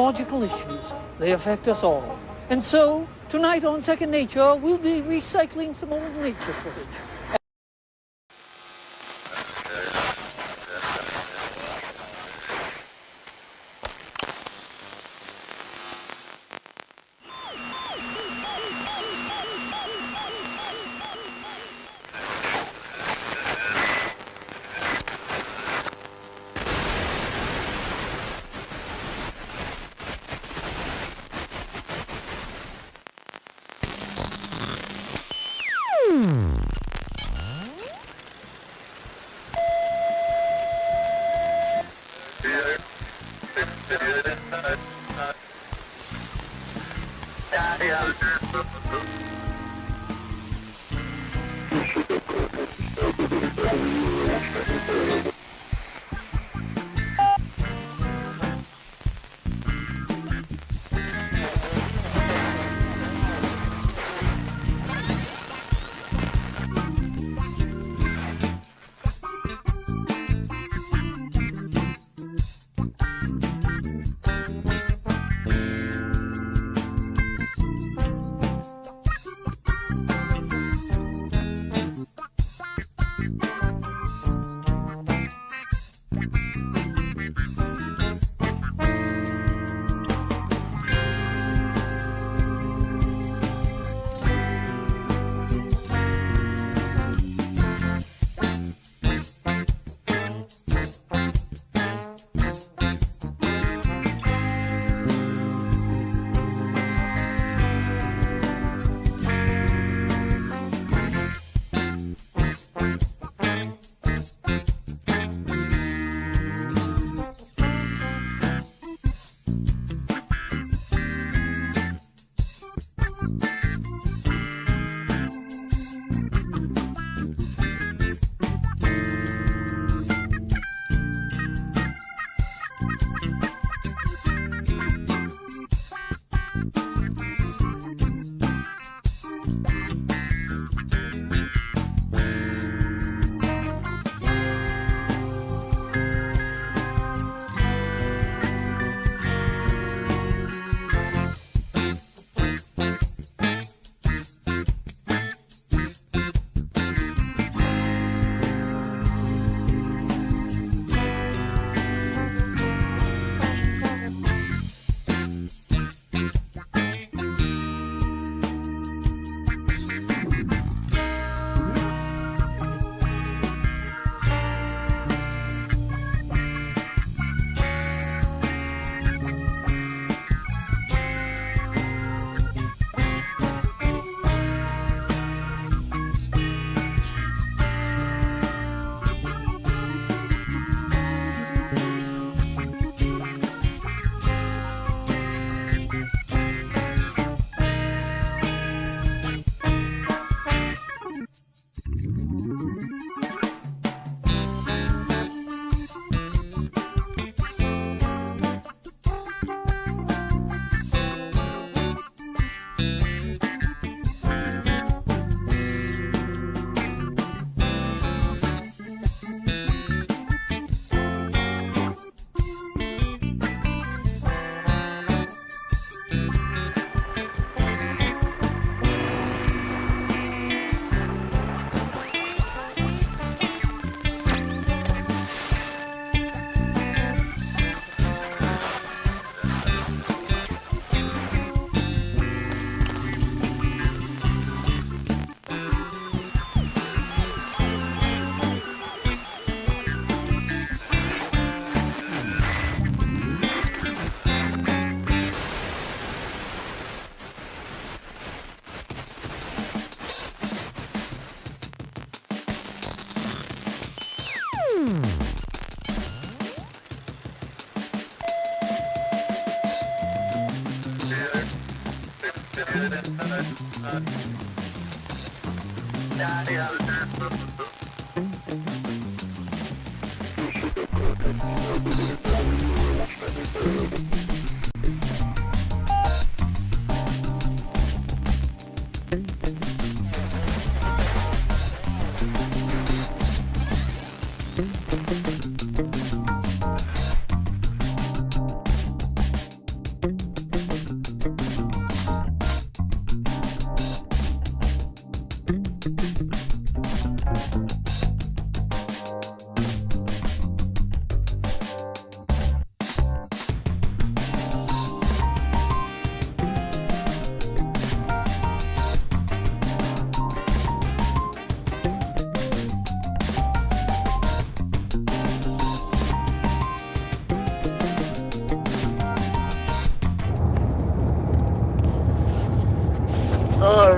ecological issues. They affect us all. And so, tonight on Second Nature, we'll be recycling some old nature footage.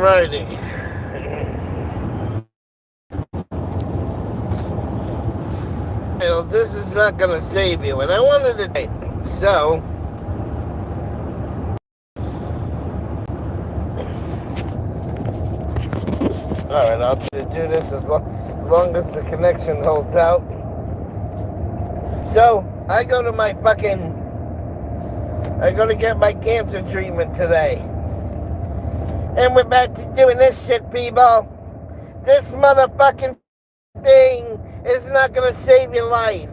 Alrighty. This is not gonna save you, and I wanted to so alright, I'll do this as long as the connection holds out. So I go to get my cancer treatment today. And we're back to doing this shit, people. This motherfucking thing is not gonna save your life.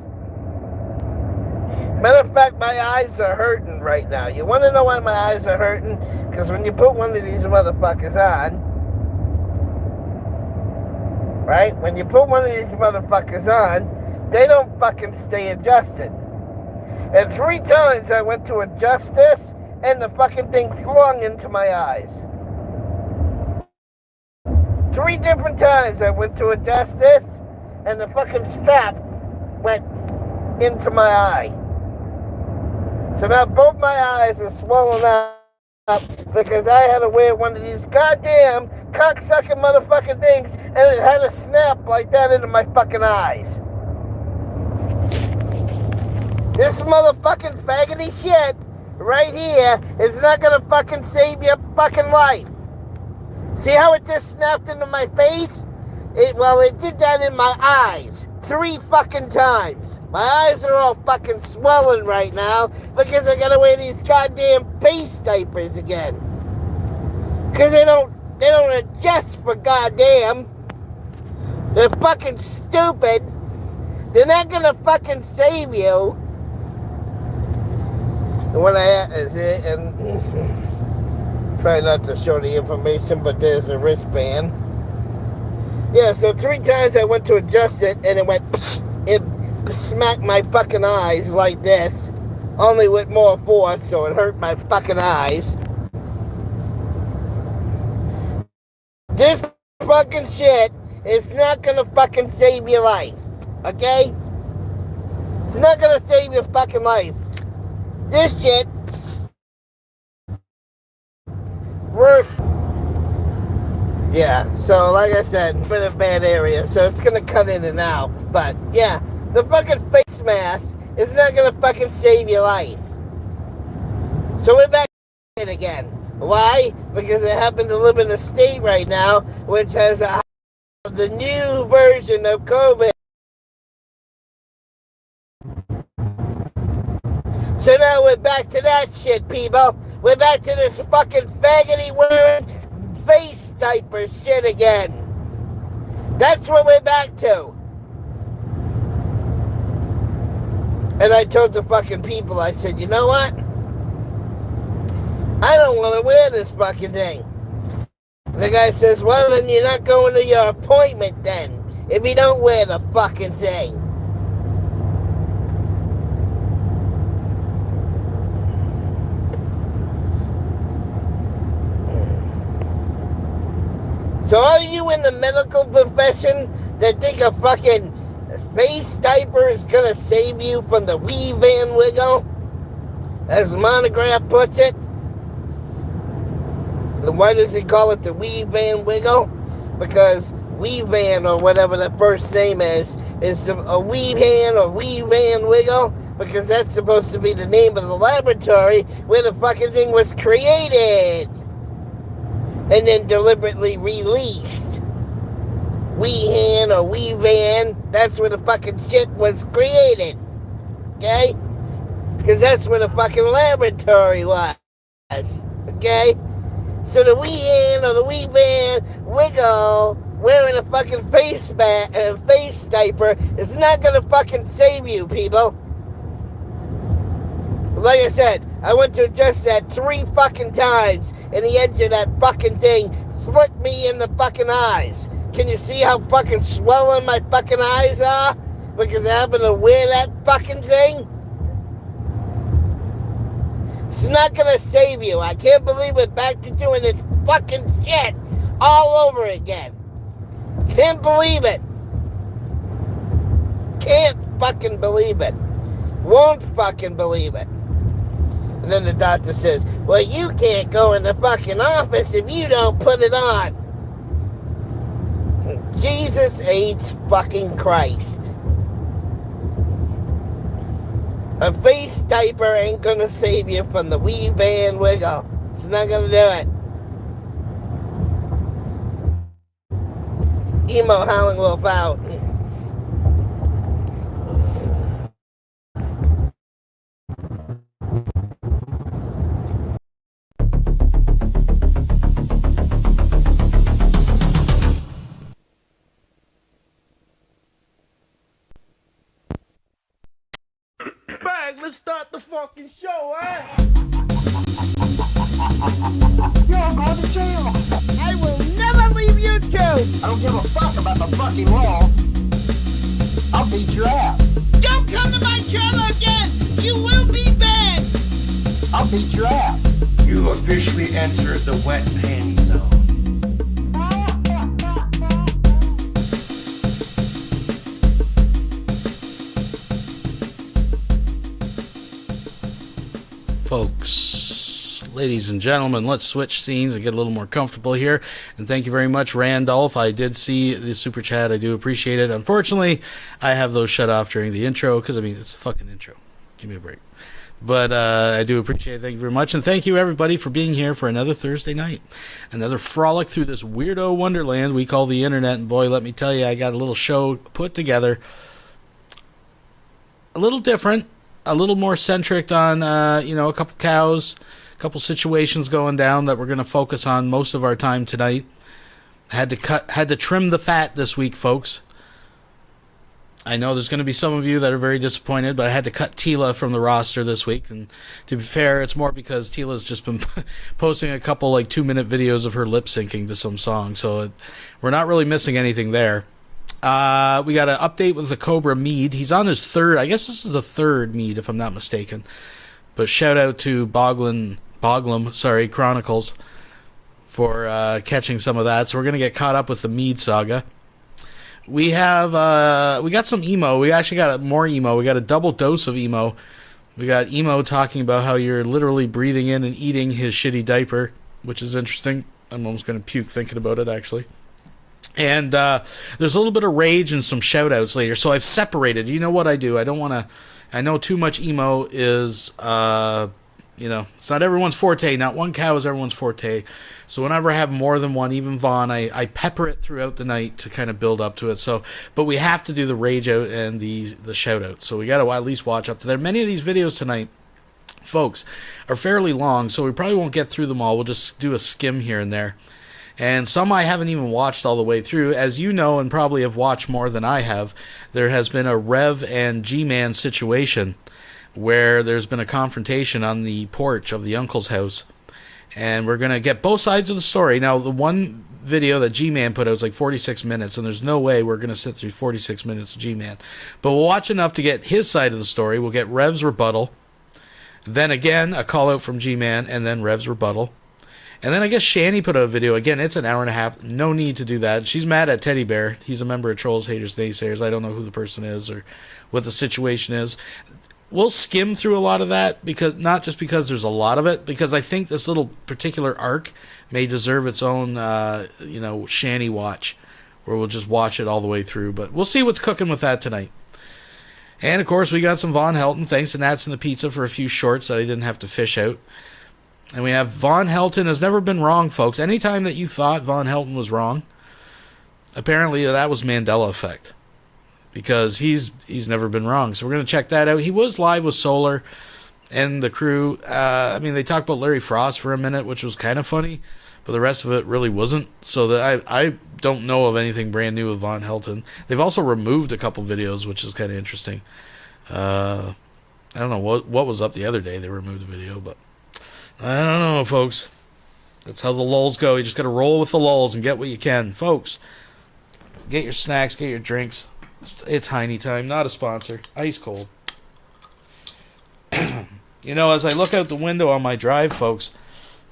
Matter of fact, my eyes are hurting right now. You wanna know why my eyes are hurting? Because when you put one of these motherfuckers on, right? When you put one of these motherfuckers on, they don't fucking stay adjusted. And 3 times I went to adjust this, and the fucking thing flung into my eyes. 3 different times I went to adjust this, and the fucking strap went into my eye. So now both my eyes are swollen up because I had to wear one of these goddamn cocksucking motherfucking things, and it had to snap like that into my fucking eyes. This motherfucking faggoty shit right here is not gonna fucking save your fucking life. See how it just snapped into my face? It did that in my eyes 3 fucking times. My eyes are all fucking swollen right now because I gotta wear these goddamn face diapers again. Because they don't adjust for goddamn. They're fucking stupid. They're not gonna fucking save you. And when try not to show the information, but there's a wristband. Yeah, so 3 times I went to adjust it, and it smacked my fucking eyes like this, only with more force, so it hurt my fucking eyes. This fucking shit is not gonna fucking save your life, okay? It's not gonna save your fucking life. This shit works. Yeah, so like I said, been a bad area, so it's gonna cut in and out. But yeah, the fucking face mask is not gonna fucking save your life. So we're back in again. Why? Because I happen to live in a state right now which has the new version of COVID. So now we're back to that shit, people. We're back to this fucking faggoty wearing face diaper shit again. That's what we're back to. And I told the fucking people, I said, you know what? I don't want to wear this fucking thing. And the guy says, well, then you're not going to your appointment then, if you don't wear the fucking thing. So are you in the medical profession that think a fucking face diaper is gonna save you from the wee van wiggle? As Monograph puts it. And why does he call it the wee van wiggle? Because wee van, or whatever the first name is a wee van or wee van wiggle, because that's supposed to be the name of the laboratory where the fucking thing was created. And then deliberately released. Weehan or Weevan, that's where the fucking shit was created. Okay? Because that's where the fucking laboratory was. Okay? So the Weehan or the Weevan wiggle wearing a fucking face diaper is not gonna fucking save you, people. Like I said, I went to adjust that 3 fucking times, and the edge of that fucking thing flicked me in the fucking eyes. Can you see how fucking swollen my fucking eyes are? Because I happen to wear that fucking thing? It's not gonna save you. I can't believe we're back to doing this fucking shit all over again. Can't believe it. Can't fucking believe it. Won't fucking believe it. And then the doctor says, well, you can't go in the fucking office if you don't put it on. Jesus H. fucking Christ. A face diaper ain't gonna save you from the wee van wiggle. It's not gonna do it. Emo Howling Wolf out. Bang, let's start the fucking show, eh? You're going to jail. I will never leave YouTube. I don't give a fuck about the fucking law. I'll beat your ass. Don't come to my channel again. You will be banned. I'll beat your ass. You officially entered the wet panty zone. Folks, ladies and gentlemen, let's switch scenes and get a little more comfortable here. And thank you very much, Randolph. I did see the super chat. I do appreciate it. Unfortunately, I have those shut off during the intro because, I mean, it's a fucking intro. Give me a break. But I do appreciate it. Thank you very much. And thank you, everybody, for being here for another Thursday night. Another frolic through this weirdo wonderland we call the internet. And boy, let me tell you, I got a little show put together. A little different. A little more centric on, a couple cows, a couple situations going down that we're going to focus on most of our time tonight. Had to trim the fat this week, folks. I know there's going to be some of you that are very disappointed, but I had to cut Tila from the roster this week. And to be fair, it's more because Tila's just been posting a couple 2-minute videos of her lip syncing to some song. So we're not really missing anything there. We got an update with the Cobra MEAD. He's on his third, I guess this is the third MEAD, if I'm not mistaken. But shout out to Boglum Chronicles for catching some of that. So we're going to get caught up with the MEAD saga. We got some emo. We actually got more emo. We got a double dose of emo. We got emo talking about how you're literally breathing in and eating his shitty diaper, which is interesting. I'm almost going to puke thinking about it, actually. And there's a little bit of rage and some shout-outs later. So I've separated. You know what I do? I don't want to... I know too much emo is, it's not everyone's forte. Not one cow is everyone's forte. So whenever I have more than one, even Vaughn, I pepper it throughout the night to kind of build up to it. So, but we have to do the rage out and the shout-outs. So we got to at least watch up to there. Many of these videos tonight, folks, are fairly long. So we probably won't get through them all. We'll just do a skim here and there. And some I haven't even watched all the way through. As you know, and probably have watched more than I have, there has been a REV and GMAN situation where there's been a confrontation on the porch of the uncle's house. And we're going to get both sides of the story. Now, the one video that GMAN put out was 46 minutes, and there's no way we're going to sit through 46 minutes of GMAN. But we'll watch enough to get his side of the story. We'll get REV's rebuttal. Then again, a call out from GMAN, and then REV's rebuttal. And then I guess Shani put out a video. Again, it's an hour and a half. No need to do that. She's mad at Teddy Bear. He's a member of Trolls, Haters, Naysayers. I don't know who the person is or what the situation is. We'll skim through a lot of that, because not just because there's a lot of it, because I think this little particular arc may deserve its own, Shani watch, where we'll just watch it all the way through. But we'll see what's cooking with that tonight. And, of course, we got some Von Helton. Thanks to Nats and the Pizza for a few shorts that I didn't have to fish out. And we have Von Helton has never been wrong, folks. Anytime that you thought Von Helton was wrong, apparently that was Mandela effect. Because he's never been wrong. So we're going to check that out. He was live with Solar and the crew. They talked about Larry Frost for a minute, which was kind of funny. But the rest of it really wasn't. So that I don't know of anything brand new with Von Helton. They've also removed a couple videos, which is kind of interesting. I don't know what was up the other day. They removed the video, but I don't know, folks. That's how the lulls go. You just got to roll with the lulls and get what you can. Folks, get your snacks, get your drinks. It's Heine time, not a sponsor. Ice cold. As I look out the window on my drive, folks,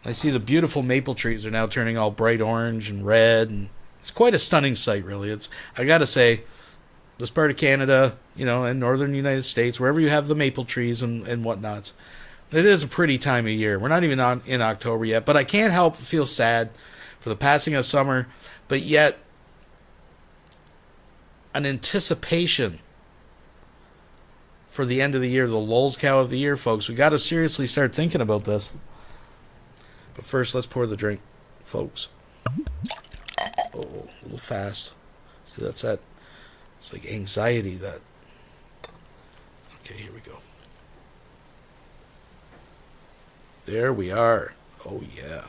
I see the beautiful maple trees are now turning all bright orange and red, and it's quite a stunning sight, really. I gotta say, this part of Canada, and northern United States, wherever you have the maple trees and whatnots, It is a pretty time of year. We're not even in October yet, but I can't help but feel sad for the passing of summer, but yet an anticipation for the end of the year, the lulz cow of the year, folks. We got to seriously start thinking about this. But first, let's pour the drink, folks. Oh, a little fast. See, that's that. It's like anxiety that. Okay, here we go. There we are. Oh, yeah.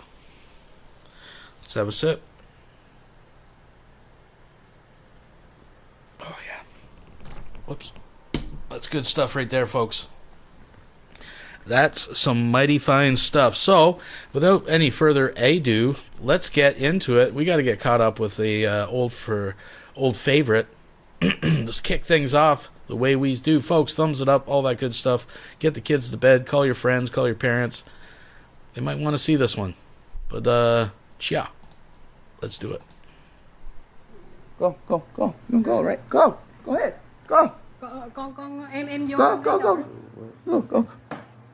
Let's have a sip. Oh, yeah. Whoops. That's good stuff right there, folks. That's some mighty fine stuff. So, without any further ado, let's get into it. We got to get caught up with the old favorite. Let's kick things off the way we do, folks. Thumbs it up, all that good stuff. Get the kids to bed. Call your friends. Call your parents. They might want to see this one. But, yeah. Let's do it. Go. You go, right? Go ahead. Go. Em vô. Go.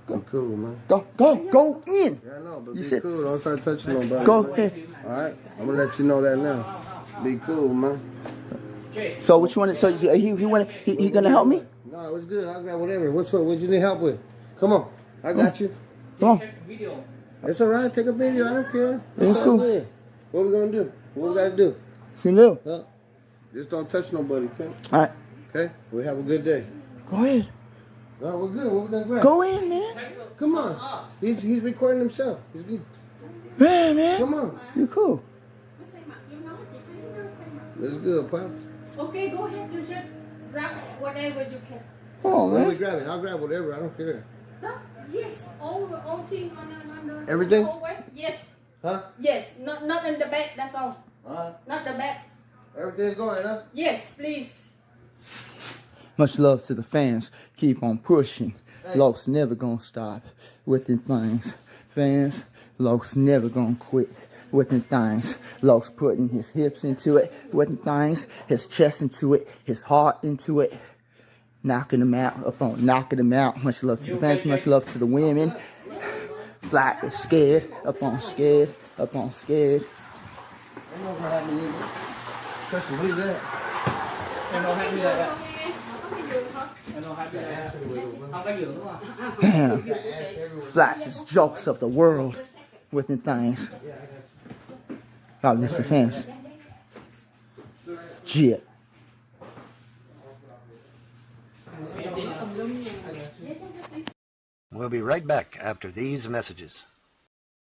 Be cool, man. Go in. Yeah, I know, but You be said- cool. Don't start touching nobody. Go ahead. All right? I'm going to let you know that now. Be cool, man. So what you want? So he gonna help me? No, it's good. I'll grab whatever. What's up? What you need help with? Come on. I got you. Come on. It's all right. Take a video. I don't care. It's all cool. good. What we going to do? What we got to do? See you. Huh? Just don't touch nobody, okay? All right. Okay? We have a good day. Go ahead. No, we're good. What we gonna grab? Go in, man. Come on. He's recording himself. He's good. Man. Come on. You cool. That's good, Pops. Okay, go ahead. You just grab whatever you can. Come on, What we man. grabbing? I'll grab whatever. I don't care. No, yes, all thing on the Everything? whole way. Yes, Huh? yes. Not in the back. That's all. Not the back. Everything's going, huh? Yes, please. Much love to the fans. Keep on pushing. Lok's never gonna stop with the things. Fans, Lok's never gonna quit with the things. Lok's putting his hips into it with the things, his chest into it, his heart into it. Knocking them out, knocking them out. Much love to the fans, much love to the women. Flat is scared, up on scared. Ain't no gonna happen either. Trust me, believe that. Damn. Flattest jokes of the world with the things. God bless the fans. Jit. We'll be right back after these messages.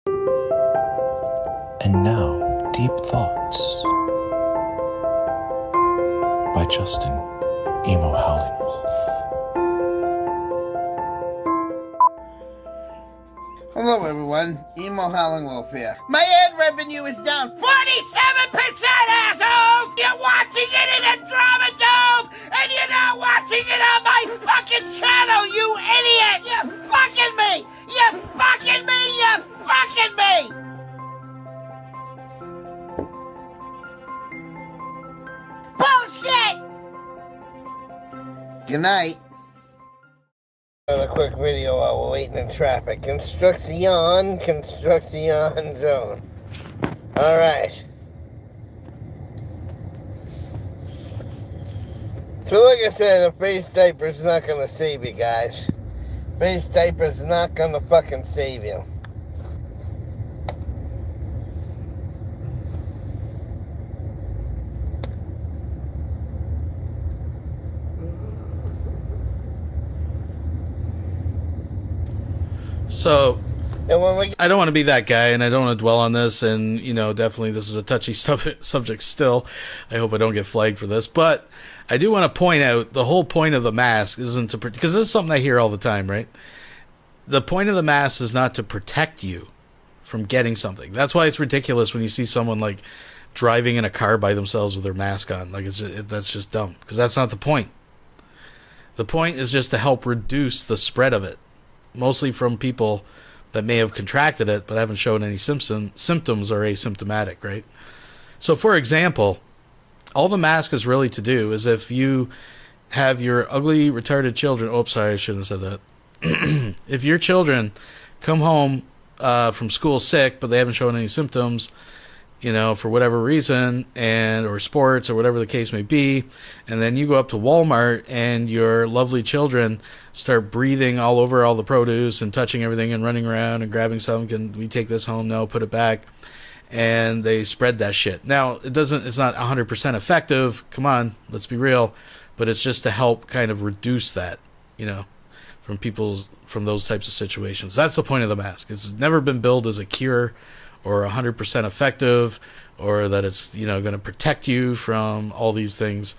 And now, Deep Thoughts by Justin Emo Howling Wolf. Hello, everyone. Emo Howling Wolf here. My ad revenue is down 47%, assholes! You're watching it in a drama dome, and you're not watching it on my fucking channel, you idiot! You're fucking me! You're fucking me! You're fucking me! Bullshit! Good night. A quick video while we're waiting in traffic. Construction zone. Alright. So like I said, a face diaper's not gonna save you guys. Face diaper's not gonna fucking save you. So, And when we I don't want to be that guy, and I don't want to dwell on this, and, you know, definitely this is a touchy subject still. I hope I don't get flagged for this, but I do want to point out the whole point of the mask isn't to, because this is something I hear all the time, right? The point of the mask is not to protect you from getting something. That's why it's ridiculous when you see someone, like, driving in a car by themselves with their mask on. Like, that's just dumb, because that's not the point. The point is just to help reduce the spread of it, mostly from people that may have contracted it but haven't shown any symptoms or asymptomatic, right? So, for example, all the mask is really to do is if you have your ugly, retarded children... Oh, sorry, I shouldn't have said that. if your children come home from school sick, but they haven't shown any symptoms, for whatever reason, or sports or whatever the case may be, and then you go up to Walmart and your lovely children start breathing all over all the produce and touching everything and running around and grabbing something, can we take this home? No, put it back. And they spread that shit. Now, it's not 100% effective. Come on, let's be real. But it's just to help kind of reduce that, from those types of situations. That's the point of the mask. It's never been billed as a cure or 100% effective, or that it's, going to protect you from all these things.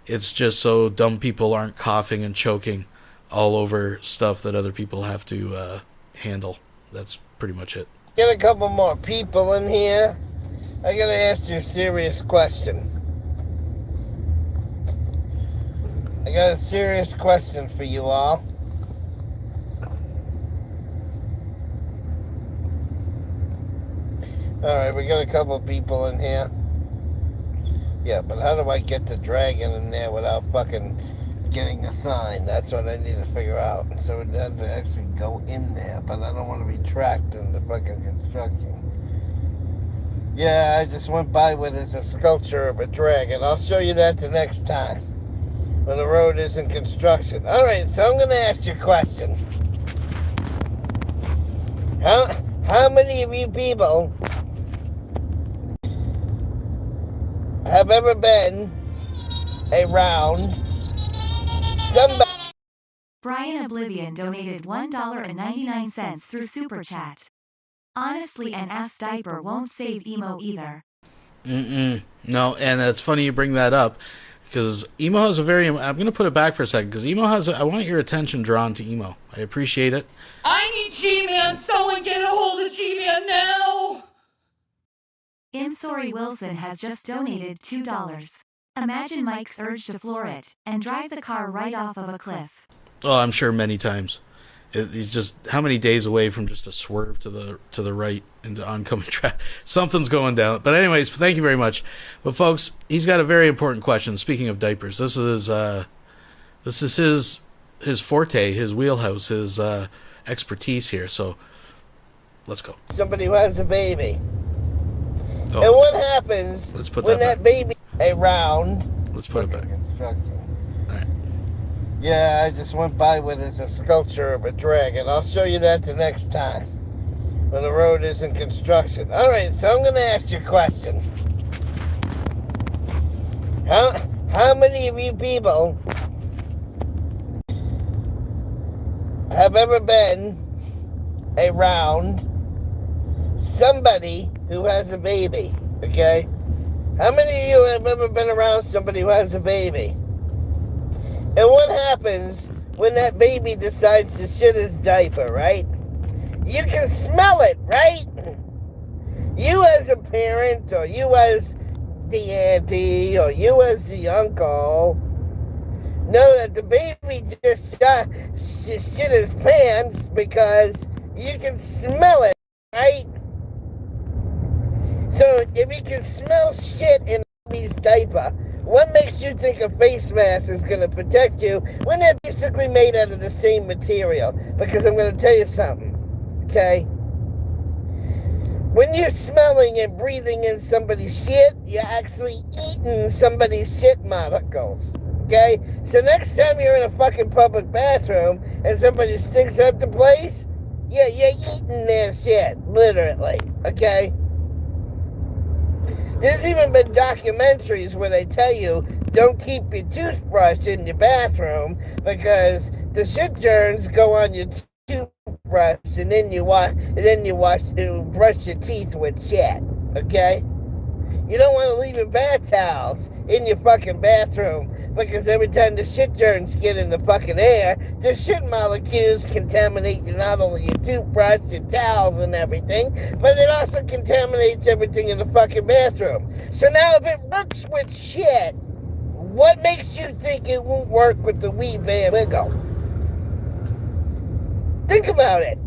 It's just so dumb people aren't coughing and choking all over stuff that other people have to handle. That's pretty much it. Get a couple more people in here. I gotta ask you a serious question. I got a serious question for you all. Alright, we got a couple people in here. Yeah, but how do I get the dragon in there without fucking getting a sign? That's what I need to figure out. So we'd have to actually go in there, but I don't want to be tracked in the fucking construction. Yeah, I just went by where there's a sculpture of a dragon. I'll show you that the next time, when the road is in construction. Alright, so I'm going to ask you a question. How many of you people have ever been around somebody? Brian Oblivion donated $1.99 through Super Chat. Honestly, an ass diaper won't save emo either. No, and it's funny you bring that up, because emo has a very... I'm going to put it back for a second, because emo has... I want your attention drawn to emo. I appreciate it. I need GMAN. Someone get a hold of GMAN now. Sorry Wilson has just donated $2. Imagine Mike's urge to floor it and drive the car right off of a cliff. Oh, I'm sure many times. He's just how many days away from just a swerve to the right into oncoming traffic. Something's going down. But anyways, thank you very much. But folks, he's got a very important question. Speaking of diapers, this is his forte, his wheelhouse, his expertise here. So let's go. Somebody who has a baby. Oh, and what happens when that baby around? Let's put it back. All right. Yeah, I just went by where there's a sculpture of a dragon. I'll show you that the next time, when the road is in construction. Alright, so I'm going to ask you a question. How many of you people have ever been around somebody who has a baby? Okay? How many of you have ever been around somebody who has a baby? And what happens when that baby decides to shit his diaper, right? You can smell it, right? You as a parent, or you as the auntie, or you as the uncle, know that the baby just shit his pants because you can smell it, right? So if you can smell shit in a baby's diaper, what makes you think a face mask is going to protect you when they're basically made out of the same material? Because I'm going to tell you something, okay? When you're smelling and breathing in somebody's shit, you're actually eating somebody's shit molecules, okay? So next time you're in a fucking public bathroom and somebody stinks up the place, yeah, you're eating their shit, literally, okay? There's even been documentaries where they tell you don't keep your toothbrush in your bathroom because the shit germs go on your toothbrush, and then you brush your teeth with shit. Okay? You don't want to leave your bath towels in your fucking bathroom because every time the shit germs get in the fucking air, the shit molecules contaminate not only your toothbrush, your towels and everything, but it also contaminates everything in the fucking bathroom. So now if it works with shit, what makes you think it won't work with the WEIRDO? Think about it.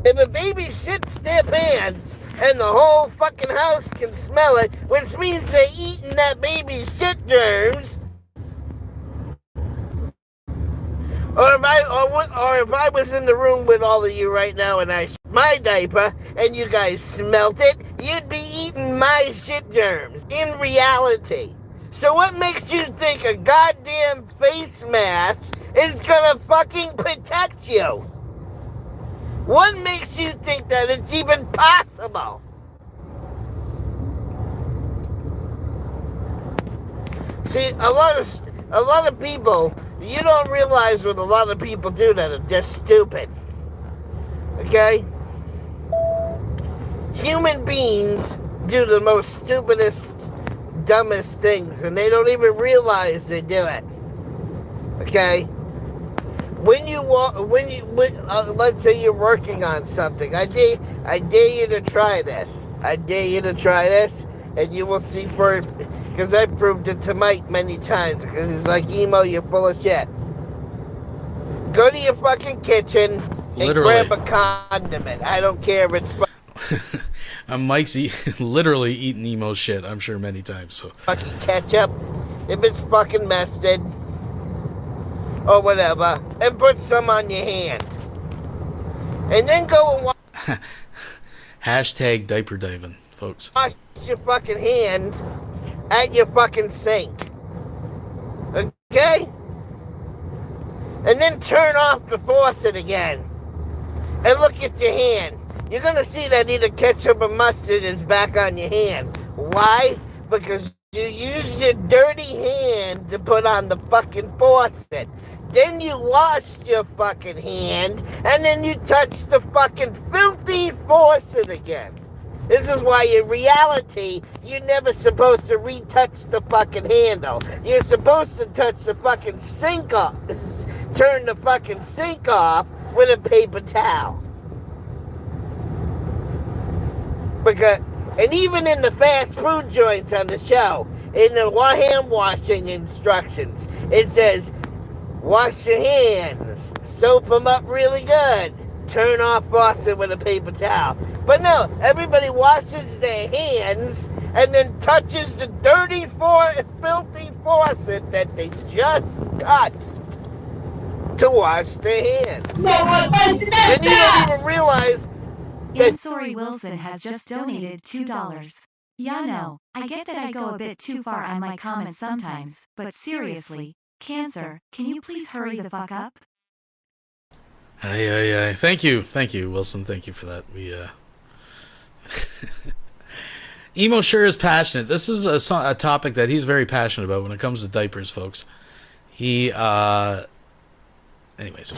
If a baby shits their pants and the whole fucking house can smell it, which means they're eating that baby's shit germs, Or if I was in the room with all of you right now and I my diaper and you guys smelt it, you'd be eating my shit germs in reality. So what makes you think a goddamn face mask is gonna fucking protect you? What makes you think that it's even possible? See, a lot of people, you don't realize what a lot of people do that are just stupid. Okay? Human beings do the most stupidest, dumbest things, and they don't even realize they do it. Okay? Let's say you're working on something, I dare you to try this. I dare you to try this, and you will see because I proved it to Mike many times, because he's like, Emo, you're full of shit. Go to your fucking kitchen and grab a condiment. I don't care if it's Mike's literally eating Emo's shit, I'm sure, many times. So fucking ketchup, if it's fucking mustard, or whatever, and put some on your hand. And then go and hashtag diaper diving, folks. Wash your fucking hand at your fucking sink. Okay? And then turn off the faucet again. And look at your hand. You're gonna see that either ketchup or mustard is back on your hand. Why? Because you used your dirty hand to put on the fucking faucet. Then you washed your fucking hand, and then you touched the fucking filthy faucet again. This is why in reality, you're never supposed to retouch the fucking handle. You're supposed to touch the fucking sink off, turn the fucking sink off with a paper towel. And even in the fast food joints on the show, in the hand washing instructions, it says, wash your hands, soap them up really good, turn off faucet with a paper towel. But no, everybody washes their hands and then touches the dirty, filthy faucet that they just touched to wash their hands. And you don't even realize I'm sorry, Wilson has just donated $2. Yeah, no, I get that I go a bit too far on my comments sometimes, but seriously, Cancer, can you please hurry the fuck up? Aye. Thank you, Wilson. Thank you for that. Emo sure is passionate. This is a topic that he's very passionate about when it comes to diapers, folks. Anyways.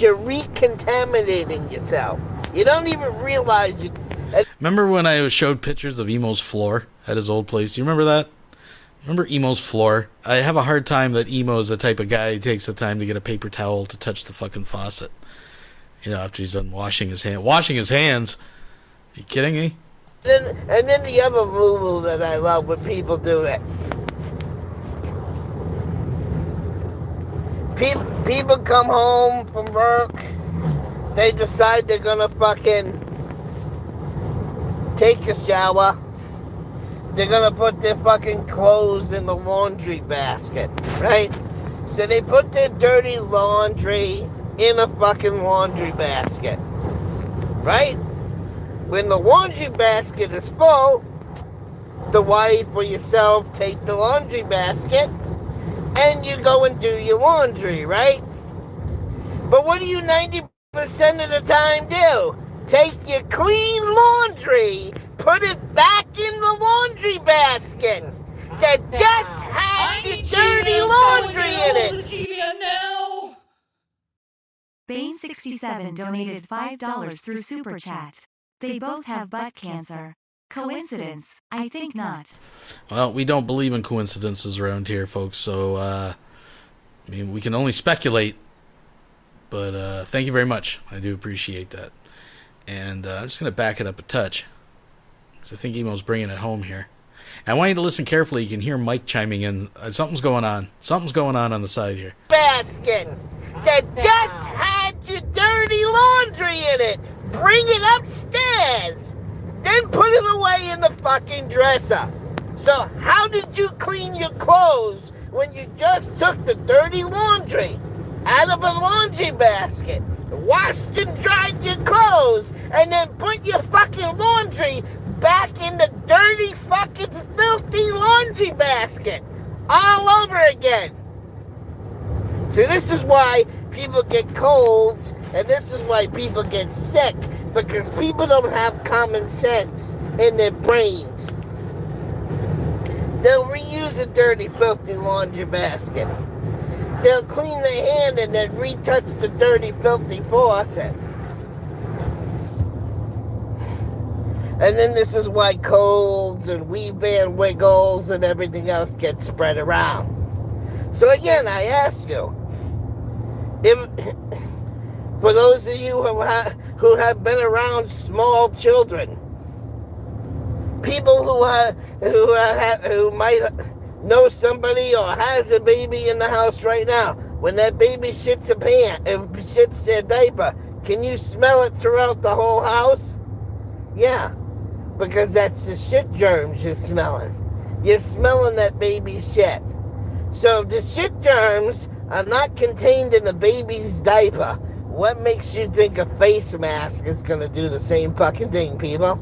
You're recontaminating yourself. You don't even realize you. Remember when I showed pictures of Emo's floor at his old place? Do you remember that? Remember Emo's floor? I have a hard time that Emo is the type of guy who takes the time to get a paper towel to touch the fucking faucet. You know, after he's done washing his hands. Are you kidding me? And then the other Lulu that I love when people do it. People come home from work. They decide they're gonna fucking take a shower. They're gonna put their fucking clothes in the laundry basket, right? So they put their dirty laundry in a fucking laundry basket, right? When the laundry basket is full, the wife or yourself take the laundry basket and you go and do your laundry, right? But what do you 90% of the time do? Take your clean laundry, put it back in the laundry basket that just had your dirty laundry in it. Bane67 donated $5 through Super Chat. They both have butt cancer. Coincidence? I think not. Well, we don't believe in coincidences around here, folks, so, I mean, we can only speculate, but, thank you very much. I do appreciate that. And, I'm just going to back it up a touch, because I think Emo's bringing it home here. And I want you to listen carefully. You can hear Mike chiming in. Something's going on. Something's going on the side here. Basket that just had your dirty laundry in it. Bring it upstairs. Then put it away in the fucking dresser. So how did you clean your clothes when you just took the dirty laundry out of a laundry basket, washed and dried your clothes, and then put your fucking laundry back in the dirty, fucking, filthy laundry basket all over again. So this is why people get colds, and this is why people get sick, because people don't have common sense in their brains. They'll reuse a dirty, filthy laundry basket. They'll clean their hand and then retouch the dirty, filthy faucet. And then this is why colds and weave band wiggles and everything else get spread around. So again, I ask you, if for those of you who have been around small children, people who might know somebody or has a baby in the house right now, when that baby shits their diaper, can you smell it throughout the whole house? Yeah, because that's the shit germs you're smelling. You're smelling that baby's shit. So the shit germs are not contained in the baby's diaper. What makes you think a face mask is going to do the same fucking thing, people?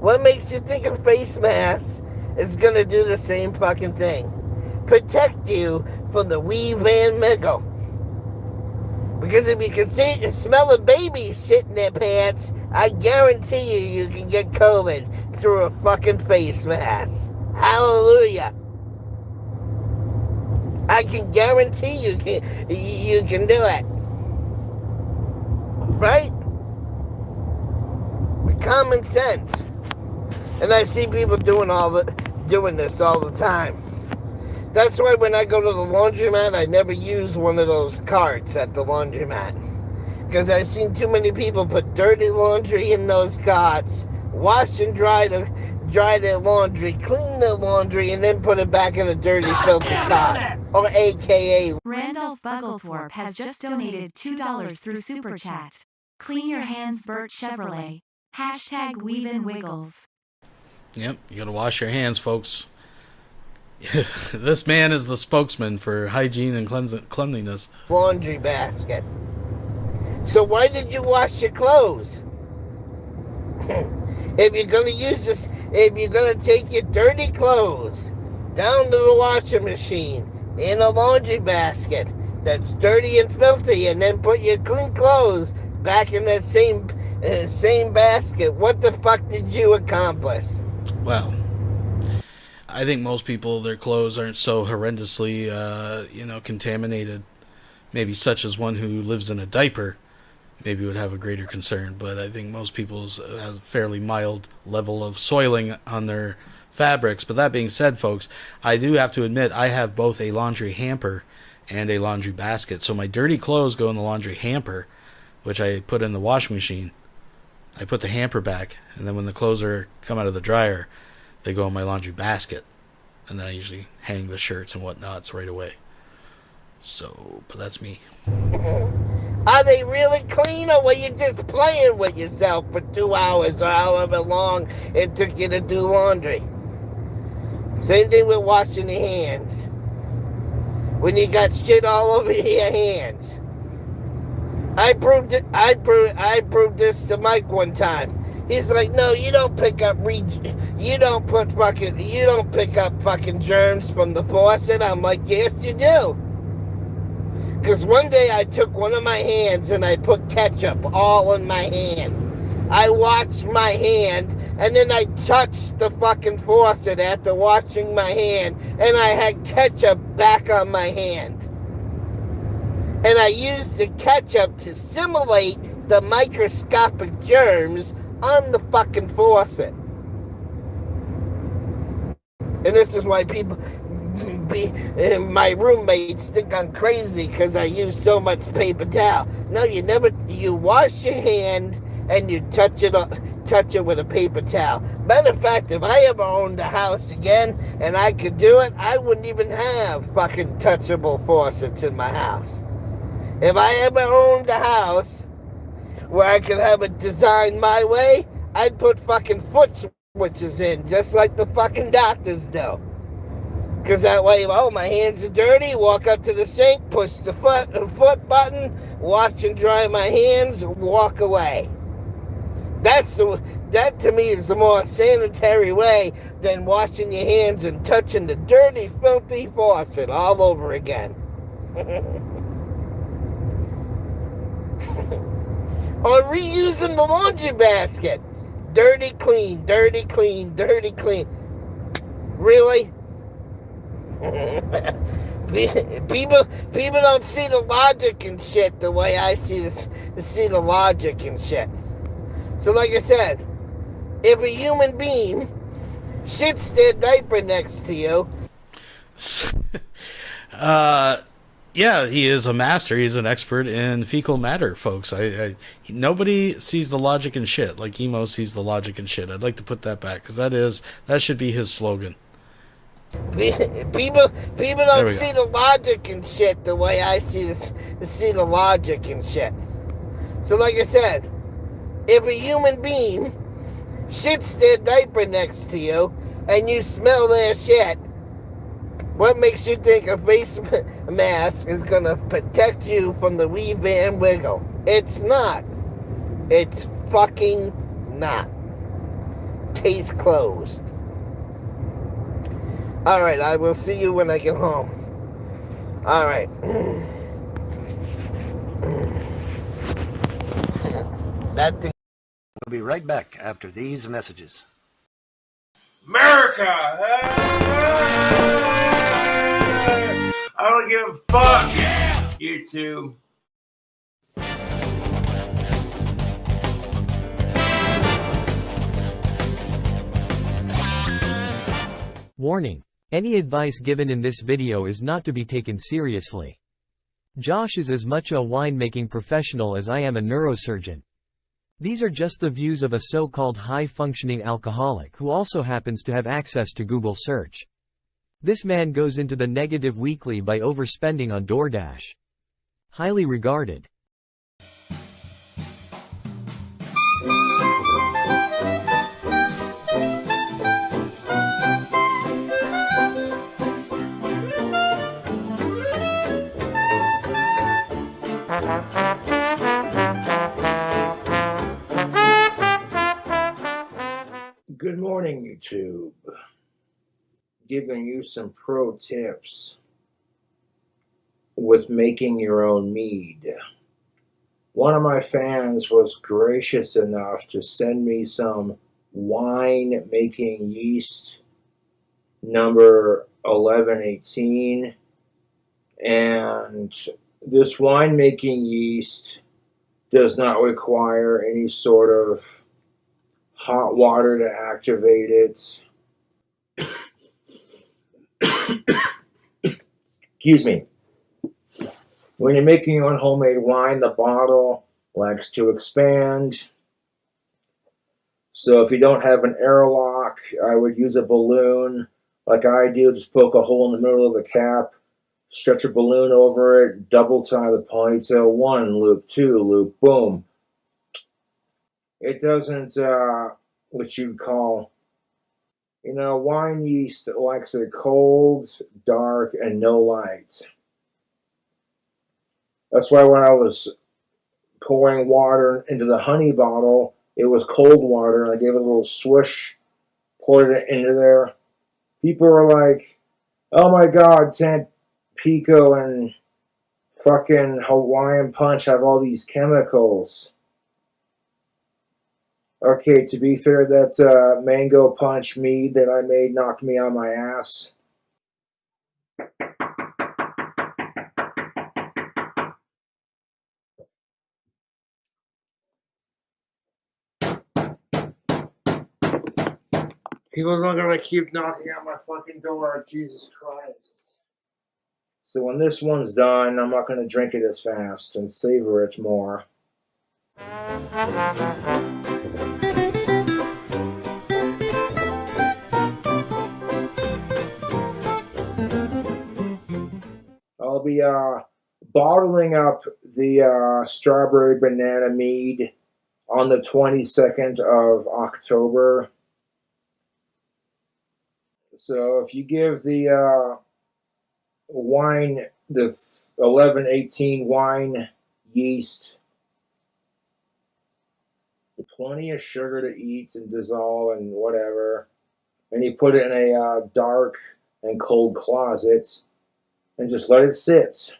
What makes you think a face mask is going to do the same fucking thing? Protect you from the weave and miggle. Because if you can smell a baby shit in their pants, I guarantee you can get COVID through a fucking face mask. Hallelujah. I can guarantee you can do it. Right? The common sense. And I see people doing this all the time. That's why when I go to the laundromat, I never use one of those carts at the laundromat. Because I've seen too many people put dirty laundry in those carts, wash and dry their laundry, clean their laundry, and then put it back in a dirty, filthy cart. Or AKA... Randolph Bugglethorpe has just donated $2 through Super Chat. Clean your hands, Burt Chevrolet. Hashtag Weave and Wiggles. Yep, you gotta wash your hands, folks. This man is the spokesman for hygiene and cleanliness. Laundry basket. So why did you wash your clothes? If you're gonna use this, if you're gonna take your dirty clothes down to the washing machine in a laundry basket that's dirty and filthy, and then put your clean clothes back in that same basket, what the fuck did you accomplish? Well, I think most people, their clothes aren't so horrendously, contaminated. Maybe such as one who lives in a diaper, maybe would have a greater concern. But I think most people's have a fairly mild level of soiling on their fabrics. But that being said, folks, I do have to admit I have both a laundry hamper and a laundry basket. So my dirty clothes go in the laundry hamper, which I put in the washing machine. I put the hamper back, and then when the clothes come out of the dryer, they go in my laundry basket, and then I usually hang the shirts and whatnots right away. So, but that's me. Are they really clean, or were you just playing with yourself for 2 hours or however long it took you to do laundry? Same thing with washing your hands. When you got shit all over your hands. I proved this to Mike one time. He's like, no, you don't pick up fucking germs from the faucet. I'm like, yes, you do. Because one day I took one of my hands and I put ketchup all in my hand. I washed my hand, and then I touched the fucking faucet after washing my hand, and I had ketchup back on my hand. And I used the ketchup to simulate the microscopic germs on the fucking faucet. And this is why my roommates think I'm crazy because I use so much paper towel. No, you wash your hand and you touch it with a paper towel. Matter of fact, if I ever owned a house again and I could do it, I wouldn't even have fucking touchable faucets in my house. If I ever owned a house where I could have it designed my way, I'd put fucking foot switches in, just like the fucking doctors do. Because that way, oh, my hands are dirty, walk up to the sink, push the foot button, wash and dry my hands, walk away. That to me is the more sanitary way than washing your hands and touching the dirty, filthy faucet all over again. Or reusing the laundry basket. Dirty, clean, dirty, clean, dirty, clean. Really? People don't see the logic in shit the way I see the logic in shit. So like I said, if a human being shits their diaper next to you... Yeah, he is a master. He's an expert in fecal matter, folks. Nobody sees the logic in shit like Emo sees the logic in shit. I'd like to put that back, because that should be his slogan. People don't see the logic in shit the way I see the logic in shit. So like I said, if a human being shits their diaper next to you and you smell their shit, what makes you think a face mask is going to protect you from the wee van wiggle? It's not. It's fucking not. Case closed. Alright, I will see you when I get home. Alright. That thing. We'll be right back after these messages. America! I don't give a fuck, YouTube. Warning. Any advice given in this video is not to be taken seriously. Josh is as much a winemaking professional as I am a neurosurgeon. These are just the views of a so-called high-functioning alcoholic who also happens to have access to Google search. This man goes into the negative weekly by overspending on DoorDash. Highly regarded. Good morning, YouTube. Giving you some pro tips with making your own mead. One of my fans was gracious enough to send me some wine making yeast number 1118, and this wine making yeast does not require any sort of hot water to activate it. Excuse me. When you're making your own homemade wine, the bottle likes to expand. So if you don't have an airlock, I would use a balloon like I do. Just poke a hole in the middle of the cap, stretch a balloon over it, double tie the ponytail, 1 loop, 2 loop, boom. It doesn't, what you'd call, wine yeast likes it cold, dark, and no light. That's why when I was pouring water into the honey bottle, it was cold water, and I gave it a little swish, poured it into there. People were like, oh my God, Tampico and fucking Hawaiian Punch have all these chemicals. Okay, to be fair, that mango punch mead that I made knocked me on my ass. People are gonna keep knocking on my fucking door, Jesus Christ. So when this one's done, I'm not gonna drink it as fast and savor it more. I'll be bottling up the strawberry banana mead on the 22nd of October. So if you give the wine, the 1118 wine yeast, plenty of sugar to eat and dissolve and whatever, and you put it in a dark and cold closet and just let it sit.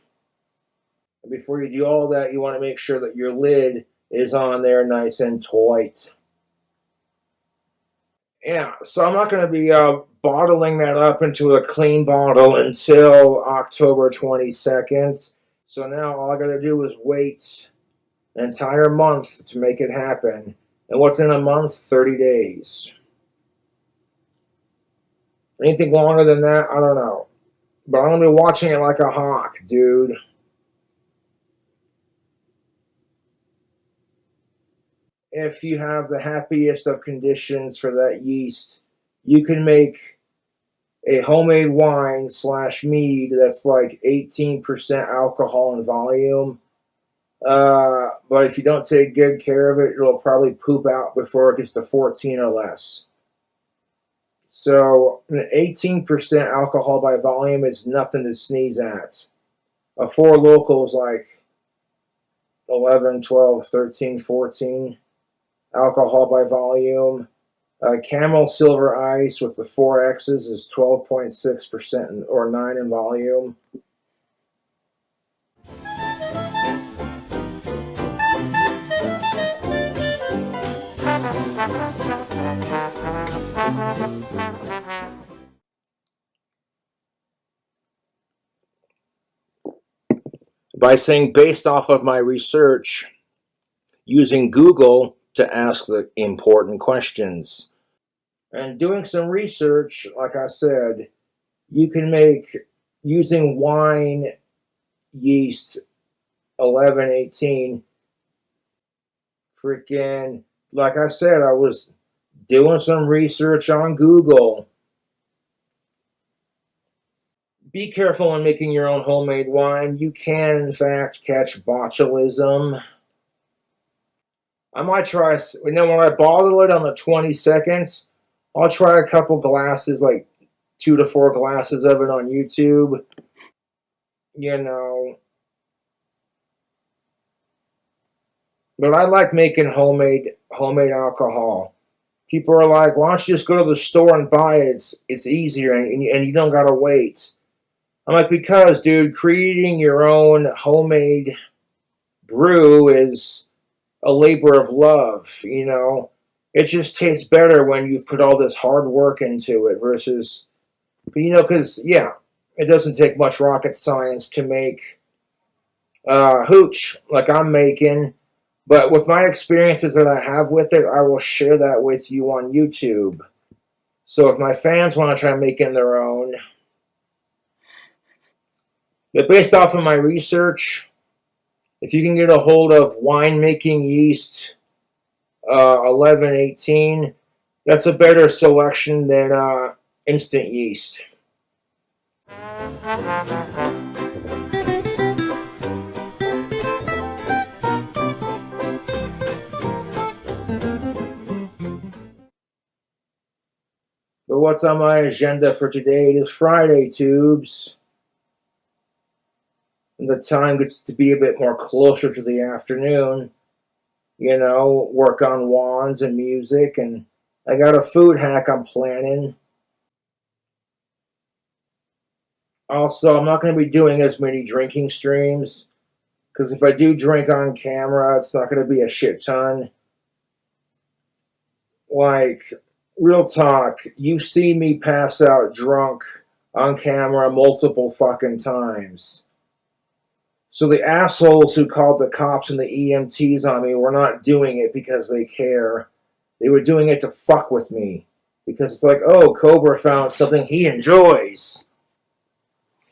And before you do all that, you want to make sure that your lid is on there nice and tight. Yeah, so I'm not going to be bottling that up into a clean bottle until October 22nd. So now all I got to do is wait an entire month to make it happen. And what's in a month? 30 days. Anything longer than that, I don't know. But I'm going to be watching it like a hawk, dude. If you have the happiest of conditions for that yeast, you can make a homemade wine / mead that's like 18% alcohol in volume. But if you don't take good care of it, it'll probably poop out before it gets to 14 or less. So 18% alcohol by volume is nothing to sneeze at. A Four Loko is like 11, 12, 13, 14 alcohol by volume. Camel Silver Ice with the 4X's is 12.6% or 9 in volume. By saying based off of my research, using Google to ask the important questions. And doing some research, like I said, you can make, using wine yeast 1118, freaking, like I said, I was doing some research on Google. Be careful when making your own homemade wine. You can, in fact, catch botulism. I might try, when I bottle it on the 22nd, I'll try a couple glasses, like 2 to 4 glasses of it on YouTube. You know. But I like making homemade alcohol. People are like, why don't you just go to the store and buy it? It's easier and you don't gotta wait. I'm like, because, dude, creating your own homemade brew is a labor of love, you know. It just tastes better when you've put all this hard work into it versus, you know, because, yeah, it doesn't take much rocket science to make hooch like I'm making. But with my experiences that I have with it, I will share that with you on YouTube. So if my fans want to try making their own, but based off of my research, if you can get a hold of winemaking yeast 1118, that's a better selection than instant yeast. But what's on my agenda for today? It is Friday, tubes. And the time gets to be a bit more closer to the afternoon. You know, work on wands and music. And I got a food hack I'm planning. Also, I'm not going to be doing as many drinking streams. Because if I do drink on camera, it's not going to be a shit ton. Like, real talk, you've seen me pass out drunk on camera multiple fucking times. So the assholes who called the cops and the EMTs on me were not doing it because they care. They were doing it to fuck with me. Because it's like, oh, Cobra found something he enjoys.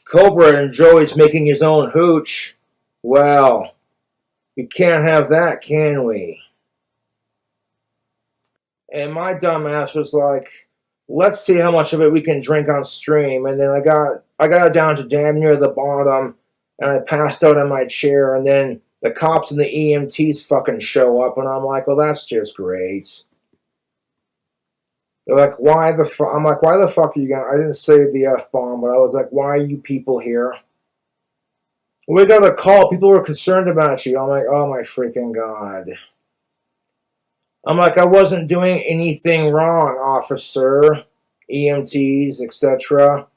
Cobra enjoys making his own hooch. Well, we can't have that, can we? And my dumbass was like, let's see how much of it we can drink on stream. And then I got it down to damn near the bottom, and I passed out in my chair, and then the cops and the EMTs fucking show up, and I'm like, well, that's just great. They're like, why the fuck? I'm like, why the fuck are you going? I didn't say the F-bomb, but I was like, why are you people here? We got a call. People were concerned about you. I'm like, oh my freaking God. I'm like, I wasn't doing anything wrong, officer, EMTs, etc.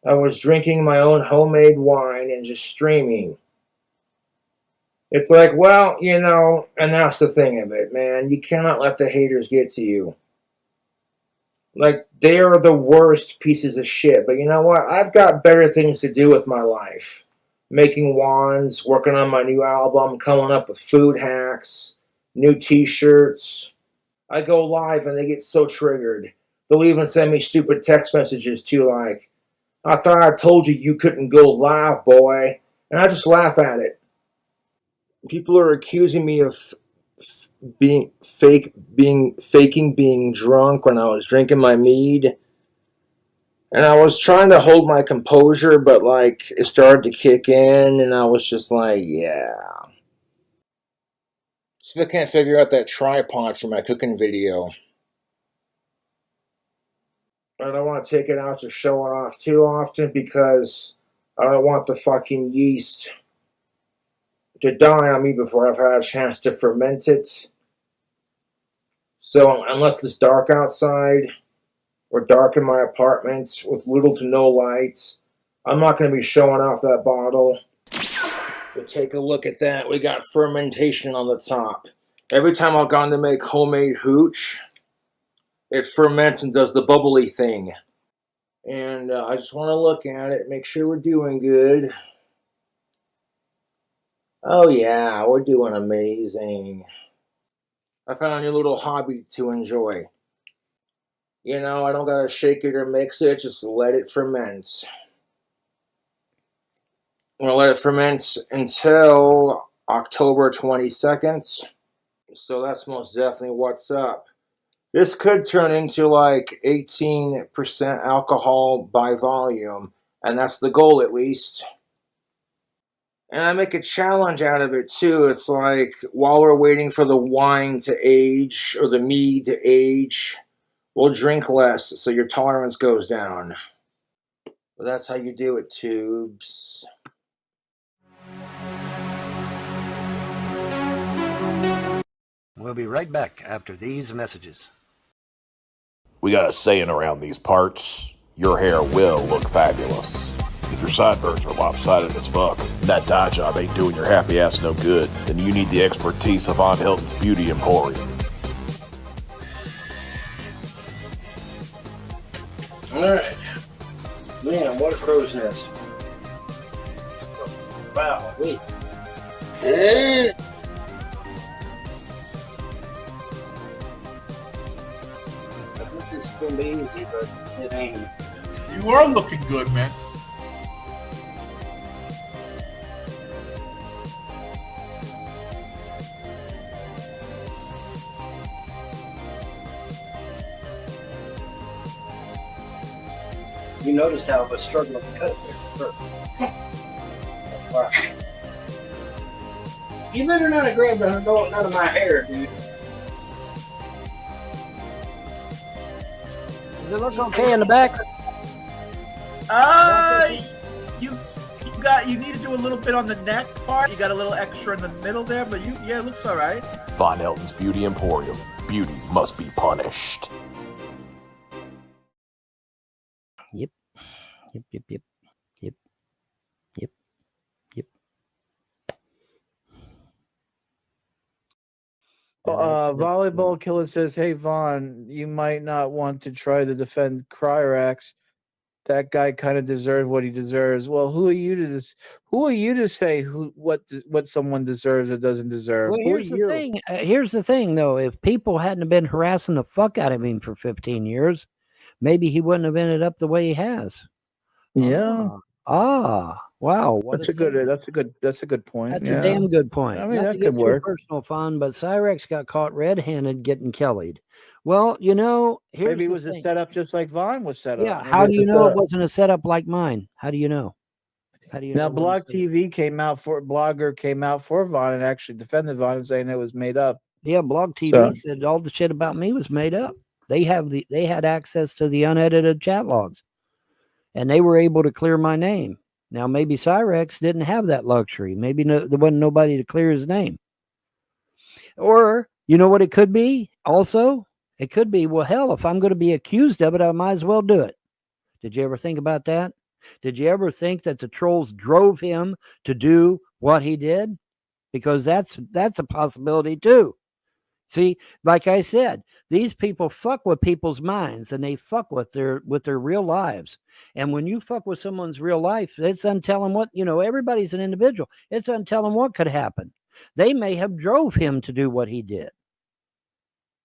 I was drinking my own homemade wine and just streaming. It's like, well, you know, and that's the thing of it, man. You cannot let the haters get to you. Like, they are the worst pieces of shit. But you know what? I've got better things to do with my life. Making wands, working on my new album, coming up with food hacks, new t-shirts. I go live and they get so triggered. They'll even send me stupid text messages too, like, I thought I told you you couldn't go live, boy. And I just laugh at it. People are accusing me of faking being drunk when I was drinking my mead. And I was trying to hold my composure, but like it started to kick in and I was just like, yeah. Still can't figure out that tripod for my cooking video. I don't want to take it out to show it off too often because I don't want the fucking yeast to die on me before I've had a chance to ferment it. So unless it's dark outside or dark in my apartment with little to no light, I'm not going to be showing off that bottle. But take a look at that. We got fermentation on the top. Every time I've gone to make homemade hooch, it ferments and does the bubbly thing. And I just want to look at it, make sure we're doing good. Oh yeah, we're doing amazing. I found a new little hobby to enjoy. You know, I don't gotta shake it or mix it, just let it ferment. I'm gonna let it ferment until October 22nd. So that's most definitely what's up. This could turn into like 18% alcohol by volume, and that's the goal at least. And I make a challenge out of it too. It's like while we're waiting for the wine to age or the mead to age, we'll drink less so your tolerance goes down. But that's how you do it, tubes. We'll be right back after these messages. We got a saying around these parts, your hair will look fabulous. If your sideburns are lopsided as fuck, and that dye job ain't doing your happy ass no good, then you need the expertise of Von Hilton's Beauty Emporium. Alright. Man, what a crow's nest. Wow, wait. I thought this was gonna be easy, but it ain't. You are looking good, man. You noticed how I was struggling to cut it there. Wow. You better not have grabbed none of my hair, dude. Does it look okay in the back? You need to do a little bit on the neck part. You got a little extra in the middle there, but yeah, it looks all right. Von Hilton's Beauty Emporium. Beauty must be punished. Yep. Yep, yep, yep. Yep. Yep. Yep. Volleyball Killer says, hey, Vaughn, you might not want to try to defend Cryrax. That guy kind of deserves what he deserves. Well, who are you to say what someone deserves or doesn't deserve? Well, here's the thing. Here's the thing, though. If people hadn't been harassing the fuck out of him for 15 years, maybe he wouldn't have ended up the way he has. Yeah. Wow. That's a good point. That's a damn good point. I mean, Not that to could get too work. personal fun, but Cyrex got caught red-handed getting kellied. Well, you know, Maybe it was a setup just like Vaughn was set up. Yeah. Maybe How do it's you a know it setup. wasn't a setup like mine? How do you know? How do you Now, know? Blogger came out for Vaughn and actually defended Vaughn, saying it was made up. Yeah, Blog TV said all the shit about me was made up. They had access to the unedited chat logs, and they were able to clear my name. Now, maybe Cyrex didn't have that luxury. Maybe there wasn't nobody to clear his name. Or, you know what it could be also? It could be, well, hell, if I'm going to be accused of it, I might as well do it. Did you ever think about that? Did you ever think that the trolls drove him to do what he did? Because that's a possibility too. See, like I said, these people fuck with people's minds, and they fuck with their real lives. And when you fuck with someone's real life, it's untelling what, everybody's an individual. It's untelling what could happen. They may have drove him to do what he did.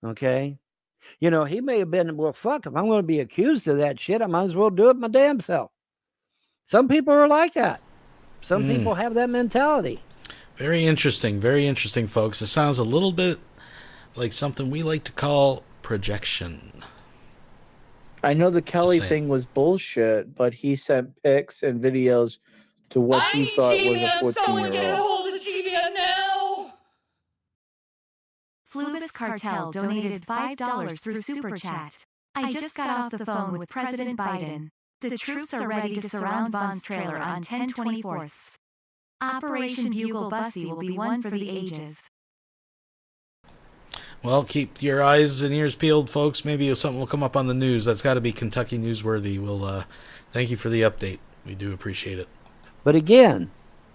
Okay? He may have been, well, fuck, if I'm going to be accused of that shit, I might as well do it my damn self. Some people are like that. Some people have that mentality. Very interesting, folks. It sounds a little bit like something we like to call projection. I know the Kelly thing was bullshit, but he sent pics and videos to what he thought was a 14-year-old. Flubus Cartel donated $5 through Super Chat. I just got off the phone with President Biden. The troops are ready to surround Vaughn's trailer on 10/24. Operation Bugle Bussy will be one for the ages. Well, keep your eyes and ears peeled, folks. Maybe something will come up on the news. That's got to be Kentucky newsworthy. We'll thank you for the update. We do appreciate it. But again,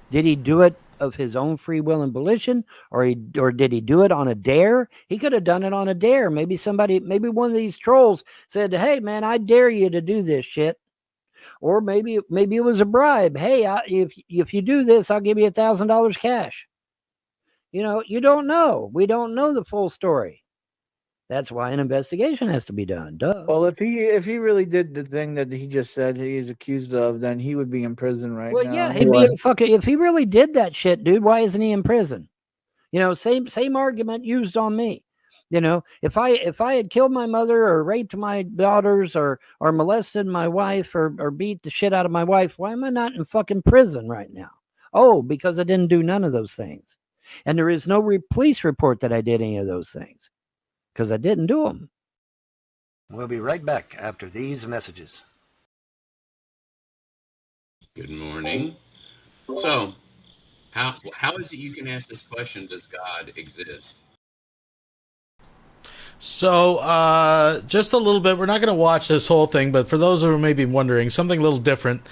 did he do it of his own free will and volition, or did he do it on a dare? He could have done it on a dare. Maybe one of these trolls said, "Hey, man, I dare you to do this shit." Or maybe it was a bribe. Hey, if you do this, I'll give you $1,000 cash. You don't know. We don't know the full story. That's why an investigation has to be done. Duh. Well, if he really did the thing that he just said he is accused of, then he would be in prison right now. Well, yeah, he'd be a fucking. If he really did that shit, dude, why isn't he in prison? Same argument used on me. If I had killed my mother or raped my daughters or molested my wife or beat the shit out of my wife, why am I not in fucking prison right now? Oh, because I didn't do none of those things. And there is no police report that I did any of those things because I didn't do them. We'll be right back after these messages. Good morning. So, how is it you can ask this question, does God exist? So, just a little bit. We're not going to watch this whole thing, but for those who are maybe wondering, something a little different,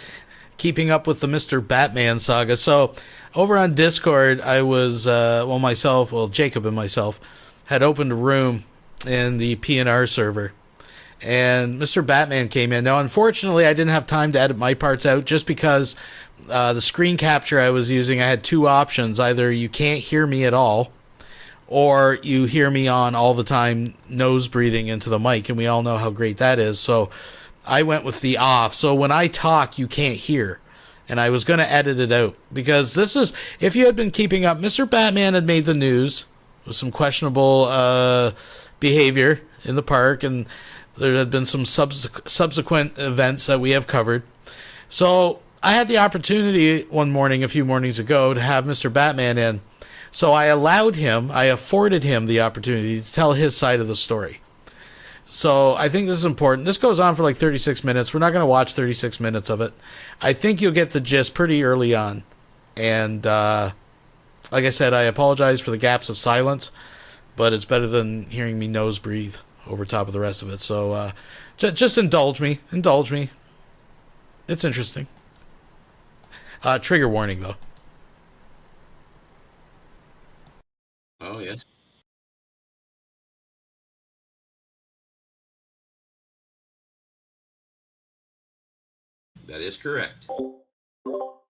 keeping up with the Mr. Batman saga. So, over on Discord, I was, Jacob and myself had opened a room in the PNR server, and Mr. Batman came in. Now, unfortunately, I didn't have time to edit my parts out just because the screen capture I was using, I had two options. Either you can't hear me at all, or you hear me on all the time, nose breathing into the mic, and we all know how great that is. So I went with the off. So when I talk, you can't hear. And I was going to edit it out because this is, if you had been keeping up, Mr. Batman had made the news with some questionable behavior in the park, and there had been some subsequent events that we have covered. So I had the opportunity one morning, a few mornings ago, to have Mr. Batman in. So I afforded him the opportunity to tell his side of the story. So I think this is important. This goes on for like 36 minutes. We're not going to watch 36 minutes of it. I think you'll get the gist pretty early on. And like I said, I apologize for the gaps of silence, but it's better than hearing me nose breathe over top of the rest of it. So just indulge me. It's interesting. Trigger warning, though. Oh, yes. That is correct. Oh,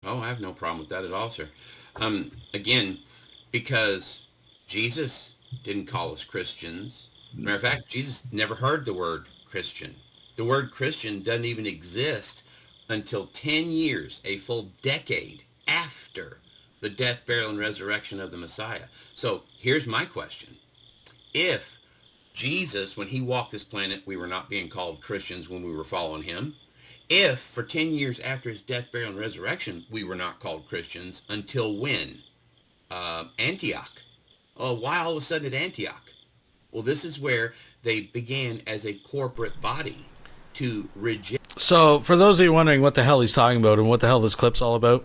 I have no problem with that at all, sir. Again, because Jesus didn't call us Christians. Matter of fact, Jesus never heard the word Christian. The word Christian doesn't even exist until 10 years, a full decade after the death, burial, and resurrection of the Messiah. So here's my question. If Jesus, when he walked this planet, we were not being called Christians when we were following him, If for 10 years after his death, burial, and resurrection, we were not called Christians, until when? Antioch. Oh, why all of a sudden at Antioch? Well, this is where they began as a corporate body to reject. So, for those of you wondering what the hell he's talking about and what the hell this clip's all about,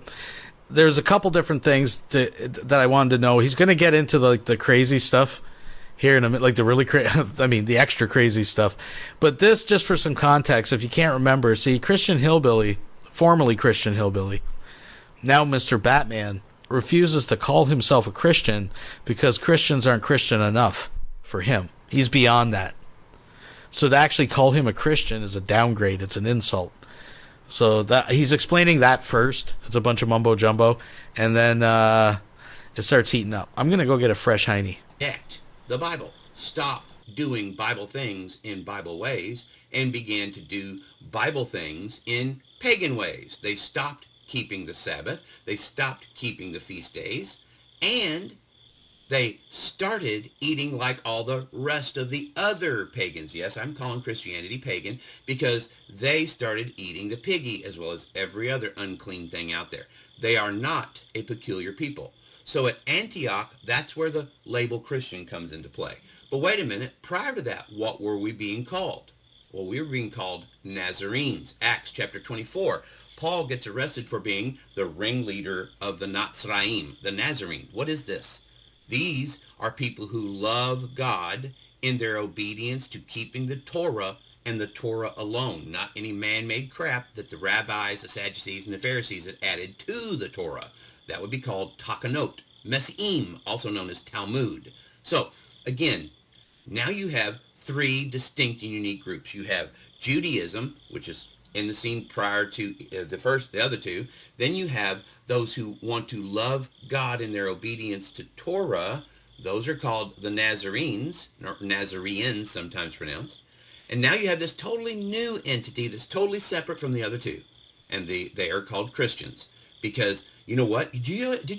there's a couple different things that I wanted to know. He's going to get into the crazy stuff here in a minute, like the really the extra crazy stuff. But this, just for some context, if you can't remember, see, Christian Hillbilly, formerly Christian Hillbilly, now Mr. Batman, refuses to call himself a Christian because Christians aren't Christian enough for him. He's beyond that. So to actually call him a Christian is a downgrade. It's an insult. So that he's explaining that first. It's a bunch of mumbo jumbo, and then it starts heating up. I'm gonna go get a fresh hiney. The Bible. Stop doing Bible things in Bible ways and began to do Bible things in pagan ways. They stopped keeping the Sabbath. They stopped keeping the feast days, and they started eating like all the rest of the other pagans. Yes, I'm calling Christianity pagan because they started eating the piggy as well as every other unclean thing out there. They are not a peculiar people. So at Antioch, that's where the label Christian comes into play. But wait a minute, prior to that, what were we being called? Well, we were being called Nazarenes. Acts chapter 24. Paul gets arrested for being the ringleader of the Nazraim, the Nazarene. What is this? These are people who love God in their obedience to keeping the Torah and the Torah alone, not any man-made crap that the rabbis, the Sadducees, and the Pharisees had added to the Torah. That would be called Takanot, Mesim, also known as Talmud. So, again, now you have three distinct and unique groups. You have Judaism, which is in the scene prior to the other two. Then you have those who want to love God in their obedience to Torah. Those are called the Nazarenes, or Nazareans sometimes pronounced. And now you have this totally new entity that's totally separate from the other two. And they are called Christians. Because, you know what? Did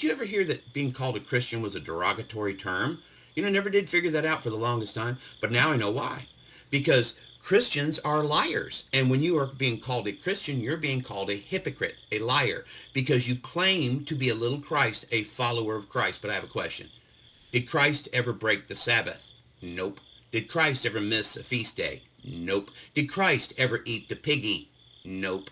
you ever hear that being called a Christian was a derogatory term? Never did figure that out for the longest time. But now I know why. Because Christians are liars. And when you are being called a Christian, you're being called a hypocrite, a liar, because you claim to be a little Christ, a follower of Christ. But I have a question. Did Christ ever break the Sabbath? Nope. Did Christ ever miss a feast day? Nope. Did Christ ever eat the piggy? Nope.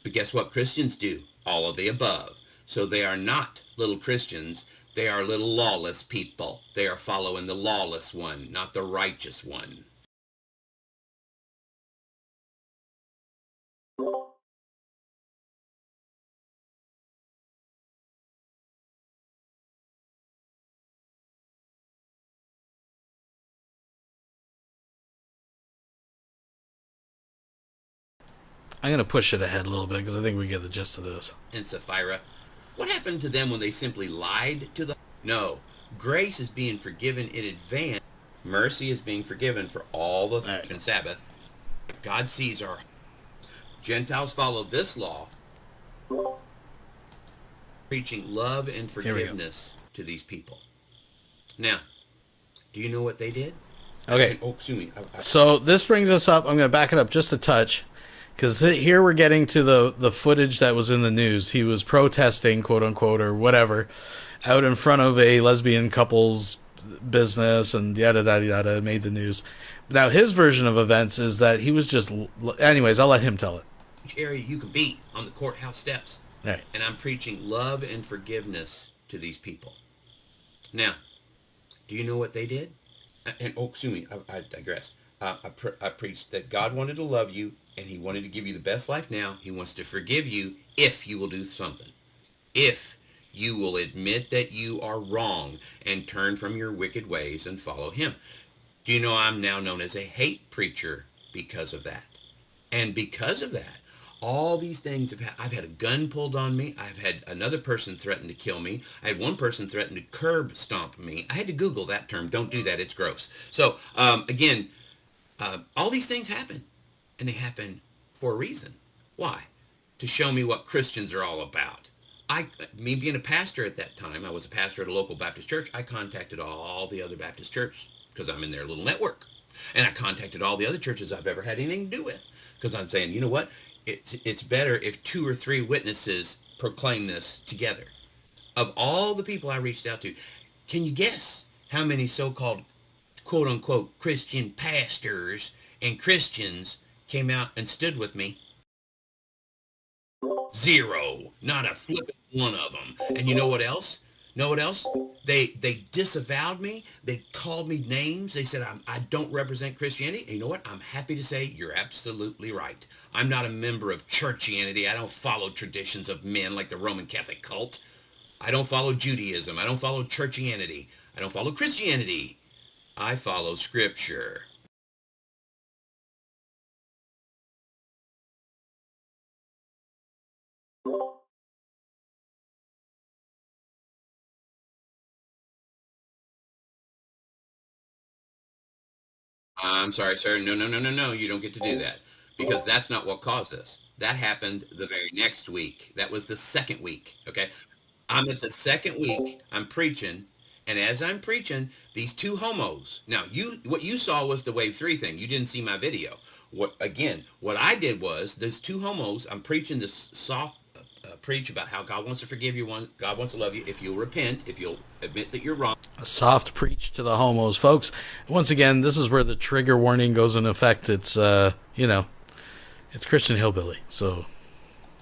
But guess what Christians do? All of the above. So they are not little Christians. They are little lawless people. They are following the lawless one, not the righteous one. I'm going to push it ahead a little bit because I think we get the gist of this. And Sapphira, what happened to them when they simply lied to the... No, grace is being forgiven in advance. Mercy is being forgiven for all the in Sabbath. God sees our... Gentiles follow this law, preaching love and forgiveness to these people. Now, do you know what they did? Okay. Oh, excuse me. So this brings us up. I'm going to back it up just a touch. Because here we're getting to the footage that was in the news. He was protesting, quote unquote, or whatever, out in front of a lesbian couple's business, and yada yada yada, made the news. Now his version of events is that he was just. Anyways, I'll let him tell it. Which area you can be on the courthouse steps, right. And I'm preaching love and forgiveness to these people. Now, do you know what they did? And oh, excuse me, I digress. I preached that God wanted to love you, and he wanted to give you the best life now. He wants to forgive you if you will do something. If you will admit that you are wrong and turn from your wicked ways and follow him. Do you know I'm now known as a hate preacher because of that? And because of that, all these things I've had a gun pulled on me. I've had another person threaten to kill me. I had one person threaten to curb stomp me. I had to Google that term. Don't do that. It's gross. So again, all these things happen, and they happen for a reason. Why? To show me what Christians are all about. Me being a pastor at that time, I was a pastor at a local Baptist church. I contacted all the other Baptist churches because I'm in their little network. And I contacted all the other churches I've ever had anything to do with because I'm saying, you know what? it's better if 2 or 3 witnesses proclaim this together. Of all the people I reached out to, can you guess how many so-called quote unquote Christian pastors and Christians came out and stood with me? 0. Not a flippin' one of them. And you know what else? Know what else? They disavowed me. They called me names. They said I don't represent Christianity. And you know what? I'm happy to say you're absolutely right. I'm not a member of churchianity. I don't follow traditions of men like the Roman Catholic cult. I don't follow Judaism. I don't follow churchianity. I don't follow Christianity. I follow Scripture. I'm sorry, sir. No. You don't get to do that because that's not what caused this. That happened the very next week. That was the second week. Okay. I'm at the second week. I'm preaching. And as I'm preaching, these 2 homos. Now, what you saw was the wave 3 thing. You didn't see my video. What I did was those 2 homos, I'm preaching this soft preach about how God wants to forgive you, God wants to love you if you'll repent, if you'll admit that you're wrong. A soft preach to the homos, folks. Once again, this is where the trigger warning goes in effect. It's, it's Christian hillbilly, so.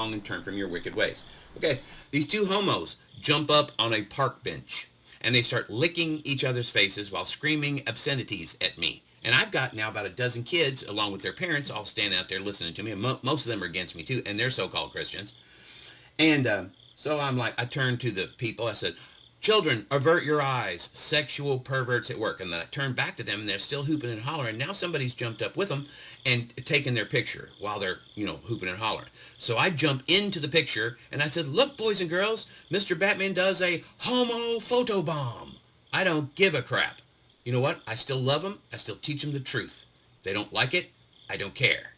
And turn from your wicked ways. Okay, these 2 homos jump up on a park bench, and they start licking each other's faces while screaming obscenities at me. And I've got now about a dozen kids, along with their parents, all standing out there listening to me, and most of them are against me too, and they're so-called Christians. And so I'm like, I turned to the people, I said, children, avert your eyes, sexual perverts at work. And then I turned back to them, and they're still hooping and hollering. Now somebody's jumped up with them and taken their picture while they're, hooping and hollering. So I jump into the picture, and I said, look, boys and girls, Mr. Batman does a homo photobomb. I don't give a crap. You know what? I still love them. I still teach them the truth. They don't like it. I don't care.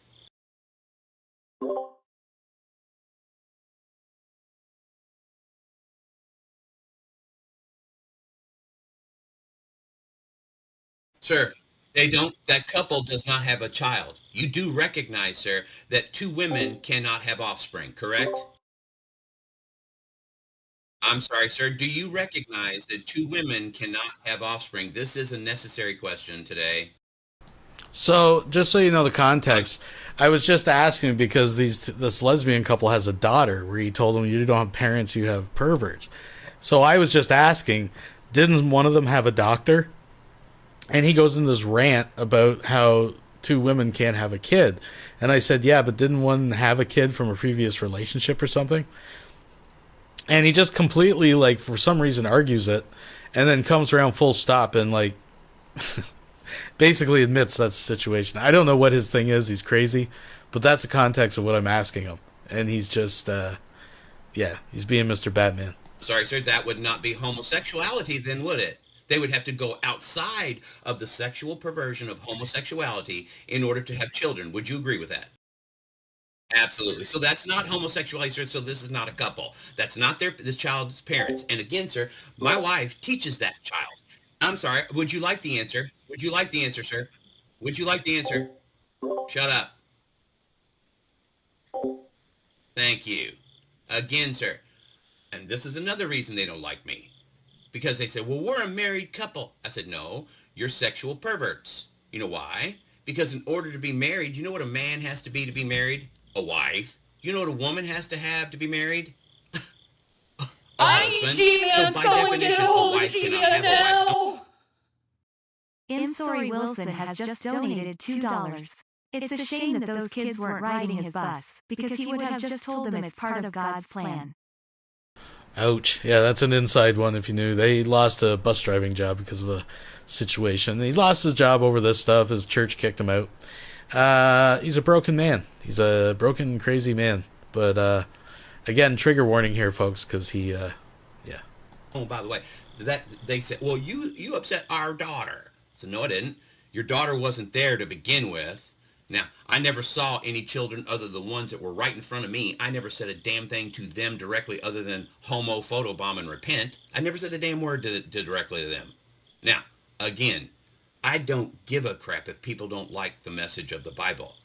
Sir, that couple does not have a child. You do recognize, sir, that 2 women cannot have offspring, correct? I'm sorry, sir. Do you recognize that 2 women cannot have offspring? This is a necessary question today. So, just so you know the context, I was just asking because this lesbian couple has a daughter where he told them you don't have parents, you have perverts. So I was just asking, didn't one of them have a doctor? And he goes into this rant about how 2 women can't have a kid. And I said, yeah, but didn't one have a kid from a previous relationship or something? And he just completely, for some reason, argues it and then comes around full stop and, basically admits that's the situation. I don't know what his thing is. He's crazy. But that's the context of what I'm asking him. And he's just, he's being Mr. Batman. Sorry, sir, that would not be homosexuality then, would it? They would have to go outside of the sexual perversion of homosexuality in order to have children. Would you agree with that? Absolutely. So that's not homosexuality, sir. So this is not a couple. That's not this child's parents. And again, sir, my wife teaches that child. I'm sorry. Would you like the answer? Would you like the answer, sir? Would you like the answer? Shut up. Thank you. Again, sir. And this is another reason they don't like me. Because they said, well, we're a married couple. I said, no, you're sexual perverts. You know why? Because in order to be married, you know what a man has to be married? A wife. You know what a woman has to have to be married? A husband. So by definition, a wife cannot have a wife. I'm sorry Wilson has just donated $2. It's a shame that those kids weren't riding his bus, because he would have just told them it's part of God's plan. Ouch. Yeah, that's an inside one if you knew. They lost a bus driving job because of a situation. He lost his job over this stuff. His church kicked him out. He's a broken man. He's a broken, crazy man. But, again, trigger warning here, folks, because he, Oh, by the way, they said, well, you upset our daughter. So no, I didn't. Your daughter wasn't there to begin with. Now, I never saw any children other than the ones that were right in front of me. I never said a damn thing to them directly other than homo, photobomb, and repent. I never said a damn word directly to them. Now, again, I don't give a crap if people don't like the message of the Bible.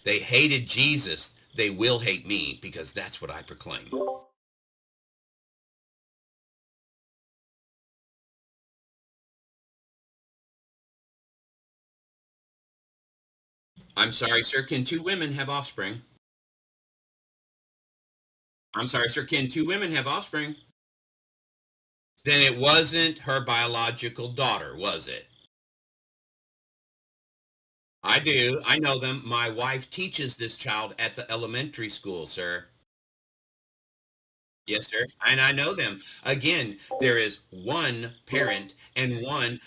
They hated Jesus. they will hate me because that's what I proclaim. I'm sorry, sir. Can two women have offspring? I'm sorry, sir. Can two women have offspring? Then it wasn't her biological daughter, was it? I do. I know them. My wife teaches this child at the elementary school, sir. Yes, sir. And I know them. Again, there is one parent and one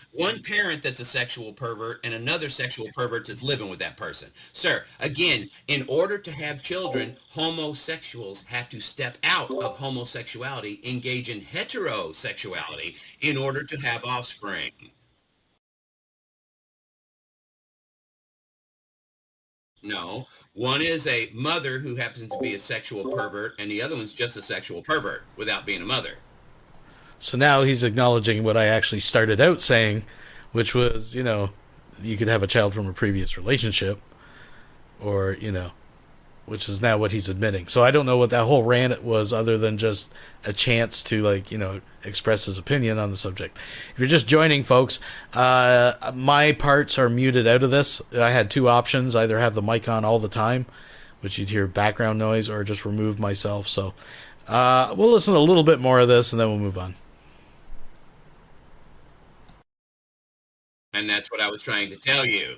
parent that's a sexual pervert and another sexual pervert that's living with that person. Sir, again, in order to have children, homosexuals have to step out of homosexuality, engage in heterosexuality in order to have offspring. No, one is a mother who happens to be a sexual pervert, and the other one's just a sexual pervert without being a mother. So now he's acknowledging what I actually started out saying, which was, you could have a child from a previous relationship, or, which is now what he's admitting. So I don't know what that whole rant was other than just a chance to, express his opinion on the subject. If you're just joining, folks, my parts are muted out of this. I had two options, either have the mic on all the time, which you'd hear background noise, or just remove myself. So we'll listen to a little bit more of this, and then we'll move on. And that's what I was trying to tell you.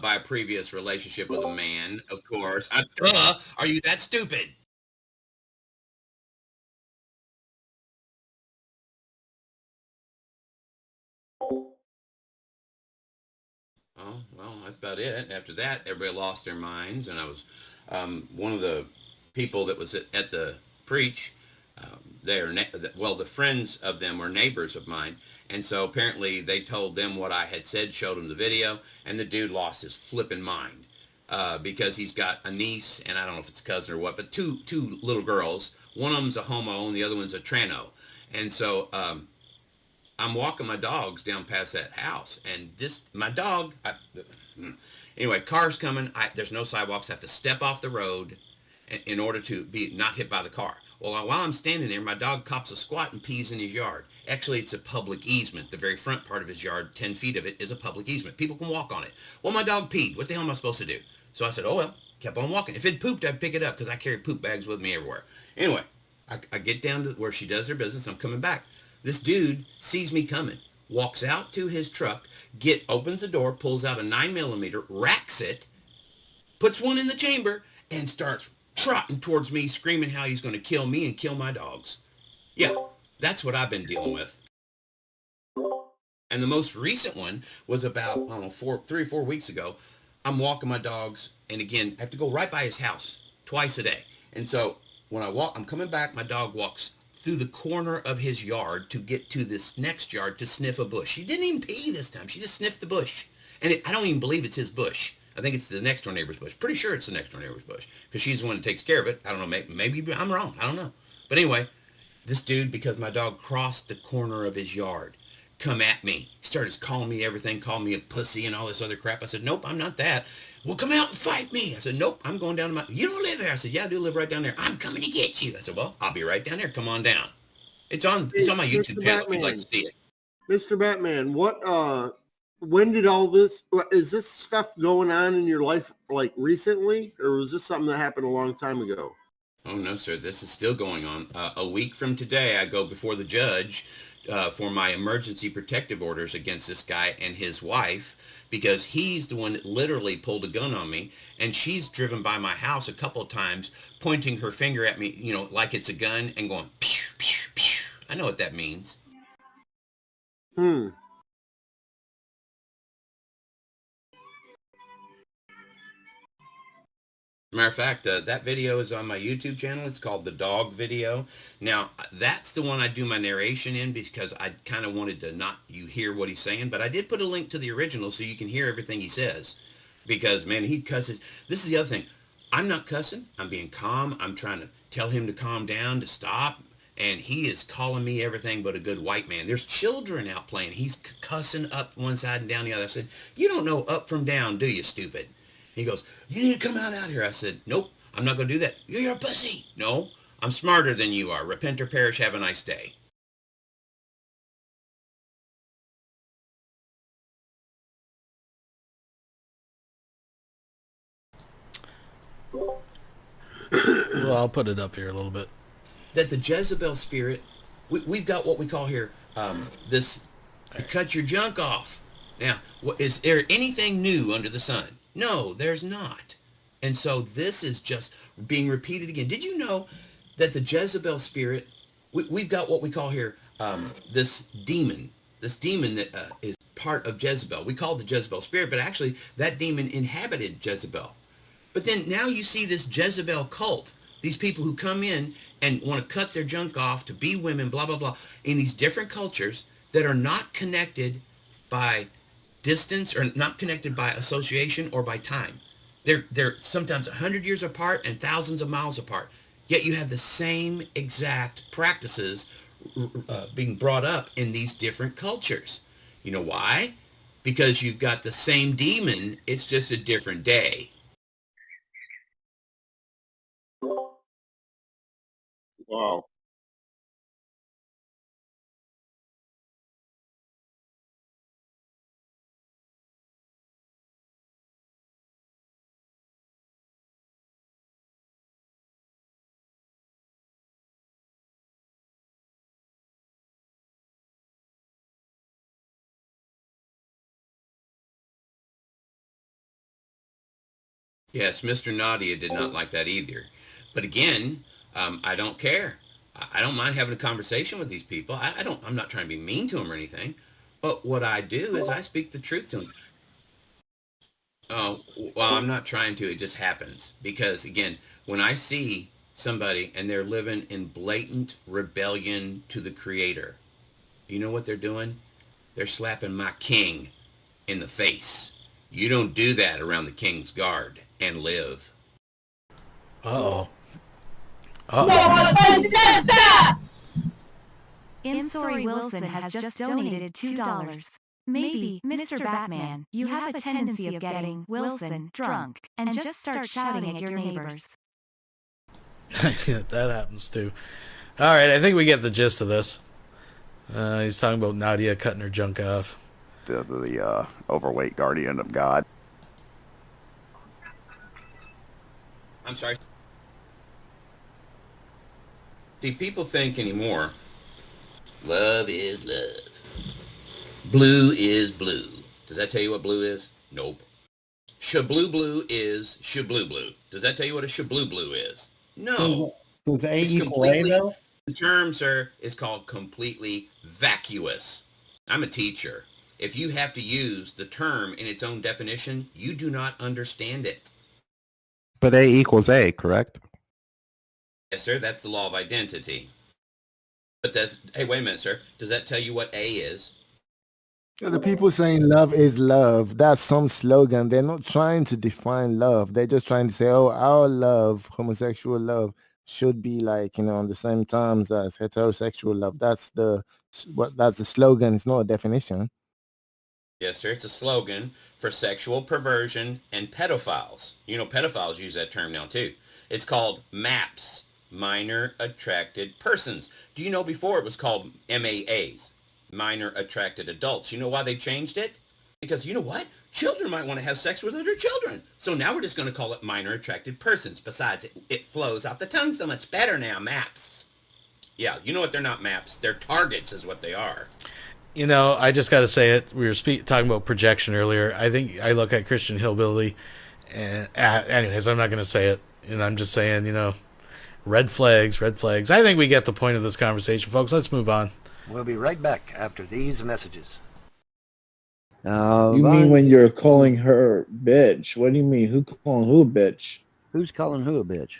By a previous relationship with a man, of course. Are you that stupid? Oh, well, that's about it. After that, everybody lost their minds, and I was one of the people that was at the preach. The friends of them were neighbors of mine, and so apparently they told them what I had said, showed them the video, and the dude lost his flipping mind because he's got a niece, and I don't know if it's a cousin or what, but two little girls. One of them's a homo, and the other one's a trano, and so I'm walking my dogs down past that house, and my dog. Anyway, cars coming. There's no sidewalks. I have to step off the road in order to be not hit by the car. Well, while I'm standing there, my dog cops a squat and pees in his yard. Actually, it's a public easement. The very front part of his yard, 10 feet of it, is a public easement. People can walk on it. Well, my dog peed. What the hell am I supposed to do? So I said, oh, well, kept on walking. If it pooped, I'd pick it up because I carry poop bags with me everywhere. Anyway, I get down to where she does her business. I'm coming back. This dude sees me coming, walks out to his truck, opens the door, pulls out a 9mm, racks it, puts one in the chamber, and starts trotting towards me, screaming how he's going to kill me and kill my dogs. Yeah, that's what I've been dealing with. And the most recent one was about, I don't know, 3 or 4 weeks ago. I'm walking my dogs, and again, I have to go right by his house twice a day. And so when I'm coming back, my dog walks through the corner of his yard to get to this next yard to sniff a bush. She didn't even pee this time. She just sniffed the bush. And I don't even believe it's his bush. I think it's the next door neighbor's bush. Pretty sure it's the next door neighbor's bush because she's the one that takes care of it. I don't know. Maybe I'm wrong. I don't know. But anyway, this dude, because my dog crossed the corner of his yard, come at me. He started calling me everything, calling me a pussy and all this other crap. I said, nope, I'm not that. Well, come out and fight me. I said, nope, I'm going down to you don't live there. I said, yeah, I do live right down there. I'm coming to get you. I said, well, I'll be right down there. Come on down. It's on my YouTube channel if you'd like to see it. Mr. Batman, when did all this, is this stuff going on in your life like recently, or was this something that happened a long time ago? Oh, no, sir. This is still going on. A week from today, I go before the judge for my emergency protective orders against this guy and his wife because he's the one that literally pulled a gun on me, and she's driven by my house a couple of times pointing her finger at me, like it's a gun and going, pew, pew, pew. I know what that means. Matter of fact, that video is on my YouTube channel. It's called The Dog Video. Now, that's the one I do my narration in because I kind of wanted to not you hear what he's saying, but I did put a link to the original so you can hear everything he says because, man, he cusses. This is the other thing. I'm not cussing. I'm being calm. I'm trying to tell him to calm down, to stop. and he is calling me everything but a good white man. There's children out playing. He's cussing up one side and down the other. I said, you don't know up from down, do you, stupid? He goes, you need to come out here. I said, nope, I'm not going to do that. You're a pussy. No, I'm smarter than you are. Repent or perish. Have a nice day. Well, I'll put it up here a little bit. That the Jezebel spirit, we've got what we call here, this, cut your junk off. Now, is there anything new under the sun? No, there's not. And so this is just being repeated again. Did you know that the Jezebel spirit, we've got what we call here, this demon that is part of Jezebel. We call it the Jezebel spirit, but actually that demon inhabited Jezebel. But then now you see this Jezebel cult, these people who come in and want to cut their junk off to be women, blah, blah, blah, in these different cultures that are not connected by distance or not connected by association or by time. They're sometimes 100 years apart and thousands of miles apart. Yet you have the same exact practices being brought up in these different cultures. You know why? Because you've got the same demon, it's just a different day. Wow. Yes, Mr. Nadia did not like that either. But again, I don't care. I don't mind having a conversation with these people. I'm not trying to be mean to them or anything. But what I do is I speak the truth to them. Oh, well, I'm not trying to. It just happens. Because again, when I see somebody and they're living in blatant rebellion to the Creator, you know what they're doing? They're slapping my king in the face. You don't do that around the king's guard and live. Uh-oh. I'm sorry Wilson has just donated $2. Maybe, Mr. Batman, you have a tendency of getting, Wilson, drunk, and just start shouting at your neighbors. That happens too. All right, I think we get the gist of this. He's talking about Nadia cutting her junk off. The overweight guardian of God. I'm sorry. See, people think anymore, love is love. Blue is blue. Does that tell you what blue is? Nope. Shabloo blue is shabloo blue. Does that tell you what a shabloo blue is? No. Does A equal A though? The term, sir, is called completely vacuous. I'm a teacher. If you have to use the term in its own definition, you do not understand it. But A equals A, correct? Yes, sir. That's the law of identity. But that's, hey, wait a minute, sir. Does that tell you what A is? The people saying love is love, that's some slogan. They're not trying to define love. They're just trying to say, oh, our love, homosexual love, should be like, on the same terms as heterosexual love. That's the slogan. It's not a definition. Yes, sir. It's a slogan for sexual perversion and pedophiles. Pedophiles use that term now, too. It's called MAPS, Minor Attracted Persons. Do you know before it was called MAAs, Minor Attracted Adults? You know why they changed it? Because you know what? Children might want to have sex with other children. So now we're just going to call it Minor Attracted Persons. Besides, it flows off the tongue so much better now, MAPS. Yeah, you know what? They're not MAPS. They're targets is what they are. I just got to say it. We were talking about projection earlier. I think I look at Christian Hillbilly, and anyways, I'm not going to say it. And I'm just saying, red flags, red flags. I think we get the point of this conversation, folks. Let's move on. We'll be right back after these messages. You mean when you're calling her bitch? What do you mean? Who calling who a bitch? Who's calling who a bitch?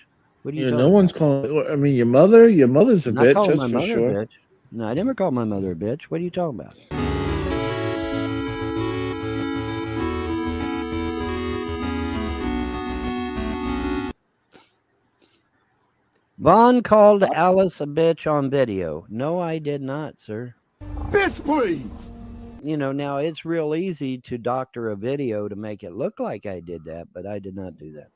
What are you No talking one's calling. I mean, your mother. Your mother's a about? bitch. Not calling That's my for mother sure. a bitch. No, I never called my mother a bitch. What are you talking about? Vaughn called Alice a bitch on video. No, I did not, sir. Bitch, please. You know, now it's real easy to doctor a video to make it look like I did that, but I did not do that.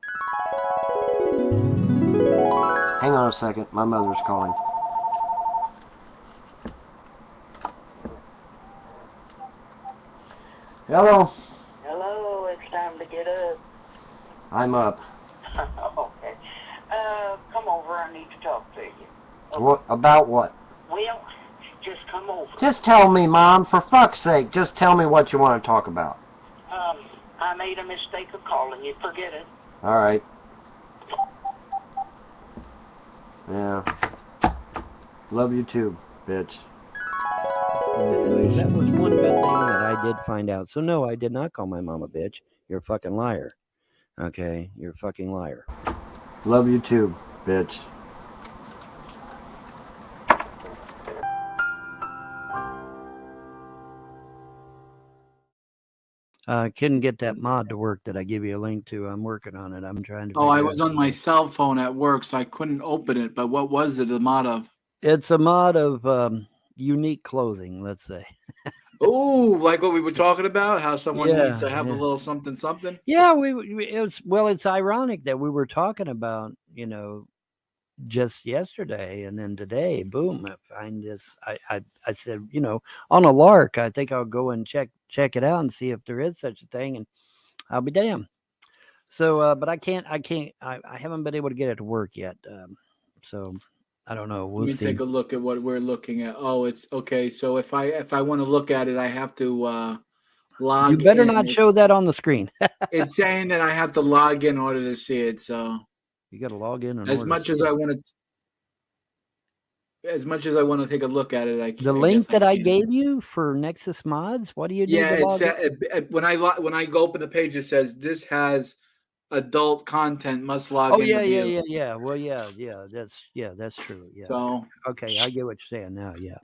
Hang on a second. My mother's calling. Hello. Hello, it's time to get up. I'm up. Okay. Come over, I need to talk to you. What about what? Well, just come over. Just tell me, Mom, for fuck's sake. Just tell me what you want to talk about. I made a mistake of calling you. Forget it. All right. Yeah. Love you too, bitch. That was one good thing that I did find out. So no, I did not call my mom a bitch. You're a fucking liar. Okay, you're a fucking liar. Love you too, bitch. Couldn't get that mod to work that I give you a link to. I'm working on it. I'm trying to. Oh, I figure was out- on my cell phone at work, so I couldn't open it. But what was it the mod of? It's a mod of unique clothing, let's say. Oh, like what we were talking about, how someone needs to Yeah, have a yeah. little something, something. Yeah, it's ironic that we were talking about, you know, just yesterday and then today, boom, I find this. I said, you know, on a lark, I think I'll go and check it out and see if there is such a thing, and I'll be damned. So, but I haven't been able to get it to work yet. So I don't know. We'll Let me see. take a look at what we're looking at. Oh, it's okay. So if I want to look at it, I have to log. You better in. not show that on the screen. It's saying that I have to log in order to see it. So You got to log in. as much as I want to take a look at it, I can't. The link that I gave you for Nexus Mods. What do you do? Yeah, to log in? when I go open the page, it says this has adult content. Must log Oh in. yeah, to yeah, view. yeah. Well, that's true. Yeah. So Okay, I get what you're saying now. Yeah.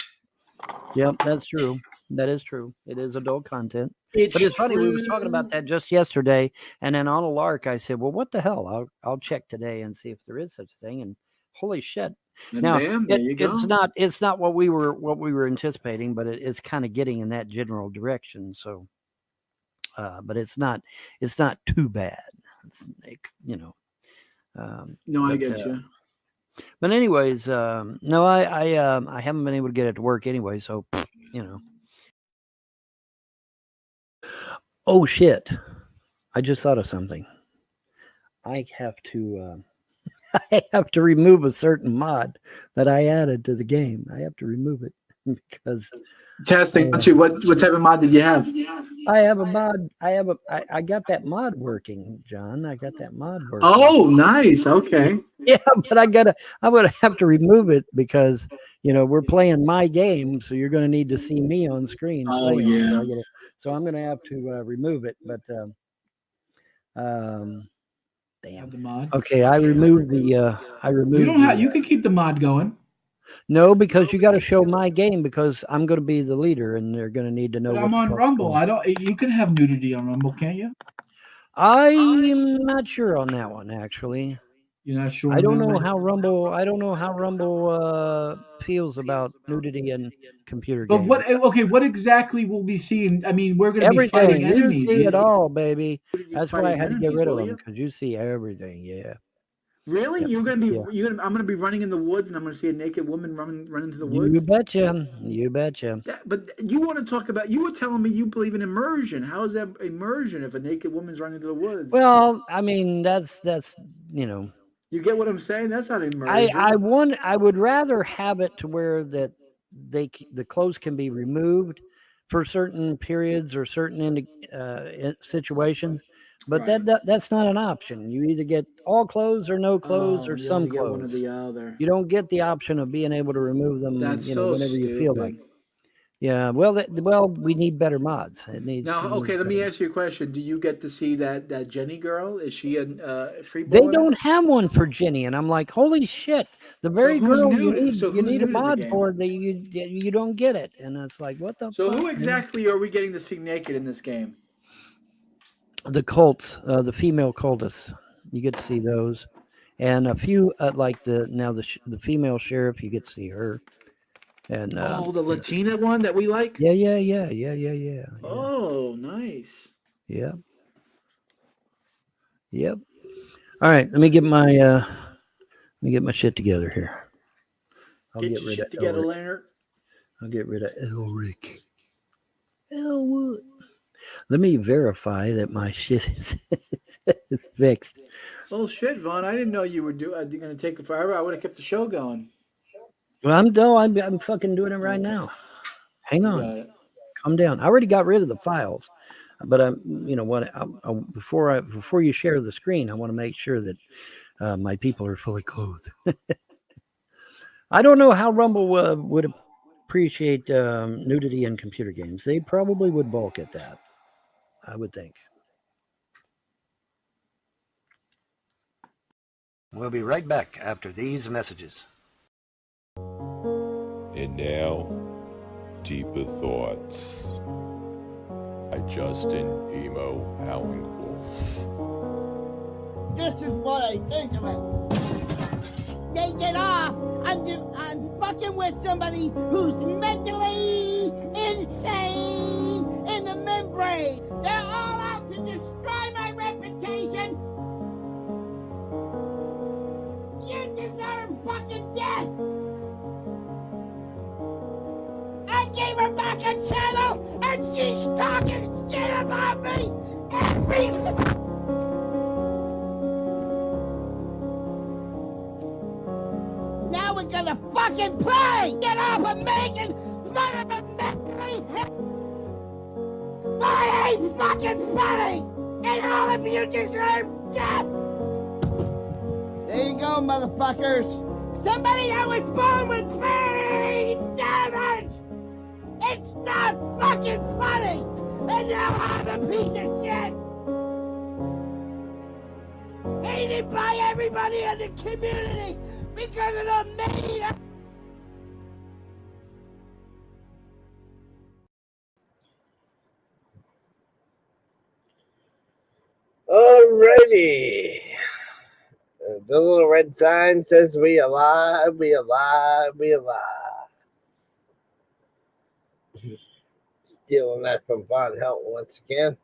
Yep, that's true. That is true. It is adult content. It's But it's funny, we was true. talking about that just yesterday, and then on a lark, I said, "Well, what the hell? I'll check today and see if there is such a thing." And holy shit! And Now bam, there you go. it's not what we were anticipating, but it's kind of getting in that general direction. So, but it's not too bad. You know. No, I but, get you. But anyways, no, I haven't been able to get it to work anyway. So, you know. Oh shit! I just thought of something. I have to remove a certain mod that I added to the game. I have to remove it because Testing. What type of mod did you have? I have a mod. I got that mod working, John. I got that mod working. Oh, nice. Okay. Yeah, but I'm gonna have to remove it because you know we're playing my game, so you're gonna need to see me on screen. Oh, playing, yeah. So I'm gonna have to remove it. But damn. The mod. Okay, I removed the. I removed. You don't have. You can keep the mod going. No, because you got to show my game because I'm going to be the leader, and they're going to need to know. But what I'm the on fuck's Rumble. going on. I don't. You can have nudity on Rumble, can't you? I'm not sure on that one actually. You're not sure. I don't know how Rumble. I don't know how Rumble feels about nudity and computer But games. what? Okay, what exactly will be seen? I mean, we're going to be fighting Everything you enemies. see it all, baby. That's why I fighting had to get enemies, rid of will them you? because you see everything. Yeah. Really? Yep. You're going to be. Yeah. I'm going to be running in the woods, and I'm going to see a naked woman running into the woods. You betcha. You betcha. But you want to talk about? You were telling me you believe in immersion. How is that immersion if a naked woman's running into the woods? Well, I mean that's you know. You get what I'm saying? That's not immersion. I would rather have it to where that the clothes can be removed for certain periods or certain situations, but that's not an option. You either get all clothes or no clothes or you some only get one or clothes. the other. You don't get the option of being able to remove them. That's you know, so whenever you feel like. stupid. Yeah, well, we need better mods. It needs. Now, it okay, needs let me better. ask you a question. Do you get to see that Jenny girl? Is she a free? They don't have one for Jenny, and I'm like, holy shit! The very who's girl nude? So you who's need a nude in the mod game? for that you don't get it, and it's like, what the? So fuck, who man? exactly are we getting to see naked in this game? The cults, the female cultists, you get to see those, and a few like the female sheriff. You get to see her, and The Latina one that we like. yeah. Oh, nice. Yep. All right, let me get my shit together here. Get your shit together, Leonard. I'll get rid of Elric. Elwood. Let me verify that my shit is fixed. Oh shit, Vaughn! I didn't know you were going to take it forever. I would have kept the show going. Well, I'm fucking doing it right now. Hang You on, got it. calm down. I already got rid of the files, but before you share the screen, I want to make sure that my people are fully clothed. I don't know how Rumble would appreciate nudity in computer games. They probably would balk at that, I would think. We'll be right back after these messages. And now, deeper thoughts by Justin Emo Howling Wolf. This is what I think of it. They get off on fucking with somebody who's mentally insane in the membrane. They're all out to destroy my reputation. You deserve fucking death. I gave her back a channel and she's talking shit about me every Now we're gonna fucking play! Get off of making fun of the mentally I ain't fucking funny! And all of you deserve death! There you go, motherfuckers! Somebody that was born with brain damage! It's not fucking funny! And now I'm a piece of shit! Hated by everybody in the community! Because of the MEAD! Alrighty. The little red sign says we alive, we alive, we alive. Stealing that from Von Helton once again.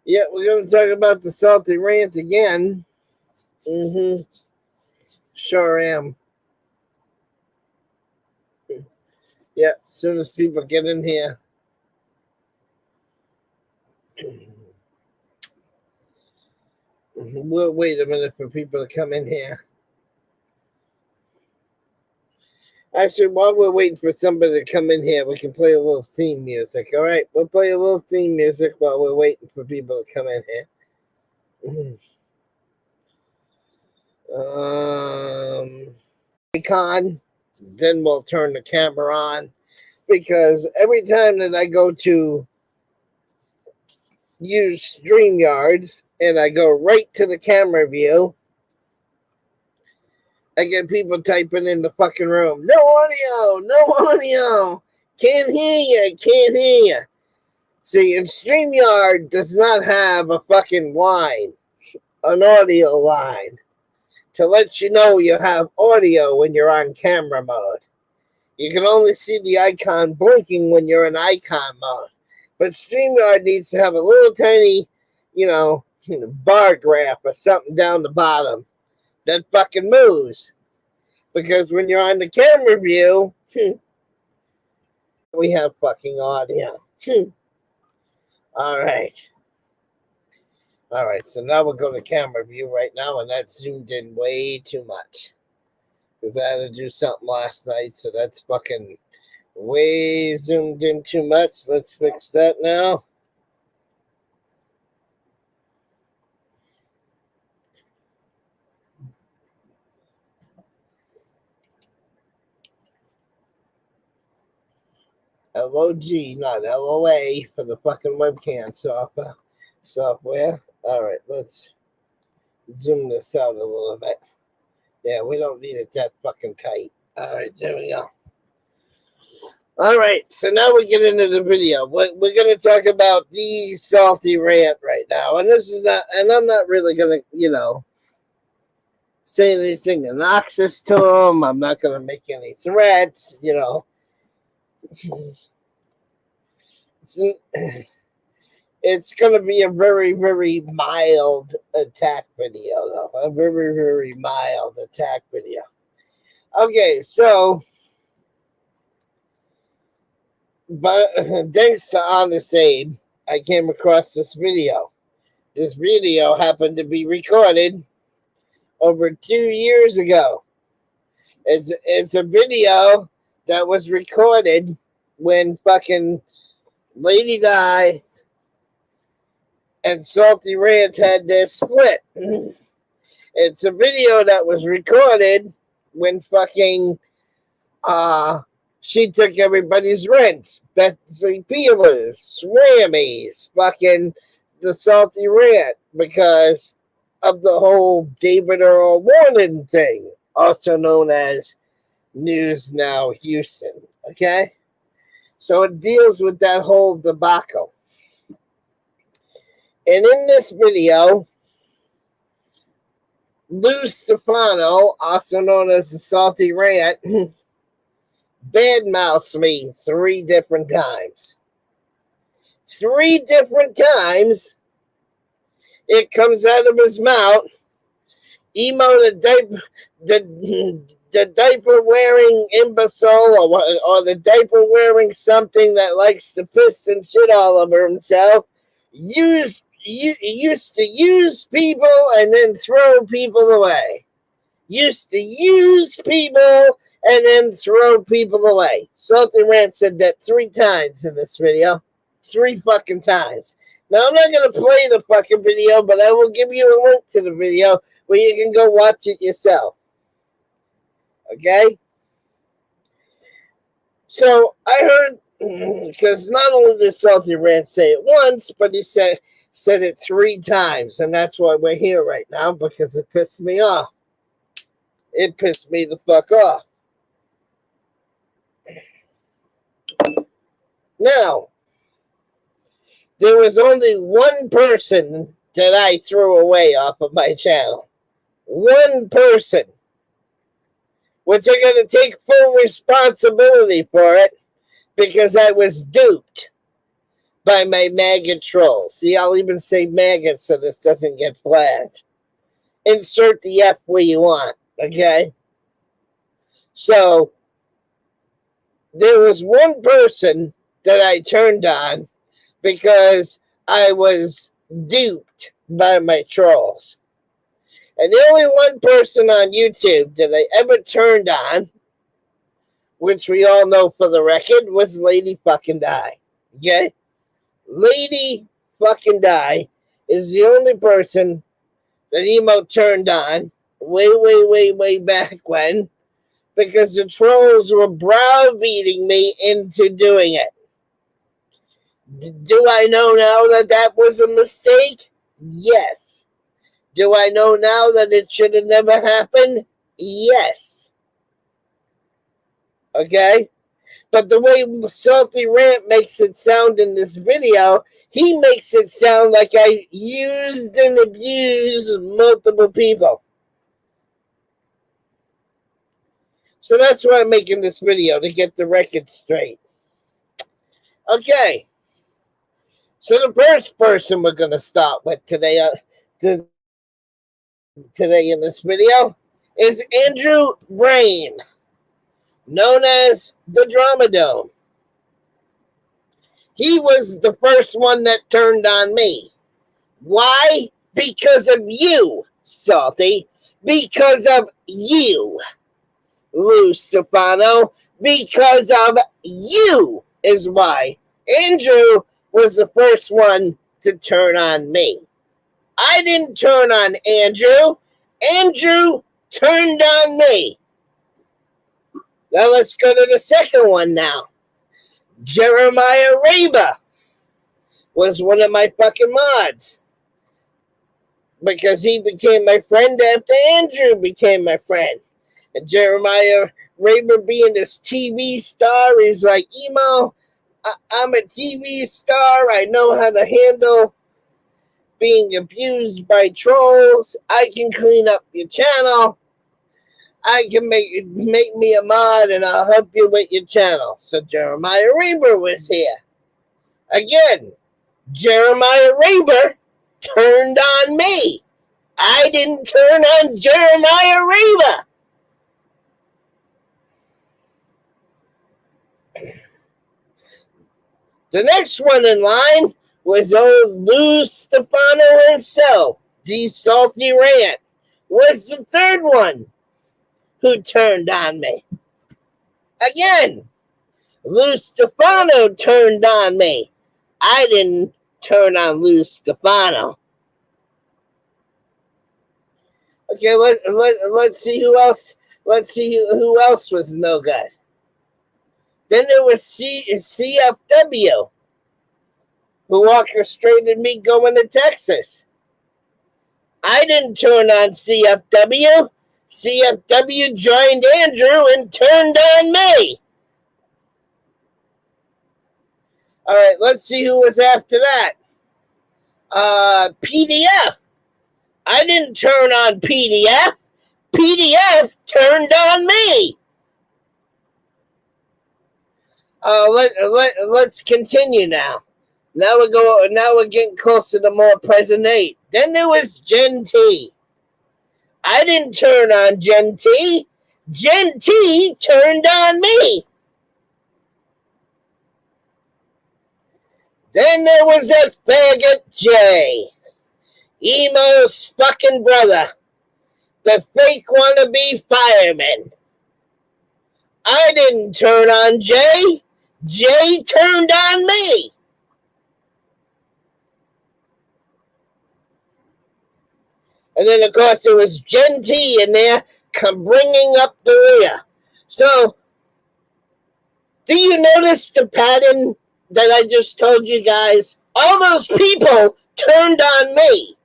Yeah, we're going to talk about the salty rant again. Sure am. Yeah, as soon as people get in here. We'll wait a minute for people to come in here. Actually, while we're waiting for somebody to come in here, we can play a little theme music. All right, we'll play a little theme music while we're waiting for people to come in here. Icon, then we'll turn the camera on, because every time that I go to use StreamYards and I go right to the camera view, I get people typing in the fucking room, no audio, no audio, can't hear you, can't hear you. See, and StreamYard does not have a fucking line, an audio line, to let you know you have audio when you're on camera mode. You can only see the icon blinking when you're in icon mode. But StreamYard needs to have a little tiny, bar graph or something down the bottom that fucking moves. Because when you're on the camera view, we have fucking audio. All right. All right, so now we'll go to camera view right now, and that's zoomed in way too much. Because I had to do something last night, so that's fucking way zoomed in too much. Let's fix that now. LOG, not LOA, for the fucking webcam software. All right, let's zoom this out a little bit. Yeah, we don't need it that fucking tight. All right, there we go. All right, so now we get into the video. We're going to talk about the salty rant right now. And this is not, and I'm not really going to, say anything obnoxious to them. I'm not going to make any threats, you know. It's going to be a very, very mild attack video, though. A very, very mild attack video. Okay, so, but thanks to Honest Abe, I came across this video. This video happened to be recorded over 2 years ago. It's a video that was recorded when fucking Lady Di and Salty Ranch had their split. It's a video that was recorded when fucking she took everybody's rent. Betsy Peelers, Swammies, fucking the Salty Ranch, because of the whole David Earl Warren thing, also known as News Now Houston. Okay? So it deals with that whole debacle. And in this video, Lou Stefano, also known as the Salty Rant, badmouths me 3 different times. 3 different times it comes out of his mouth. EMO, the diaper wearing imbecile, or the diaper wearing something that likes to piss and shit all over himself, used to use people and then throw people away. Used to use people and then throw people away. Salty Rant said that 3 times in this video. 3 fucking times. Now, I'm not going to play the fucking video, but I will give you a link to the video where you can go watch it yourself. Okay? So, I heard, because not only did Salty Rant say it once, but he said it 3 times, and that's why we're here right now, because it pissed me off. It pissed me the fuck off. Now, there was only one person that I threw away off of my channel. One person. Which I'm going to take full responsibility for it, because I was duped by my maggot trolls. See, I'll even say maggot so this doesn't get flagged. Insert the F where you want, okay? So, there was one person that I turned on because I was duped by my trolls. And the only one person on YouTube that I ever turned on, which we all know for the record, was Lady fucking Di. Okay? Lady fucking Di is the only person that EMO turned on way back when, because the trolls were browbeating me into doing it. Do I know now that that was a mistake? Yes. Do I know now that it should have never happened? Yes. Okay? But the way Salty Rant makes it sound in this video, he makes it sound like I used and abused multiple people. So that's why I'm making this video, to get the record straight. Okay. So the first person we're going to start with today in this video is Andrew Brain, known as the Drama Dome. He was the first one that turned on me. Why? Because of you, Salty. Because of you, Lou Stefano. Because of you is why Andrew was the first one to turn on me. I didn't turn on Andrew. Andrew turned on me. Now let's go to the second one now. Jeremiah Reba was one of my fucking mods, because he became my friend after Andrew became my friend. And Jeremiah Reba, being this TV star, is like, EMO, I'm a TV star. I know how to handle being abused by trolls. I can clean up your channel. I can make me a mod and I'll help you with your channel. So Jeremiah Reber was here. Again, Jeremiah Reber turned on me. I didn't turn on Jeremiah Reber. The next one in line was old Lou Stefano himself. D. Salty Rant was the third one who turned on me. Again, Lou Stefano turned on me. I didn't turn on Lou Stefano. Okay, let's see who else. Let's see who else was no good. Then there was CFW, who orchestrated me going to Texas. I didn't turn on CFW. CFW joined Andrew and turned on me. All right, let's see who was after that. PDF. I didn't turn on PDF. PDF turned on me. Let's continue now. Now we're getting closer to more present eight. Then there was Gen T. I didn't turn on Gen T. Gen T turned on me. Then there was that faggot J. Emo's fucking brother. The fake wannabe fireman. I didn't turn on Jay. Jay turned on me. And then, of course, there was Gen T in there bringing up the rear. So, do you notice the pattern that I just told you guys? All those people turned on me.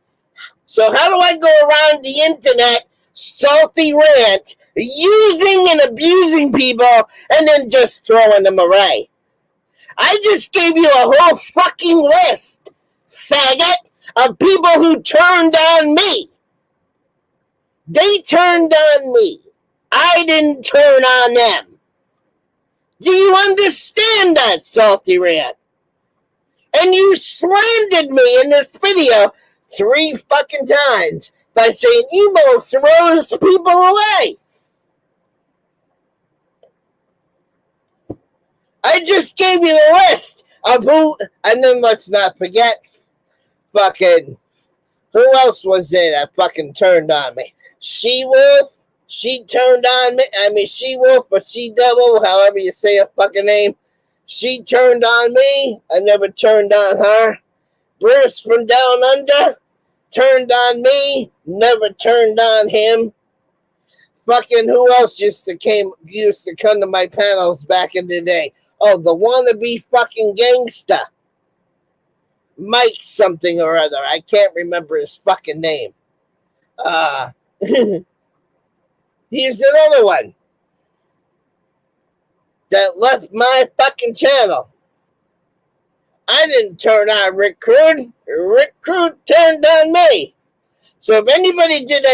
So how do I go around the internet, salty rant, using and abusing people, and then just throwing them away? I just gave you a whole fucking list, faggot, of people who turned on me. They turned on me. I didn't turn on them. Do you understand that, salty rant? And you slandered me in this video 3 fucking times by saying Emo throws people away. I just gave you the list of who, and then let's not forget, fucking, who else was there that fucking turned on me? She-Wolf, she turned on me. I mean, She-Wolf or She-Devil, however you say her fucking name. She turned on me. I never turned on her. Bruce from Down Under turned on me. Never turned on him. Fucking who else used to come to my panels back in the day? Oh, the wannabe fucking gangster. Mike something or other. I can't remember his fucking name. He's another one that left my fucking channel. I didn't turn on Rick Crude. Rick Crude turned on me. So if anybody did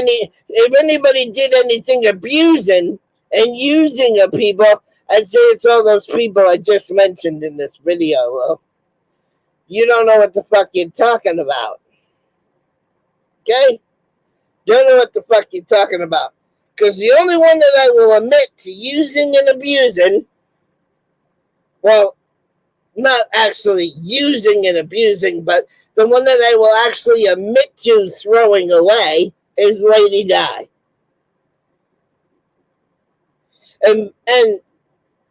anything abusing and using of people, I'd say it's all those people I just mentioned in this video, Lou. You don't know what the fuck you're talking about. Okay? Don't know what the fuck you're talking about. Because the only one that I will admit to using and abusing, well, not actually using and abusing, but the one that I will actually admit to throwing away is Lady Di. And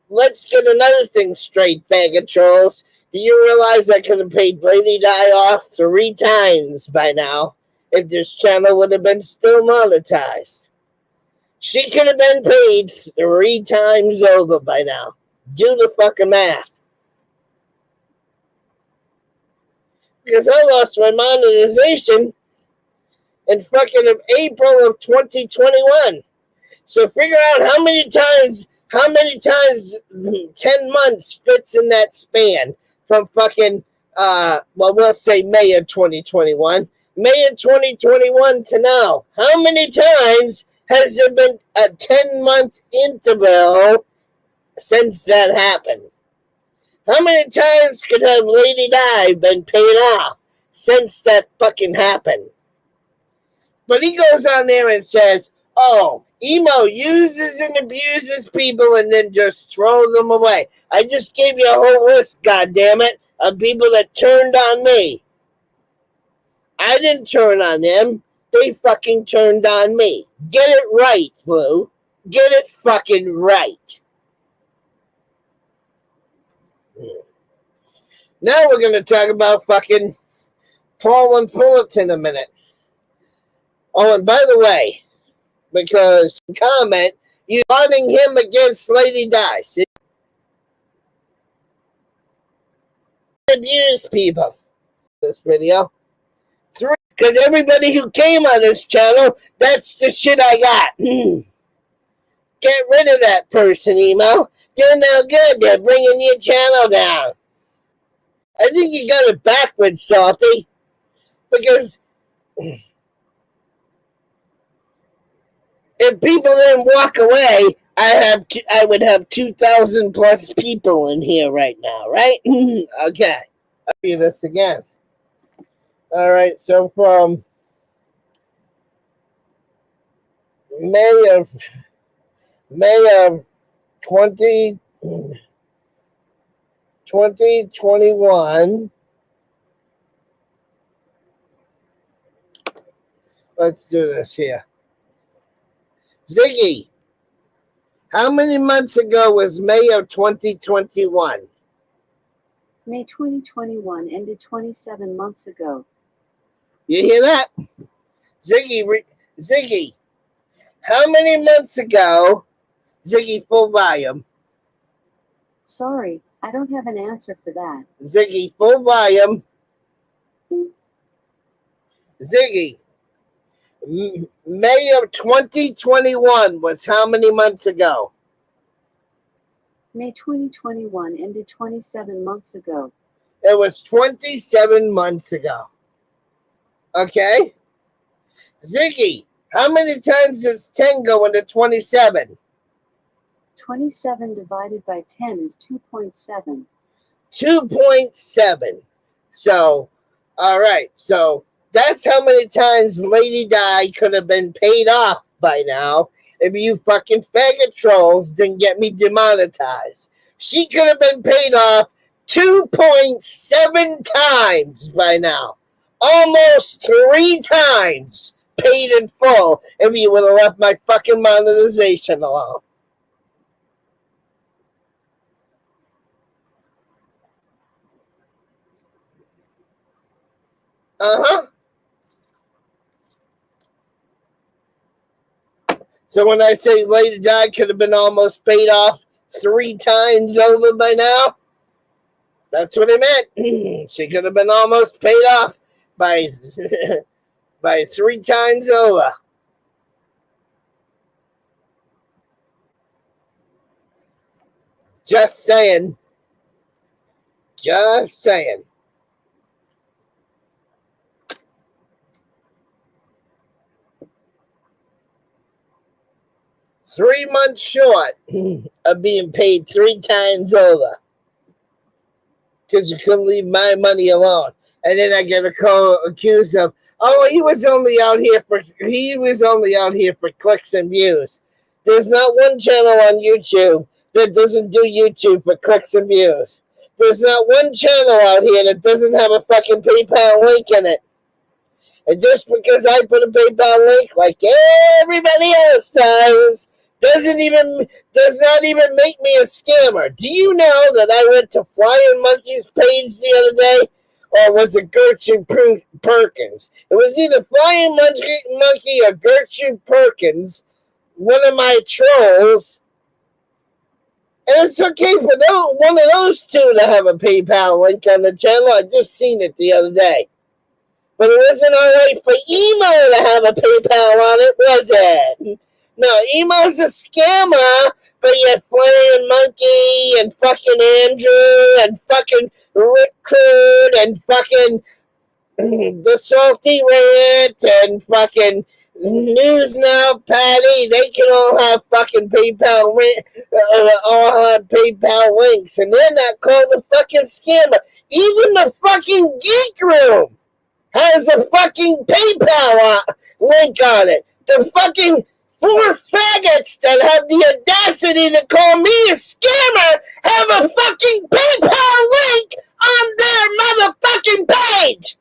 let's get another thing straight, faggot trolls. Do you realize I could have paid Lady Di off 3 times by now if this channel would have been still monetized? She could have been paid 3 times over by now. Do the fucking math. Because I lost my monetization in fucking April of 2021. So figure out how many times 10 months fits in that span from fucking, we'll say May of 2021. May of 2021 to now. How many times Has there been a 10-month interval since that happened? How many times could have Lady Di been paid off since that fucking happened? But he goes on there and says, oh, EMO uses and abuses people and then just throw them away. I just gave you a whole list, goddammit, of people that turned on me. I didn't turn on them. They fucking turned on me. Get it right, Lou. Get it fucking right. Now we're going to talk about fucking Paul and Fullerton a minute. Oh, and by the way, because comment, you're fighting him against Lady Di. See? Abuse people. This video. 3, because everybody who came on this channel, that's the shit I got. Get rid of that person, EMO. They're no good. They're bringing your channel down. I think you got it backwards, Salty. Because if people didn't walk away, I would have 2,000 plus people in here right now, right? Okay. I'll do this again. All right, so from May of 2021. Let's do this here. Ziggy, how many months ago was May of 2021? May 2021 ended 27 months ago. You hear that? Ziggy, how many months ago? Ziggy, full volume. Sorry, I don't have an answer for that. Ziggy, full volume. Ziggy, May of 2021 was how many months ago? May 2021 ended 27 months ago. It was 27 months ago. Okay? Ziggy, how many times does 10 go into 27? 27 divided by 10 is 2.7. 2.7. So, all right. So, that's how many times Lady Di could have been paid off by now if you fucking faggot trolls didn't get me demonetized. She could have been paid off 2.7 times by now. Almost 3 times paid in full if you would have left my fucking monetization alone. Uh-huh. So when I say Lady Di could have been almost paid off 3 times over by now, that's what I meant. She could have been almost paid off by 3 times over. Just saying. Just saying. $3 months short of being paid 3 times over because you couldn't leave my money alone. And then I get accused of, oh, he was only out here for clicks and views. There's not one channel on YouTube that doesn't do YouTube for clicks and views. There's not one channel out here that doesn't have a fucking PayPal link in it. And just because I put a PayPal link like everybody else does, does not even make me a scammer. Do you know that I went to Flying Monkey's page the other day? Or was it Gertrude Perkins? It was either Flying Monkey or Gertrude Perkins, one of my trolls. And it's okay for one of those two to have a PayPal link on the channel. I just seen it the other day. But it wasn't all right for EMO to have a PayPal on it, was it? No, EMO's a scammer, but yet Flying Monkey and fucking Andrew and fucking Rick Crude and fucking the Salty Rant and fucking News now, Patty. They can all have fucking PayPal, all have PayPal links, and they're not called a fucking scammer. Even the fucking Geek Room has a fucking PayPal link on it. The fucking 4 faggots that have the audacity to call me a scammer have a fucking PayPal link on their motherfucking page.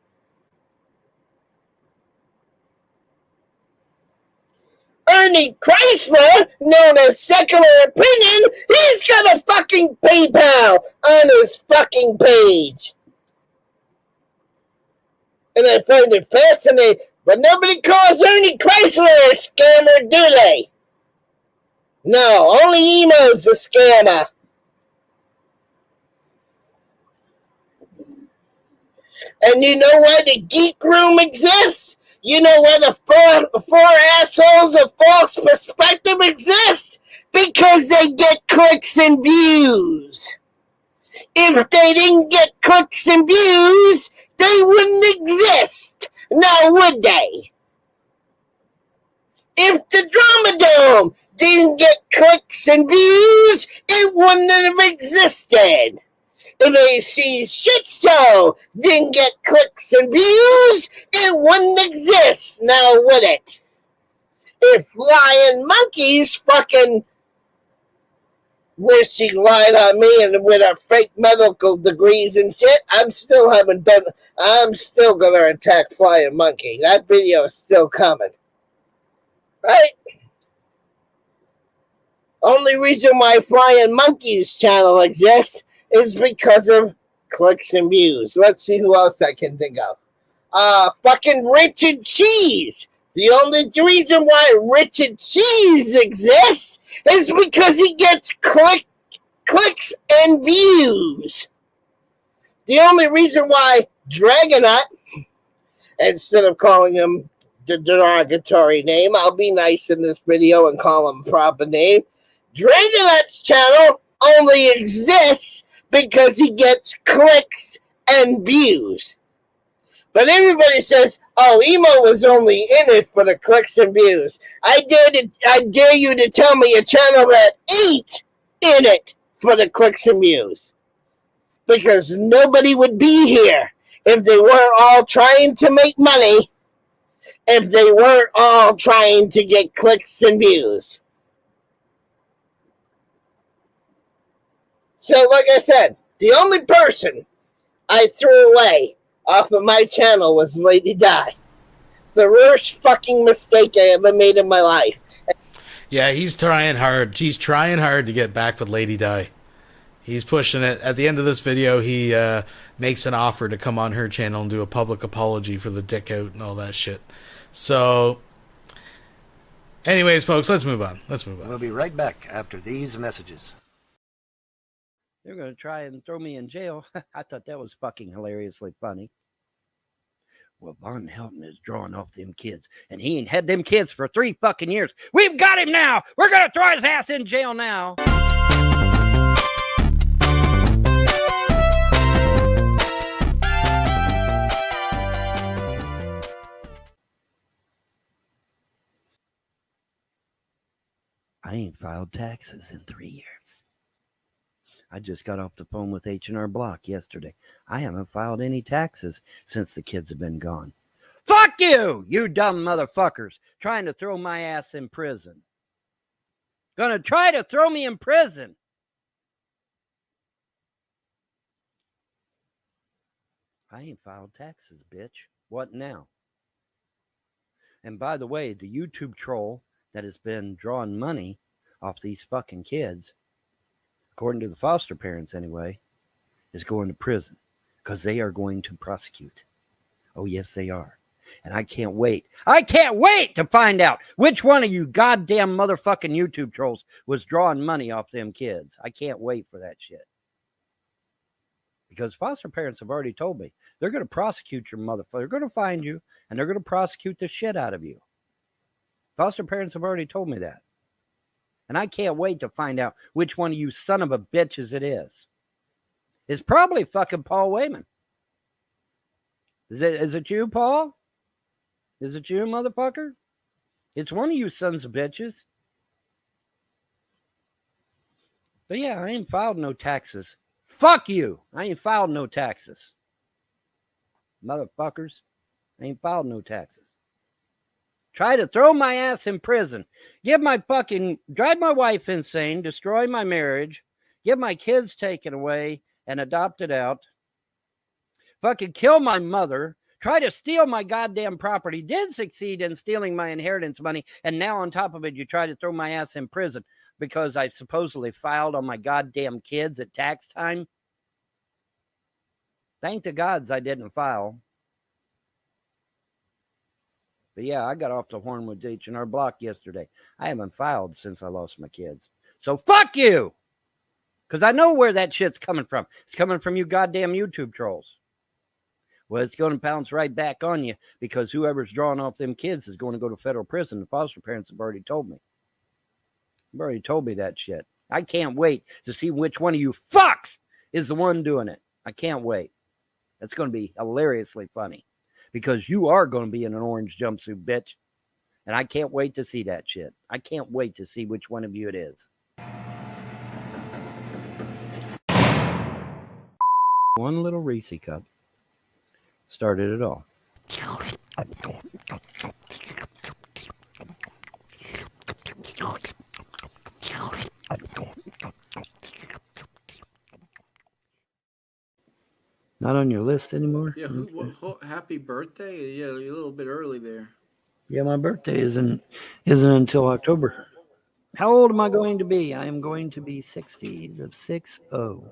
Ernie Chrysler, known as Secular Opinion, he's got a fucking PayPal on his fucking page. And I find it fascinating, but nobody calls Ernie Chrysler a scammer, do they? No, only EMO's a scammer. And you know why the Geek Room exists? You know why the four assholes of false perspective exists? Because they get clicks and views. If they didn't get clicks and views, they wouldn't exist. Now would they? If the Drama Dome didn't get clicks and views, it wouldn't have existed. If AC's shit show didn't get clicks and views, it wouldn't exist, now would it? If Lion Monkey's fucking wish she lied on me and with her fake medical degrees and shit, I'm still gonna attack Flying Monkey. That video is still coming. Right? Only reason why Flying Monkey's channel exists is because of clicks and views. Let's see who else I can think of. Fucking Richard Cheese. The only reason why Richard Cheese exists is because he gets clicks and views. The only reason why Dragonite, instead of calling him the derogatory name, I'll be nice in this video and call him a proper name. Dragonite's channel only exists because he gets clicks and views. But everybody says, oh, Emo was only in it for the clicks and views. I dare you to tell me a channel that ain't in it for the clicks and views. Because nobody would be here if they weren't all trying to make money, if they weren't all trying to get clicks and views. So, like I said, the only person I threw away off of my channel was Lady Di. The worst fucking mistake I ever made in my life. Yeah, he's trying hard. He's trying hard to get back with Lady Di. He's pushing it. At the end of this video, he makes an offer to come on her channel and do a public apology for the dick out and all that shit. So, anyways, folks, let's move on. We'll be right back after these messages. They're going to try and throw me in jail. I thought that was fucking hilariously funny. Well, Von Helton is drawing off them kids, and he ain't had them kids for 3 fucking years. We've got him now. We're going to throw his ass in jail now. I ain't filed taxes in 3 years. I just got off the phone with H&R Block yesterday. I haven't filed any taxes since the kids have been gone. Fuck you, you dumb motherfuckers, trying to throw my ass in prison. Gonna try to throw me in prison. I ain't filed taxes, bitch. What now? And by the way, the YouTube troll that has been drawing money off these fucking kids, according to the foster parents anyway, is going to prison because they are going to prosecute. Oh, yes, they are. And I can't wait. I can't wait to find out which one of you goddamn motherfucking YouTube trolls was drawing money off them kids. I can't wait for that shit. Because foster parents have already told me they're going to prosecute your motherfucker. They're going to find you and they're going to prosecute the shit out of you. Foster parents have already told me that. And I can't wait to find out which one of you son of a bitches it is. It's probably fucking Paul Wayman. Is it you, Paul? Is it you, motherfucker? It's one of you sons of bitches. But yeah, I ain't filed no taxes. Fuck you. I ain't filed no taxes. Motherfuckers. I ain't filed no taxes. Try to throw my ass in prison. Drive my wife insane, destroy my marriage, get my kids taken away and adopted out. Fucking kill my mother. Try to steal my goddamn property. Did succeed in stealing my inheritance money. And now on top of it, you try to throw my ass in prison because I supposedly filed on my goddamn kids at tax time. Thank the gods I didn't file. But yeah, I got off the horn with H&R Block yesterday. I haven't filed since I lost my kids. So fuck you! Because I know where that shit's coming from. It's coming from you goddamn YouTube trolls. Well, it's going to bounce right back on you because whoever's drawing off them kids is going to go to federal prison. The foster parents have already told me. They've already told me that shit. I can't wait to see which one of you fucks is the one doing it. I can't wait. That's going to be hilariously funny. Because you are going to be in an orange jumpsuit, bitch. And I can't wait to see that shit. I can't wait to see which one of you it is. One little Reese cup started it all. Not on your list anymore? Yeah, happy birthday. Yeah, you're a little bit early there. Yeah, my birthday isn't until October. How old am I going to be? I am going to be 60, the 6-0.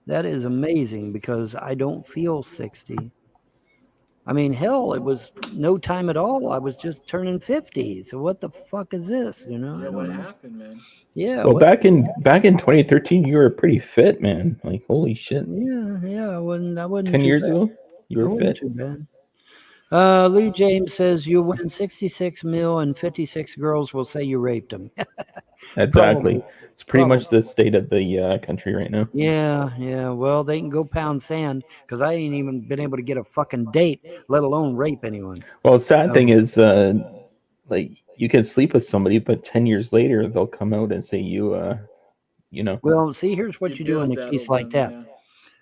That is amazing because I don't feel 60. I mean, hell, it was no time at all. I was just turning 50. So what the fuck is this? You know? Yeah, what happened, man? Yeah. Well, back in 2013, you were pretty fit, man. Like, holy shit. Yeah. I wasn't 10 years ago, you were fit. Too bad. Lee James says you'll win 66 mil and 56 girls will say you raped them. Exactly. Probably. It's pretty much the state of the country right now. Yeah. Well, they can go pound sand because I ain't even been able to get a fucking date, let alone rape anyone. Well, the sad thing is, like, you can sleep with somebody, but 10 years later, they'll come out and say you know. Well, see, here's what you do in a case like that. Yeah.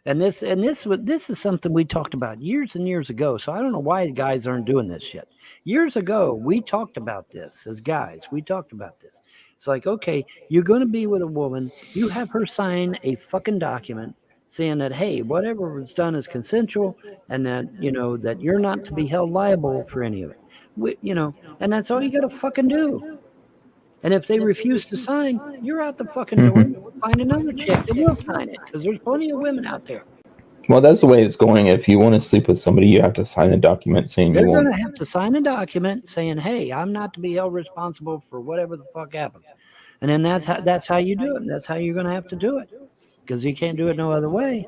And this is something we talked about years and years ago. So I don't know why the guys aren't doing this shit. Years ago, we talked about this as guys. We talked about this. It's like, okay, you're going to be with a woman. You have her sign a fucking document saying that, hey, whatever was done is consensual and that, you know, that you're not to be held liable for any of it. And that's all you got to fucking do. And if they refuse to sign, you're out the fucking door. Find another chick that will sign it because there's plenty of women out there. Well, that's the way it's going. If you want to sleep with somebody, you have to sign a document saying they're you won't. They're going to have to sign a document saying, hey, I'm not to be held responsible for whatever the fuck happens. And then that's how you do it. That's how you're going to have to do it because you can't do it no other way.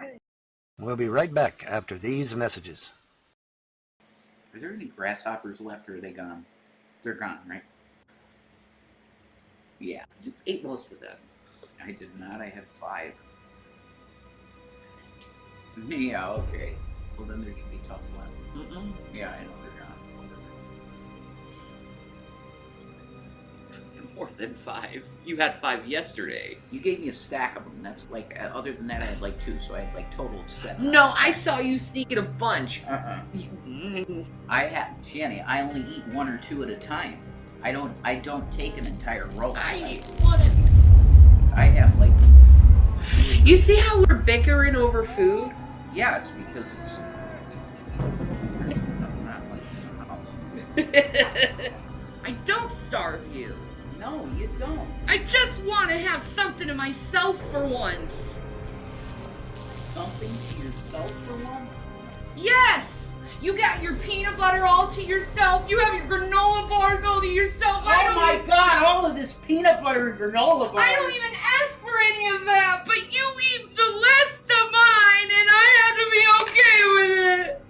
We'll be right back after these messages. Are there any grasshoppers left or are they gone? They're gone, right? Yeah, you've ate most of them. I did not. I had 5. Yeah, okay. Well, then there should be tons left. Yeah, I know they're gone. More than 5. You had 5 yesterday. You gave me a stack of them. That's like, other than that, I had like 2, so I had like total of 7. No, I saw you sneaking a bunch. Shanny, I only eat 1 or 2 at a time. I don't take an entire roll. I eat 1 at I have like... You see how we're bickering over food? Yeah, it's because it's... There's not much in the house. I don't starve you. No, you don't. I just want to have something to myself for once. Something to yourself for once? Yes! You got your peanut butter all to yourself. You have your granola bars all to yourself. Oh my God, all of this peanut butter and granola bars. I don't even ask for any of that, but you eat the less of mine, and I have to be okay with it.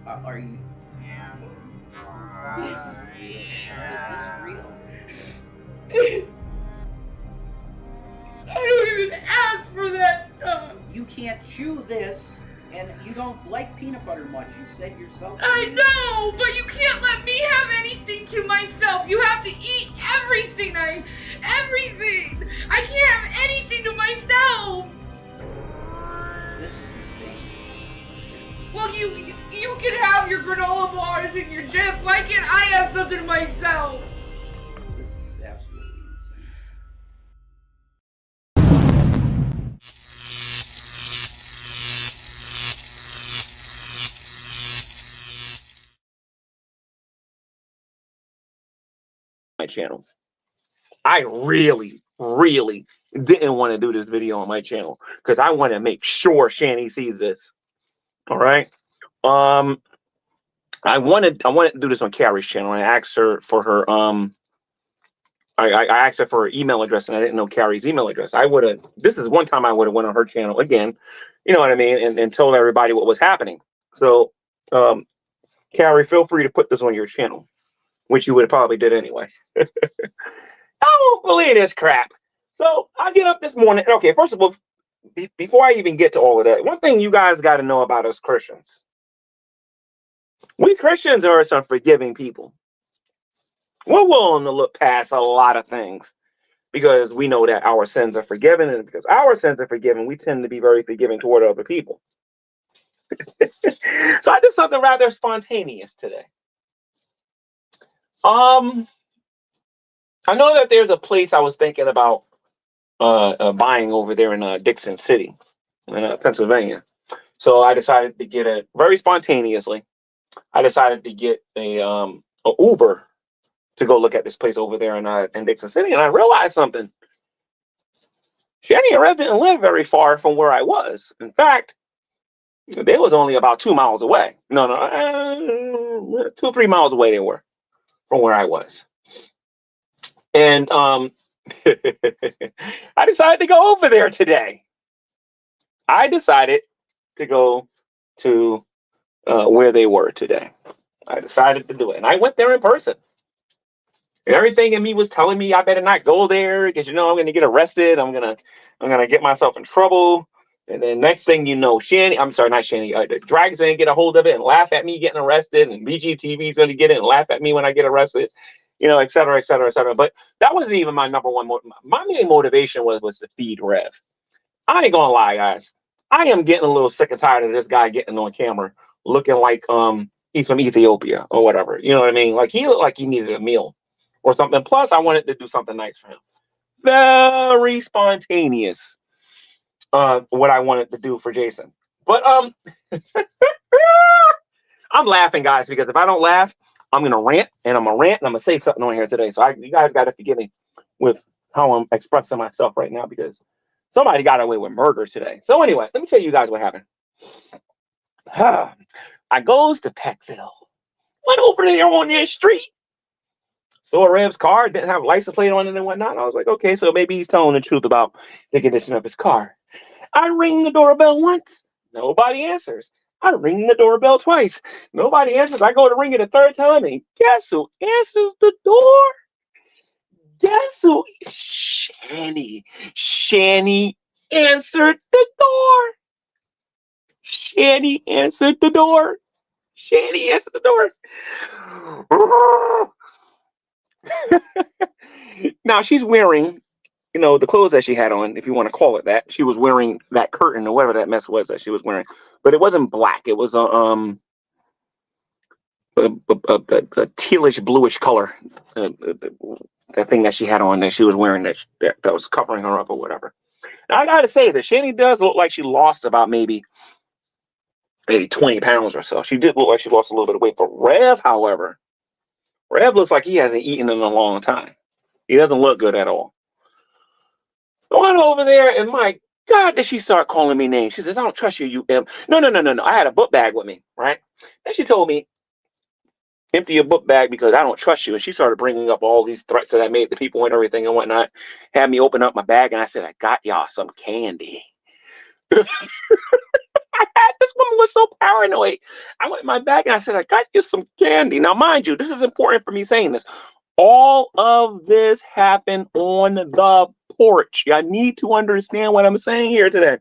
Are you... Is this real? I don't even ask for that stuff. You can't chew this. And you don't like peanut butter much. You said yourself. I know, but you can't let me have anything to myself. You have to eat everything. Everything. I can't have anything to myself. This is insane. Well, you can have your granola bars and your Jif. Why can't I have something to myself? This is absolutely insane. My channel. I really didn't want to do this video on my channel because I want to make sure Shani sees this. All right. I wanted to do this on Carrie's channel. I asked her for her I asked her for her email address, and I didn't know Carrie's email address. This is one time I would have went on her channel again, you know what I mean, and told everybody what was happening. So Carrie, feel free to put this on your channel, which you would have probably did anyway. I don't believe this crap. So I get up this morning. Okay, first of all, before I even get to all of that, one thing you guys got to know about us Christians. We Christians are some forgiving people. We're willing to look past a lot of things because we know that our sins are forgiven, and because our sins are forgiven, we tend to be very forgiving toward other people. So I did something rather spontaneous today. I know that there's a place I was thinking about buying over there in Dixon City, in Pennsylvania. So I decided to get it very spontaneously. I decided to get a Uber to go look at this place over there in Dixon City, and I realized something. Shani and Rev didn't live very far from where I was. In fact, they was only about 2 miles away. No, 2-3 miles away they were from where I was. And I decided to go over there today. I decided to go to where they were today. I decided to do it, and I went there in person. And everything in me was telling me I better not go there because I'm going to get arrested. I'm gonna get myself in trouble. And then next thing you know, the Drag's going to get a hold of it and laugh at me getting arrested, and BGTV is going to get it and laugh at me when I get arrested, et cetera, et cetera, et cetera. But that wasn't even my number one. My main motivation was to feed Rev. I ain't gonna lie, guys. I am getting a little sick and tired of this guy getting on camera looking like he's from Ethiopia or whatever. You know what I mean? Like he looked like he needed a meal or something. Plus, I wanted to do something nice for him. Very spontaneous. What I wanted to do for Jason. But I'm laughing, guys, because if I don't laugh, I'm gonna rant and I'm gonna say something on here today. So you guys gotta forgive me with how I'm expressing myself right now because somebody got away with murder today. So anyway, let me tell you guys what happened. I goes to Peckville. Went over there on their street. Saw Rev's car, didn't have a license plate on it and whatnot. I was like, okay, so maybe he's telling the truth about the condition of his car. I ring the doorbell once. Nobody answers. I ring the doorbell twice. Nobody answers. I go to ring it a third time, and guess who answers the door? Guess who? Shani. Shani answered the door. Shani answered the door. Shani answered the door. Now she's wearing, the clothes that she had on, if you want to call it that. She was wearing that curtain or whatever that mess was that she was wearing, but it wasn't black. It was a tealish bluish color. That thing that she had on that she was wearing that was covering her up or whatever. Now I gotta say that Shani does look like she lost about maybe 20 pounds or so. She did look like she lost a little bit of weight. But Rev, however, Rev looks like he hasn't eaten in a long time. He doesn't look good at all. I went over there, and my God, did she start calling me names? She says, "I don't trust you, No. I had a book bag with me, right?" Then she told me, "Empty your book bag because I don't trust you." And she started bringing up all these threats that I made to people and everything and whatnot. Had me open up my bag, and I said, "I got y'all some candy." This woman was so paranoid. I went in my bag and I said, "I got you some candy." Now, mind you, this is important for me saying this. All of this happened on the porch. I need to understand what I'm saying here today.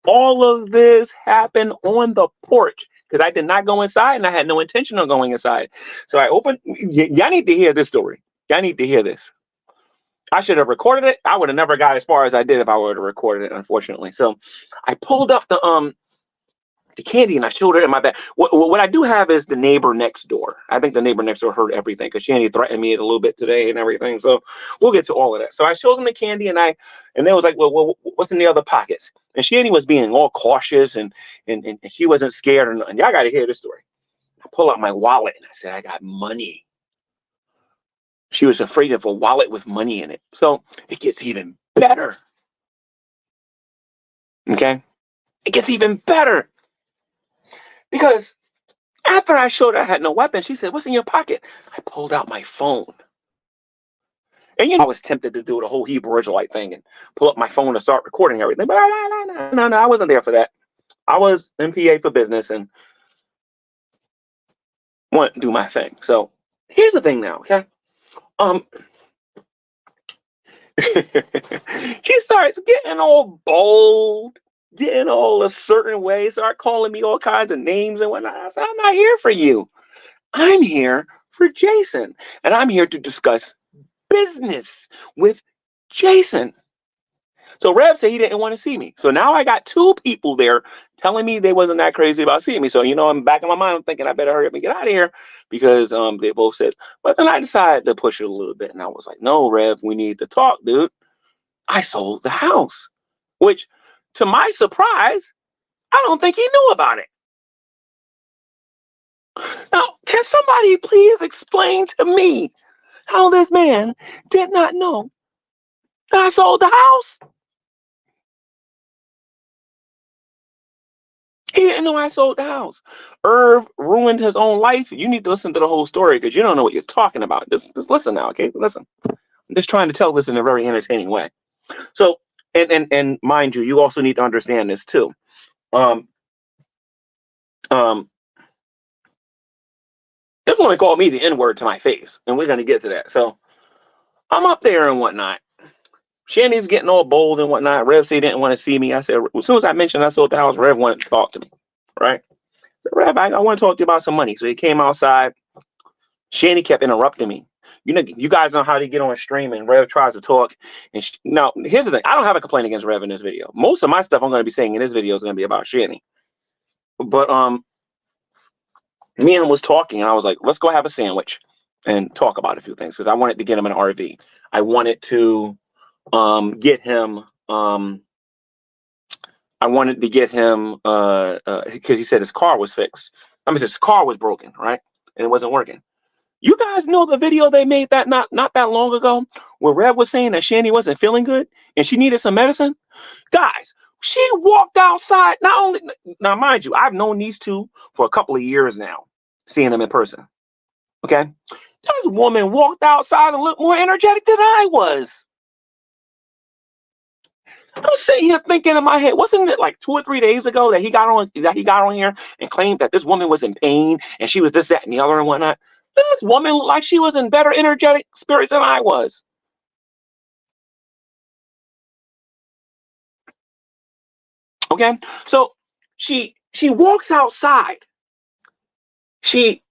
All of this happened on the porch because I did not go inside and I had no intention of going inside. So I opened. Y'all need to hear this story. Y'all need to hear this. I should have recorded it. I would have never got as far as I did if I would have recorded it, unfortunately. So I pulled up the candy and I showed her in my bag. What I do have is the neighbor next door. I think the neighbor next door heard everything because Shanny threatened me a little bit today and everything. So we'll get to all of that. So I showed them the candy and they was like, well, what's in the other pockets? And Shanny was being all cautious and she wasn't scared or nothing. Y'all got to hear this story. I pull out my wallet and I said, I got money. She was afraid of a wallet with money in it. So it gets even better. Okay? It gets even better. Because after I showed her I had no weapon, she said, what's in your pocket? I pulled out my phone. And I was tempted to do the whole Hebrew Israelite thing and pull up my phone and start recording everything. But no, I wasn't there for that. I was in PA for business and want to do my thing. So here's the thing now, okay? She starts getting all bold, getting all a certain way, start calling me all kinds of names and whatnot. I said, I'm not here for you. I'm here for Jason. And I'm here to discuss business with Jason. So Rev said he didn't want to see me. So now I got two people there telling me they wasn't that crazy about seeing me. So, I'm back in my mind, I'm thinking I better hurry up and get out of here because they both said, but then I decided to push it a little bit. And I was like, no, Rev, we need to talk, dude. I sold the house, which to my surprise, I don't think he knew about it. Now, can somebody please explain to me how this man did not know that I sold the house? He didn't know I sold the house. Irv ruined his own life. You need to listen to the whole story because you don't know what you're talking about. Just listen now, okay? Listen. I'm just trying to tell this in a very entertaining way. So, and mind you, you also need to understand this too. This woman called me the N-word to my face, and we're gonna get to that. So I'm up there and whatnot. Shanny's getting all bold and whatnot. Rev said he didn't want to see me. I said, as soon as I mentioned I sold the house, Rev wanted to talk to me. Right? I said, Rev, I want to talk to you about some money. So he came outside. Shanny kept interrupting me. You guys know how they get on stream and Rev tries to talk. And now, here's the thing. I don't have a complaint against Rev in this video. Most of my stuff I'm going to be saying in this video is going to be about Shanny. But me and him was talking, and I was like, let's go have a sandwich and talk about a few things because I wanted to get him an RV. I wanted to get him because he said his car was fixed. His car was broken, right? And it wasn't working. You guys know the video they made that not that long ago where Rev was saying that Shanny wasn't feeling good and she needed some medicine? Guys, she walked outside. Now, mind you, I've known these two for a couple of years now, seeing them in person. Okay? This woman walked outside and looked more energetic than I was. I'm sitting here thinking in my head, wasn't it like 2 or 3 days ago that he got on here and claimed that this woman was in pain and she was this, that, and the other and whatnot? This woman looked like she was in better energetic spirits than I was. Okay, so she walks outside. She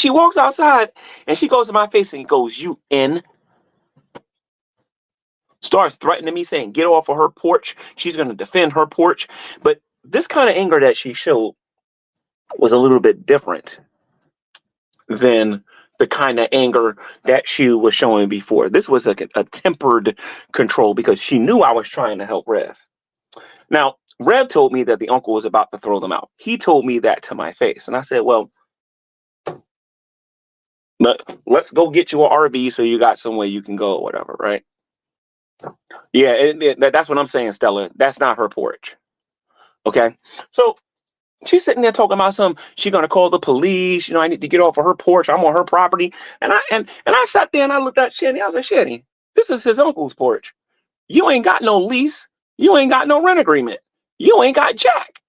walks outside and she goes to my face and goes, "You in?" Starts threatening me, saying, "Get off of her porch." She's going to defend her porch. But this kind of anger that she showed was a little bit different than the kind of anger that she was showing before. This was a tempered control because she knew I was trying to help Rev. Now, Rev told me that the uncle was about to throw them out. He told me that to my face. And I said, well, let's go get you an RV so you got somewhere you can go or whatever, right? Yeah, that's what I'm saying, Stella. That's not her porch. Okay? So she's sitting there talking about she's gonna call the police. I need to get off of her porch. I'm on her property. And I sat there and I looked at Shanny. I was like, Shanny, this is his uncle's porch. You ain't got no lease. You ain't got no rent agreement. You ain't got jack.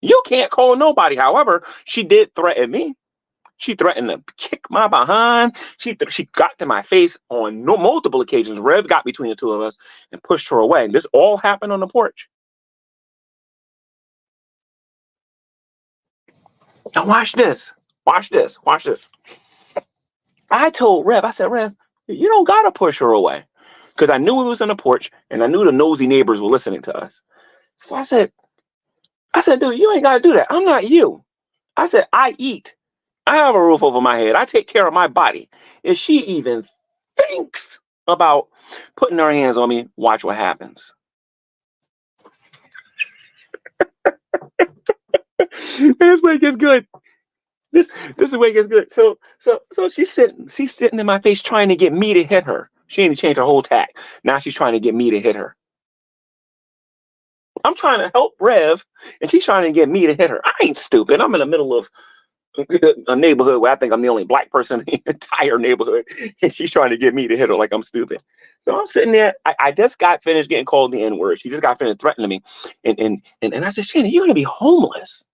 You can't call nobody. However, she did threaten me. She threatened to kick my behind. She got to my face on multiple occasions. Rev got between the two of us and pushed her away. And this all happened on the porch. Now watch this. Watch this. Watch this. I told Rev, I said, Rev, you don't gotta push her away. Because I knew we was on the porch and I knew the nosy neighbors were listening to us. So I said, dude, you ain't gotta do that. I'm not you. I said, I eat. I have a roof over my head. I take care of my body. If she even thinks about putting her hands on me, watch what happens. This way it gets good. This is where it gets good. So she's sitting in my face trying to get me to hit her. She ain't changed her whole tack. Now she's trying to get me to hit her. I'm trying to help Rev, and she's trying to get me to hit her. I ain't stupid. I'm in the middle of a neighborhood where I think I'm the only black person in the entire neighborhood, and she's trying to get me to hit her like I'm stupid. So I'm sitting there. I just got finished getting called the N-word. She just got finished threatening me, and I said, Shannon, you're gonna be homeless.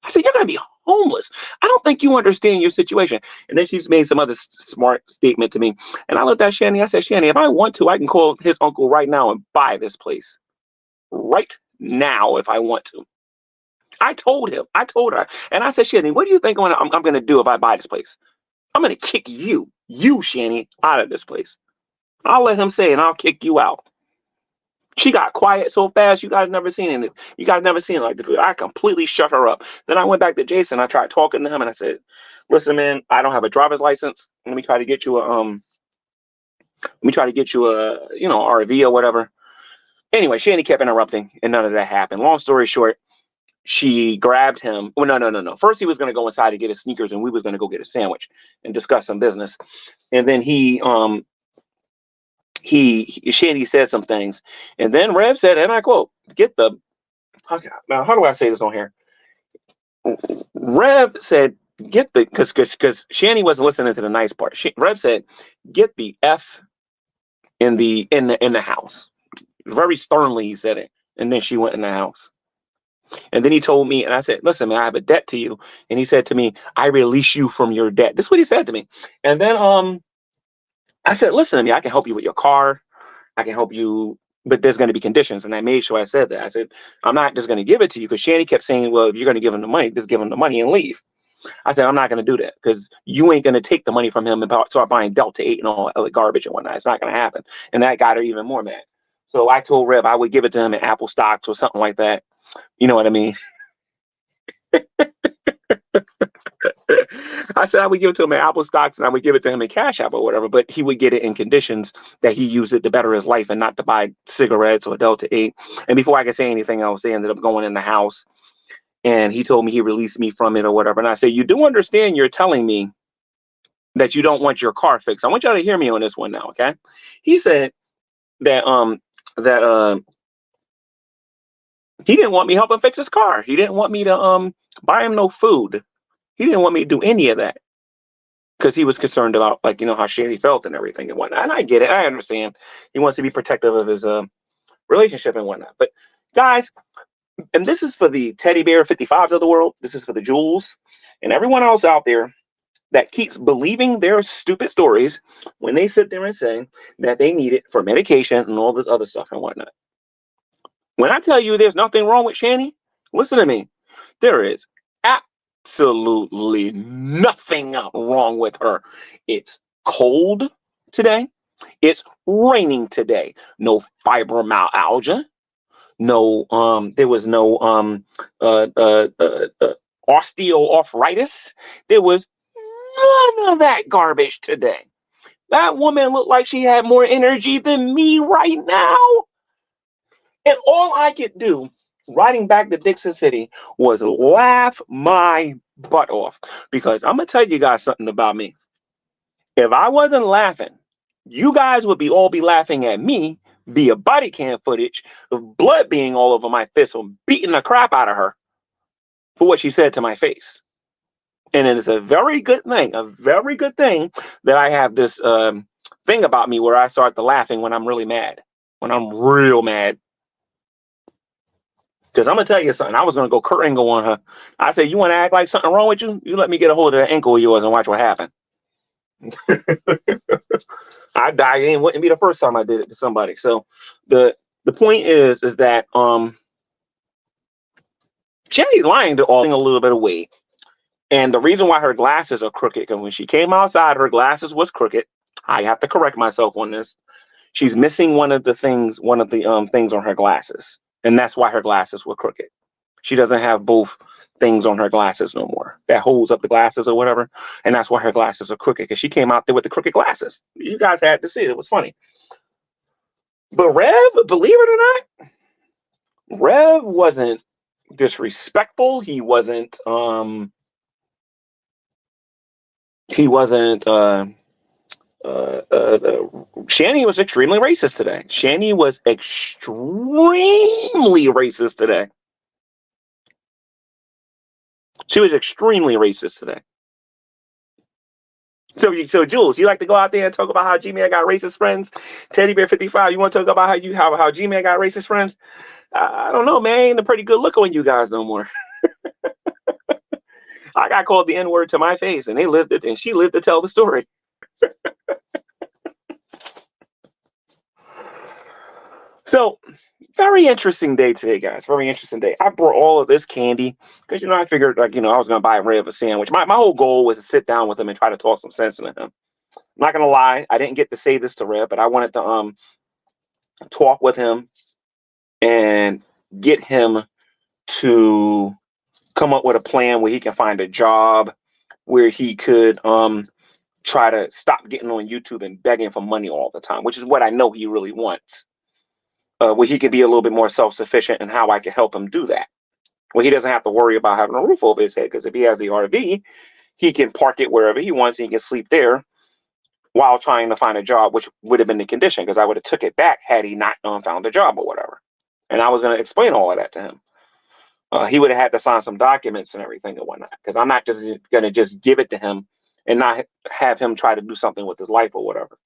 I said, you're gonna be homeless. I don't think you understand your situation. And then she's made some other smart statement to me, and I looked at Shannon. I said, Shannon, if I want to, I can call his uncle right now and buy this place right now if I want to. I told her, and I said, Shannon, what do you think I'm going to do if I buy this place? I'm going to kick you, Shannon, out of this place. I'll let him say, and I'll kick you out. She got quiet so fast, you guys never seen it. You guys never seen it like this. I completely shut her up. Then I went back to Jason. I tried talking to him, and I said, listen, man, I don't have a driver's license. Let me try to get you a REV or whatever. Anyway, Shannon kept interrupting, and none of that happened. Long story short, she grabbed him. Well, no. First, he was going to go inside to get his sneakers, and we was going to go get a sandwich and discuss some business. And then Shanny said some things, and then Rev said, and I quote, now how do I say this on here? Rev said, because Shanny wasn't listening to the nice part. Rev said, get the F in the house. Very sternly he said it, and then she went in the house. And then he told me, and I said, listen, man, I have a debt to you. And he said to me, I release you from your debt. This is what he said to me. And then I said, listen to me, I can help you with your car. I can help you, but there's going to be conditions. And I made sure I said that. I said, I'm not just going to give it to you, because Shanny kept saying, well, if you're going to give him the money, just give him the money and leave. I said, I'm not going to do that, because you ain't going to take the money from him and start buying Delta 8 and all other garbage and whatnot. It's not going to happen. And that got her even more mad. So I told Rev I would give it to him in Apple stocks or something like that. You know what I mean? I said I would give it to him in Apple stocks, and I would give it to him in Cash App or whatever, but he would get it in conditions that he used it to better his life and not to buy cigarettes or Delta 8. And before I could say anything else, they ended up going in the house, and he told me he released me from it or whatever. And I said, you do understand you're telling me that you don't want your car fixed. I want y'all to hear me on this one now, okay? He said that he didn't want me helping fix his car. He didn't want me to buy him no food. He didn't want me to do any of that, because he was concerned about, like, you know, how Shanny felt and everything and whatnot. And I get it. I understand. He wants to be protective of his relationship and whatnot. But guys, and this is for the teddy bear 55s of the world. This is for the Jules and everyone else out there that keeps believing their stupid stories when they sit there and say that they need it for medication and all this other stuff and whatnot. When I tell you there's nothing wrong with Shanny, listen to me. There is absolutely nothing wrong with her. It's cold today. It's raining today. No fibromyalgia. No, there was no osteoarthritis. There was none of that garbage today. That woman looked like she had more energy than me right now. And all I could do riding back to Dixon City was laugh my butt off, because I'm going to tell you guys something about me. If I wasn't laughing, you guys would all be laughing at me via body cam footage of blood being all over my fist from beating the crap out of her for what she said to my face. And it is a very good thing that I have this thing about me where I start to laughing when I'm really mad, when I'm real mad. Because I'm going to tell you something. I was going to go Kurt Angle on her. I said, you want to act like something wrong with you? You let me get a hold of that ankle of yours and watch what happened. I died. It wouldn't be the first time I did it to somebody. So the point is that Jenny's lying to all a little bit of weight. And the reason why her glasses are crooked, because when she came outside, her glasses was crooked. I have to correct myself on this. She's missing one of the things on her glasses. And that's why her glasses were crooked. She doesn't have both things on her glasses no more. That holds up the glasses or whatever. And that's why her glasses are crooked, because she came out there with the crooked glasses. You guys had to see it. It was funny. But Rev, believe it or not, Rev wasn't disrespectful. He wasn't Shani was extremely racist today. Shani was extremely racist today. She was extremely racist today. So Jules, you like to go out there and talk about how GMAN got racist friends? Teddy Bear 55, you want to talk about how GMAN got racist friends? I don't know, man. Ain't a pretty good look on you guys no more. I got called the N-word to my face, and they lived it, and she lived to tell the story. So, very interesting day today, guys. Very interesting day. I brought all of this candy because, I figured, I was going to buy Rev a sandwich. My whole goal was to sit down with him and try to talk some sense into him. I'm not going to lie. I didn't get to say this to Rev, but I wanted to talk with him and get him to come up with a plan where he can find a job, where he could try to stop getting on YouTube and begging for money all the time, which is what I know he really wants. Where he could be a little bit more self-sufficient, and how I can help him do that. Where he doesn't have to worry about having a roof over his head, because if he has the RV, he can park it wherever he wants, and he can sleep there while trying to find a job, which would have been the condition, because I would have took it back had he not found a job or whatever. And I was going to explain all of that to him. He would have had to sign some documents and everything and whatnot, because I'm not just going to just give it to him and not have him try to do something with his life or whatever.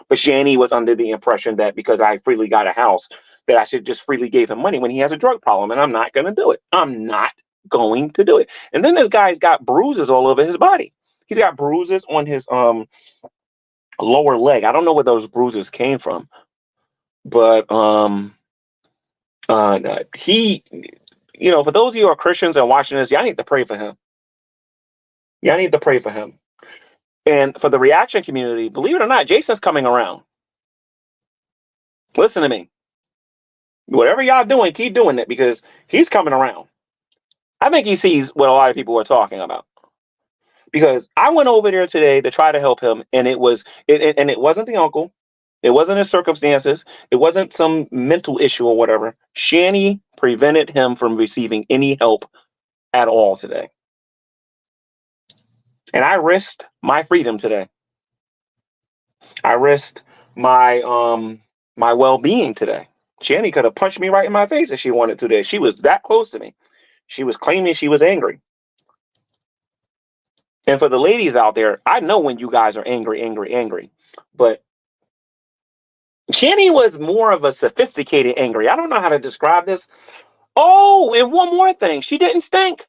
But Shani was under the impression that because I freely got a house, that I should just freely give him money when he has a drug problem, and I'm not going to do it. I'm not going to do it. And then this guy's got bruises all over his body. He's got bruises on his lower leg. I don't know where those bruises came from, but he, for those of you who are Christians and watching this, y'all need to pray for him. Y'all need to pray for him. And for the reaction community, believe it or not, Jason's coming around. Listen to me. Whatever y'all doing, keep doing it, because he's coming around. I think he sees what a lot of people are talking about. Because I went over there today to try to help him, and it wasn't the uncle. It wasn't his circumstances. It wasn't some mental issue or whatever. Shani prevented him from receiving any help at all today. And I risked my freedom today. I risked my my well-being today. Shani could have punched me right in my face if she wanted to today. She was that close to me. She was claiming she was angry. And for the ladies out there, I know when you guys are angry. But Shani was more of a sophisticated angry. I don't know how to describe this. Oh, and one more thing. She didn't stink.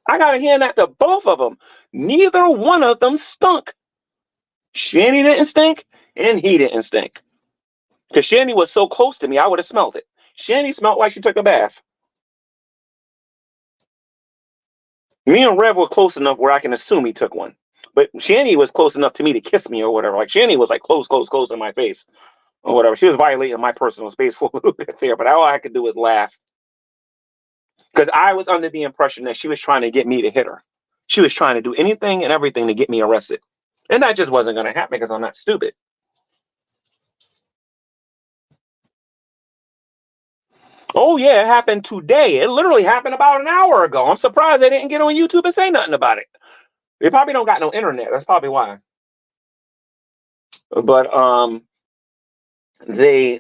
I got to hand that to both of them. Neither one of them stunk. Shani didn't stink, and he didn't stink. Because Shani was so close to me, I would have smelled it. Shani smelled like she took a bath. Me and Rev were close enough where I can assume he took one. But Shani was close enough to me to kiss me or whatever. Like, Shani was like close in my face or whatever. She was violating my personal space for a little bit there, but all I could do was laugh. Because I was under the impression that she was trying to get me to hit her. She was trying to do anything and everything to get me arrested. And that just wasn't going to happen because I'm not stupid. Oh, yeah, it happened today. It literally happened about an hour ago. I'm surprised they didn't get on YouTube and say nothing about it. They probably don't got no internet. That's probably why. But they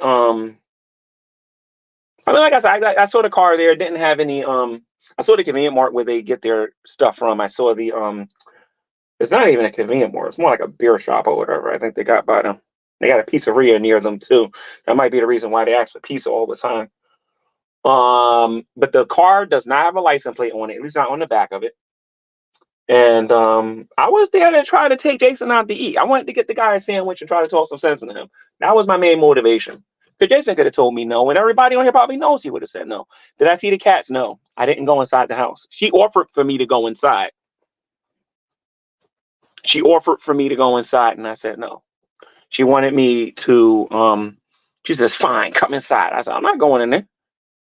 I mean, like I said, I saw the car there. It didn't have any I saw the convenient mart where they get their stuff from. I saw the it's not even a convenient mart. It's more like a beer shop or whatever. I think they got by them. They got a pizzeria near them too. That might be the reason why they ask for pizza all the time. But the car does not have a license plate on it, at least not on the back of it. And I was there to try to take Jason out to eat. I wanted to get the guy a sandwich and try to talk some sense into him. That was my main motivation. Because Jason could have told me no, and everybody on here probably knows he would have said no. Did I see the cats? No. I didn't go inside the house. She offered for me to go inside. She offered for me to go inside, and I said no. She wanted me to, she says, fine, come inside. I said, I'm not going in there.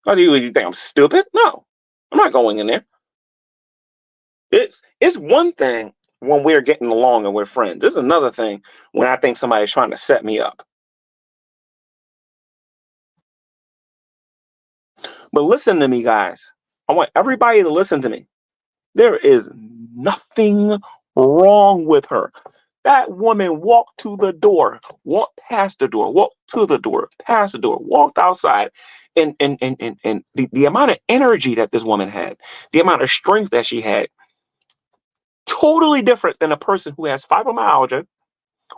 Oh, do you think I'm stupid? No, I'm not going in there. It's one thing when we're getting along and we're friends. This is another thing when I think somebody's trying to set me up. But listen to me, guys. I want everybody to listen to me. There is nothing wrong with her. That woman walked to the door, walked past the door, walked to the door, past the door, walked outside. And the amount of energy that this woman had, the amount of strength that she had, totally different than a person who has fibromyalgia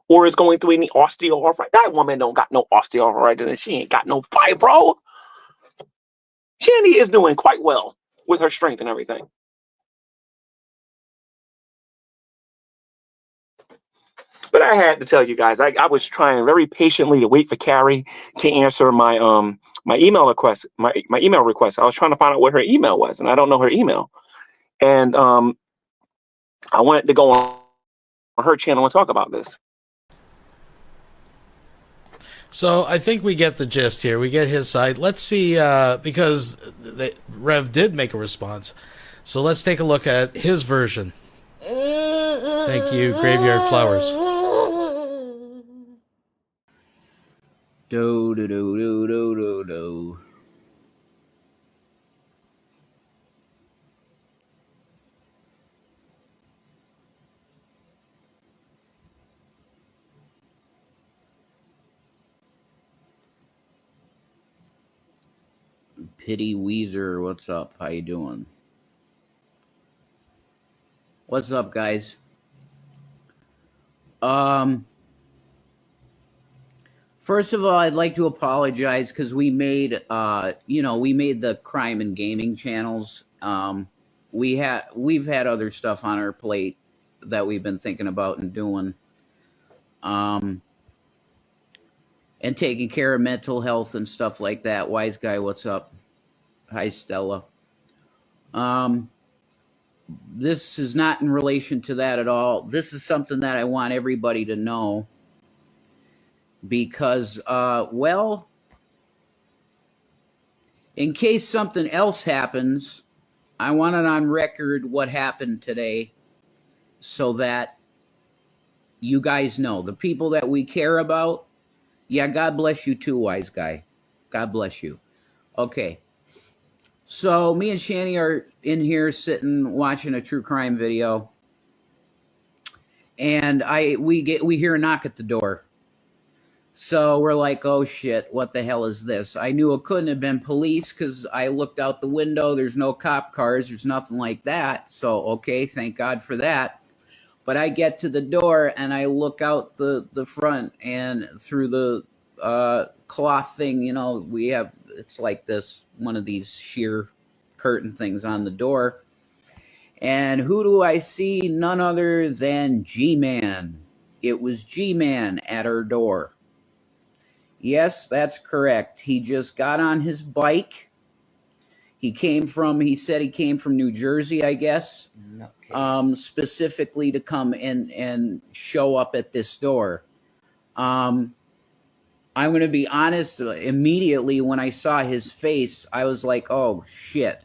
or is going through any osteoarthritis. That woman don't got no osteoarthritis and she ain't got no fibro. Shandy is doing quite well with her strength and everything. But I had to tell you guys, I was trying very patiently to wait for Carrie to answer my my email request. My email request. I was trying to find out what her email was, and I don't know her email. And I wanted to go on her channel and talk about this. So I think we get the gist here. We get his side. Let's see, because Rev did make a response. So let's take a look at his version. Thank you, Graveyard Flowers. Do do do do do do do. Pity Weezer, what's up? How you doing? What's up, guys? First of all, I'd like to apologize because we made, we made the crime and gaming channels. We've had other stuff on our plate that we've been thinking about and doing, and taking care of mental health and stuff like that. Wise Guy, what's up? Hi, Stella. This is not in relation to that at all. This is something that I want everybody to know. Because, well, in case something else happens, I want it on record what happened today so that you guys know. The people that we care about, yeah, God bless you too, Wise Guy. God bless you. Okay. So me and Shani are in here sitting watching a true crime video. And we hear a knock at the door. So we're like, oh shit, what the hell is this? I knew it couldn't have been police because I looked out the window. There's no cop cars. There's nothing like that. So, okay, thank God for that. But I get to the door and I look out the front and through the cloth thing, we have, it's like this, one of these sheer curtain things on the door. And who do I see? None other than G-Man. It was G-Man at her door. Yes, that's correct. He just got on his bike. He said he came from New Jersey, I guess, specifically to come and show up at this door. I'm going to be honest, immediately when I saw his face, I was like, oh, shit.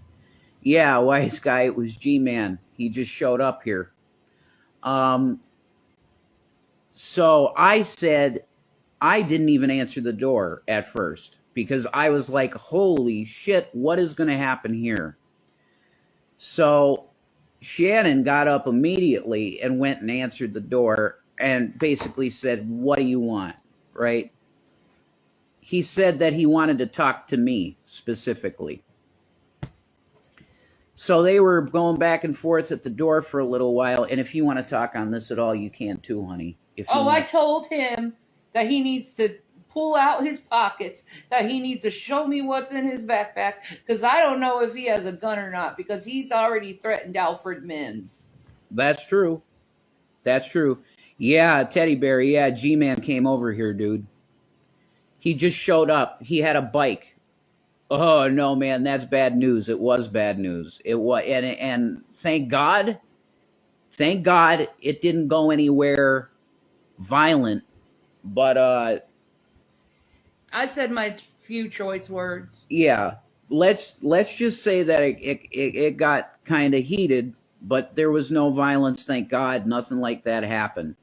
Yeah, Wise Guy, it was G-Man. He just showed up here. So I said, I didn't even answer the door at first because I was like, holy shit, what is going to happen here? So Shannon got up immediately and went and answered the door and basically said, what do you want, right? He said that he wanted to talk to me specifically. So they were going back and forth at the door for a little while. And if you want to talk on this at all, you can too, honey. I told him that he needs to pull out his pockets, that he needs to show me what's in his backpack, because I don't know if he has a gun or not, because he's already threatened Alfred Mims. That's true. That's true. Yeah, Teddy Bear. Yeah, G-Man came over here, dude. He just showed up. He had a bike. Oh no, man, that's bad news. It was bad news. It was, and thank God it didn't go anywhere violent. But I said my few choice words. yeah, let's just say that it got kind of heated, but there was no violence, thank God. Nothing like that happened.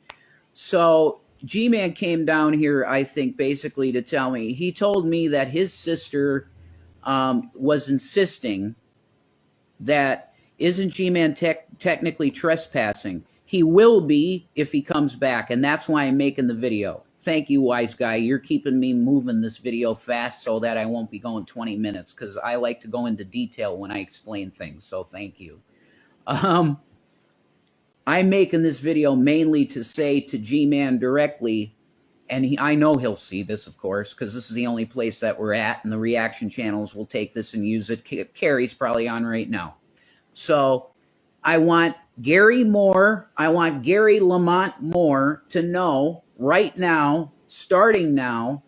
So G-Man came down here, I think, basically to tell me. He told me that his sister was insisting that isn't G-Man technically trespassing? He will be if he comes back, and that's why I'm making the video. Thank you, wise guy. You're keeping me moving this video fast so that I won't be going 20 minutes because I like to go into detail when I explain things, so thank you. I'm making this video mainly to say to G-Man directly, and I know he'll see this, of course, because this is the only place that we're at, and the reaction channels will take this and use it. Carrie's probably on right now. So I want Gary Lamont Moore to know right now, starting now,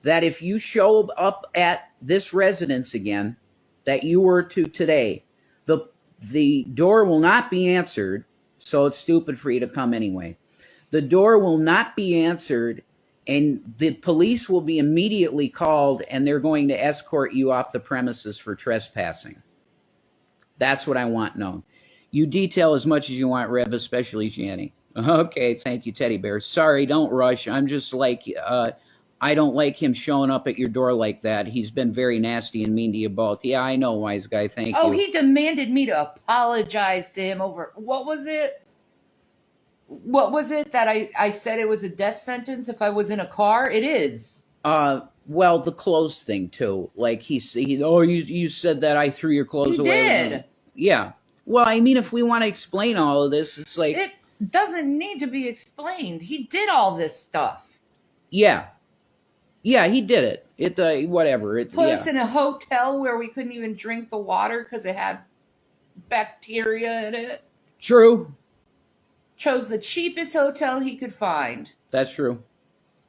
that if you show up at this residence again, that you were to today, the door will not be answered, so it's stupid for you to come anyway. The door will not be answered, and the police will be immediately called, and they're going to escort you off the premises for trespassing. That's what I want known. You detail as much as you want, Rev, especially Jenny. Okay, thank you, Teddy Bear. Sorry, don't rush. I'm just like, I don't like him showing up at your door like that. He's been very nasty and mean to you both. Yeah, I know, wise guy. Thank you. Oh, he demanded me to apologize to him over, what was it? What was it that I said it was a death sentence if I was in a car? It is. Well, the clothes thing too. Like you said that I threw your clothes away. You did. Yeah. Well, I mean, if we want to explain all of this, it's like it doesn't need to be explained. He did all this stuff. Yeah. Yeah, he did it. Whatever. Put us in a hotel where we couldn't even drink the water because it had bacteria in it. True. Chose the cheapest hotel he could find. That's true.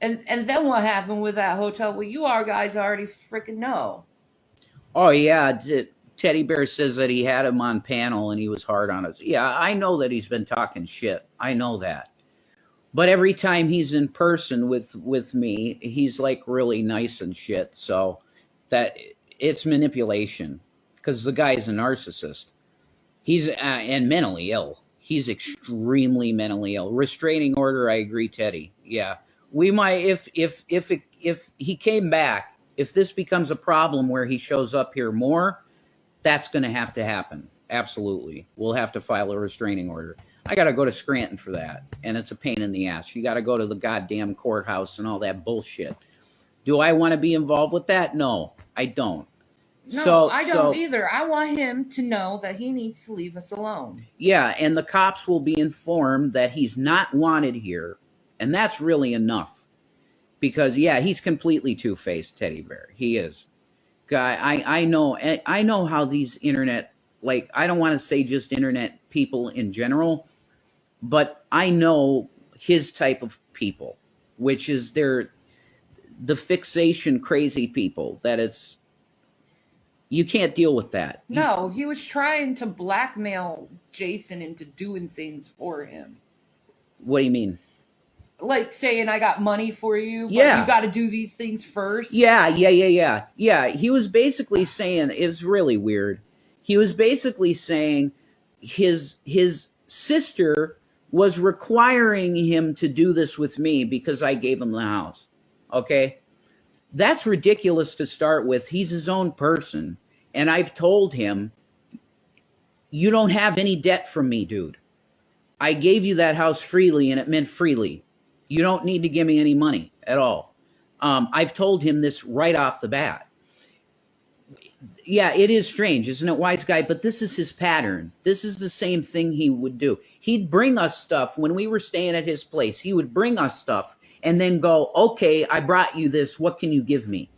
And then what happened with that hotel? Well, you guys already freaking know. Oh, yeah. Teddy Bear says that he had him on panel and he was hard on us. Yeah, I know that he's been talking shit. I know that. But every time he's in person with me, he's like really nice and shit. So that it's manipulation because the guy's a narcissist. He's and mentally ill. He's extremely mentally ill. Restraining order, I agree, Teddy. Yeah. We might if he came back, if this becomes a problem where he shows up here more, that's going to have to happen. Absolutely. We'll have to file a restraining order. I got to go to Scranton for that, and it's a pain in the ass. You got to go to the goddamn courthouse and all that bullshit. Do I want to be involved with that? No, I don't. No, I don't either. I want him to know that he needs to leave us alone. Yeah, and the cops will be informed that he's not wanted here, and that's really enough. Because, yeah, he's completely two-faced, Teddy Bear. He is. Guy, I know how these internet, like, I don't want to say just internet people in general, but I know his type of people, which is the fixation crazy people, that it's, you can't deal with that. No, he was trying to blackmail Jason into doing things for him. What do you mean? Like saying, I got money for you, but Yeah. you got to do these things first. Yeah. He was basically saying, it's really weird. He was basically saying his sister was requiring him to do this with me because I gave him the house. Okay? That's ridiculous to start with. He's his own person. And I've told him, you don't have any debt from me, dude. I gave you that house freely, and it meant freely. You don't need to give me any money at all. I've told him this right off the bat. Yeah, it is strange, isn't it, wise guy? But this is his pattern. This is the same thing he would do. He'd bring us stuff when we were staying at his place. He would bring us stuff and then go, okay, I brought you this. What can you give me?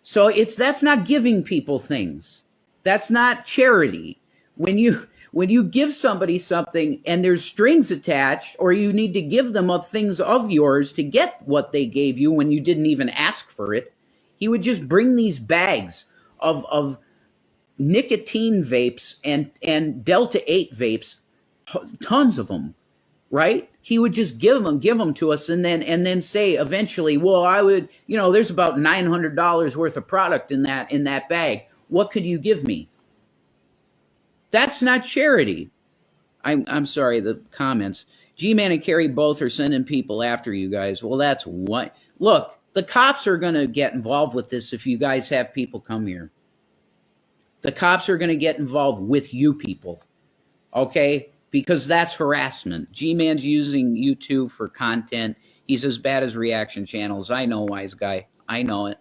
So that's not giving people things. That's not charity. When When you give somebody something and there's strings attached, or you need to give them things of yours to get what they gave you when you didn't even ask for it, he would just bring these bags of nicotine vapes and Delta 8 vapes, tons of them, right? He would just give them to us and then say eventually, well, I would, there's about $900 worth of product in that bag. What could you give me? That's not charity. I'm sorry, the comments. G-Man and Carrie both are sending people after you guys. Well, that's what. Look, the cops are going to get involved with this if you guys have people come here. The cops are going to get involved with you people, okay? Because that's harassment. G-Man's using YouTube for content. He's as bad as reaction channels. I know, wise guy. I know it.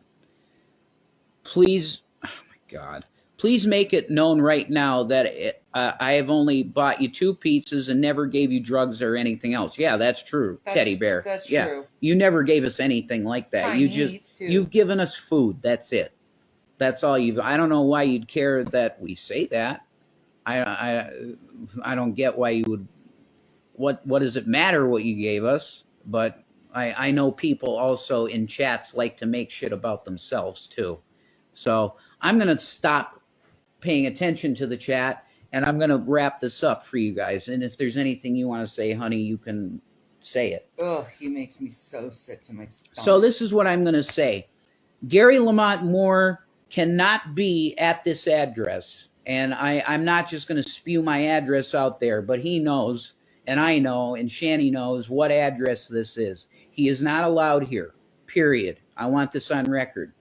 Please, oh my God. Please make it known right now that I have only bought you 2 pizzas and never gave you drugs or anything else. Yeah, that's true, Teddy Bear. That's yeah, true. You never gave us anything like that. You've given us food. That's it. That's all you've. I don't know why you'd care that we say that. I don't get why you would. What does it matter what you gave us? But I know people also in chats like to make shit about themselves too. So I'm gonna stop paying attention to the chat, and I'm going to wrap this up for you guys. And if there's anything you want to say, honey, you can say it. Oh, he makes me so sick to my stomach. So this is what I'm going to say. Gary Lamont Moore cannot be at this address. And I'm not just going to spew my address out there, but he knows, and I know, and Shani knows what address this is. He is not allowed here, period. I want this on record.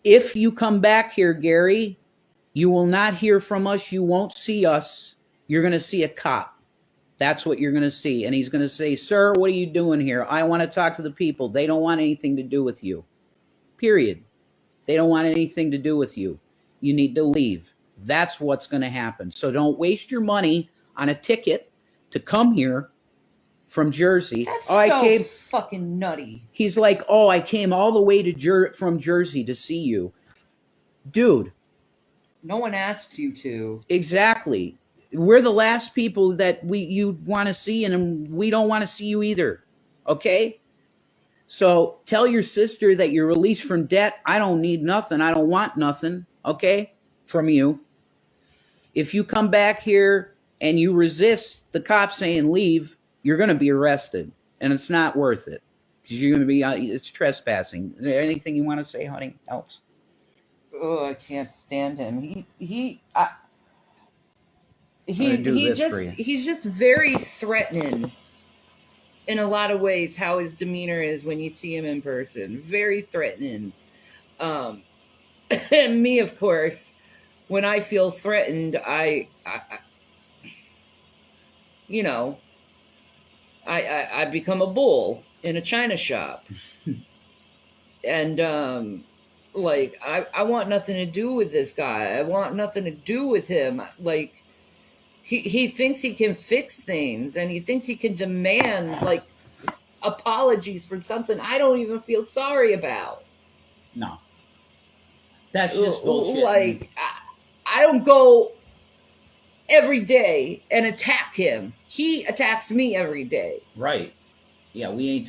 If you come back here, Gary, you will not hear from us. You won't see us. You're going to see a cop. That's what you're going to see. And he's going to say, sir, what are you doing here? I want to talk to the people. They don't want anything to do with you. Period. They don't want anything to do with you. You need to leave. That's what's going to happen. So don't waste your money on a ticket to come here from Jersey. That's I came fucking nutty. He's like, oh, I came all the way to from Jersey to see you. Dude. No one asked you to. Exactly. We're the last people that you want to see, and we don't want to see you either. Okay? So tell your sister that you're released from debt. I don't need nothing. I don't want nothing. Okay? From you. If you come back here and you resist the cops saying leave, you're going to be arrested. And it's not worth it. Because you're going to be, it's trespassing. Is there anything you want to say, honey, else? Oh, I can't stand him. He's just very threatening in a lot of ways. How his demeanor is when you see him in person, very threatening. And me, of course, when I feel threatened, I become a bull in a china shop, and like, I want nothing to do with this guy. I want nothing to do with him. Like, he thinks he can fix things, and he thinks he can demand, like, apologies for something I don't even feel sorry about. No. That's just bullshit. Like, I don't go every day and attack him. He attacks me every day. Right. Yeah, we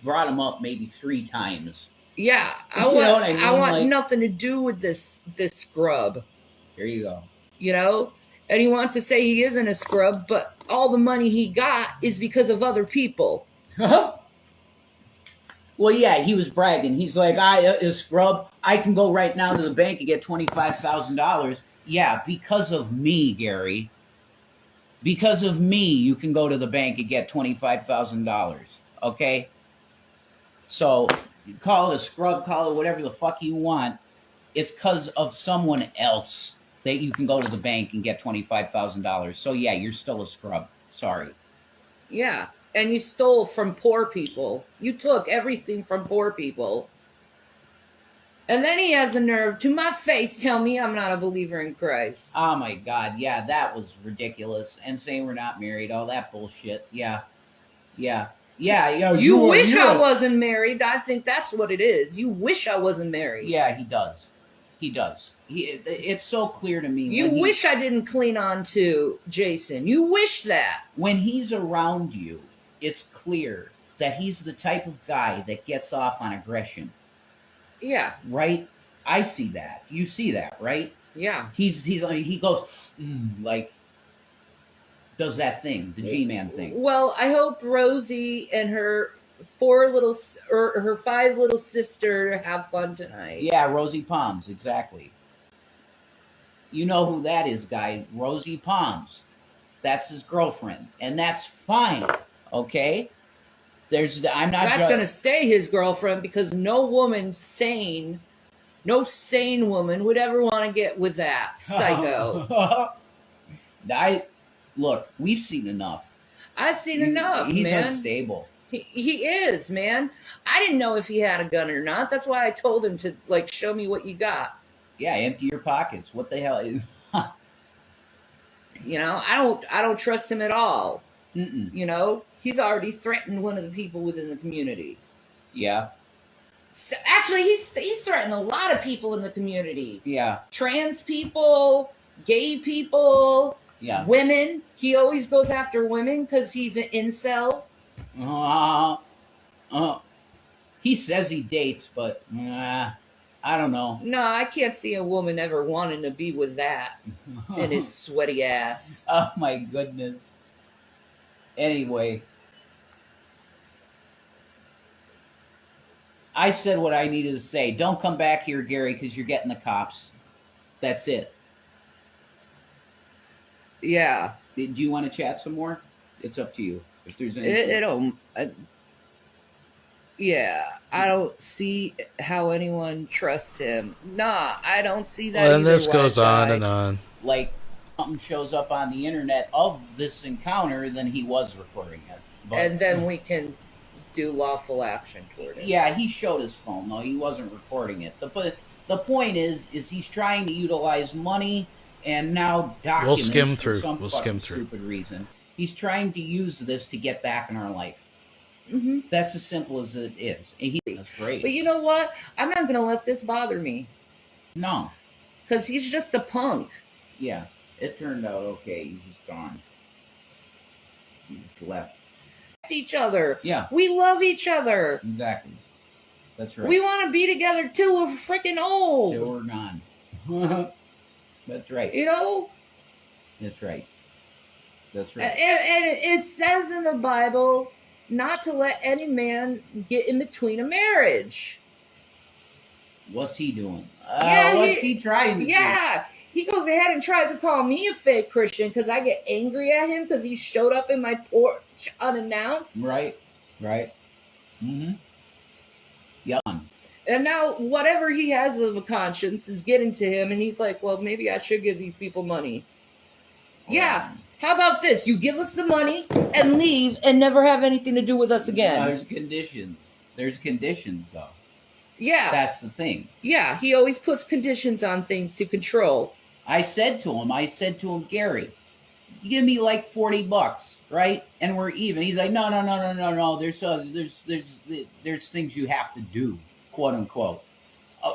brought him up maybe 3 times. Yeah, I want nothing to do with this scrub. There you go. You know? And he wants to say he isn't a scrub, but all the money he got is because of other people. Well, yeah, he was bragging. He's like, a scrub. I can go right now to the bank and get $25,000. Yeah, because of me, Gary. Because of me, you can go to the bank and get $25,000. Okay? So, call it a scrub, call it whatever the fuck you want. It's because of someone else that you can go to the bank and get $25,000. So, yeah, you're still a scrub. Sorry. Yeah, and you stole from poor people. You took everything from poor people. And then he has the nerve to my face tell me I'm not a believer in Christ. Oh, my God. Yeah, that was ridiculous. And saying we're not married, all that bullshit. Yeah. Yeah. Yeah. You wish I wasn't married. I think that's what it is. You wish I wasn't married. Yeah, he does. He does. It's so clear to me. You wish I didn't clean on to Jason. You wish that. When he's around you, it's clear that he's the type of guy that gets off on aggression. Yeah. Right? I see that. You see that, right? Yeah. He goes like does that thing, the G-Man thing. Well, I hope Rosie and her 5 little sister have fun tonight. Yeah, Rosie Palms, exactly. You know who that is, guys. Rosie Palms. That's his girlfriend. And that's fine. Okay? That's going to stay his girlfriend because no sane woman would ever want to get with that psycho. Look, we've seen enough. I've seen enough, He's man. unstable. He is, man. I didn't know if he had a gun or not. That's why I told him to, like, show me what you got. Yeah, empty your pockets. What the hell? You know, I don't trust him at all. You know, he's already threatened one of the people within the community. Yeah. So, actually, he's threatened a lot of people in the community. Yeah. Trans people, gay people, women. He always goes after women because he's an incel. He says he dates, but I don't know. No, I can't see a woman ever wanting to be with that and his sweaty ass. Oh my goodness. Anyway, I said what I needed to say. Don't come back here, Gary, because you're getting the cops. That's it. Yeah. Do you want to chat some more? It's up to you. If there's anything. I don't see how anyone trusts him. Nah, I don't see that. And this goes on and on. Like, something shows up on the internet of this encounter, then he was recording it. And then we can do lawful action toward it. Yeah, he showed his phone, though. He wasn't recording it. The point is he's trying to utilize money and now documents. We'll skim through. Stupid reason. He's trying to use this to get back in our life. Mm-hmm. That's as simple as it is. That's great. But you know what? I'm not going to let this bother me. No. Because he's just a punk. Yeah. It turned out okay. He's just gone. He just left. Each other. Yeah. We love each other. Exactly. That's right. We want to be together till we're freaking old. Till we're gone. That's right. You know? That's right. That's right. And it says in the Bible not to let any man get in between a marriage. What's he doing? Yeah, what's he trying to do? Yeah. He goes ahead and tries to call me a fake Christian because I get angry at him because he showed up in my porch unannounced. Right. Mm-hmm. Yeah. And now whatever he has of a conscience is getting to him, and he's like, well, maybe I should give these people money. Yeah. How about this? You give us the money and leave and never have anything to do with us again. There's conditions. There's conditions, though. Yeah. That's the thing. Yeah, he always puts conditions on things to control. I said to him, Gary, you give me like $40, right? And we're even. He's like, no. There's things you have to do, quote unquote.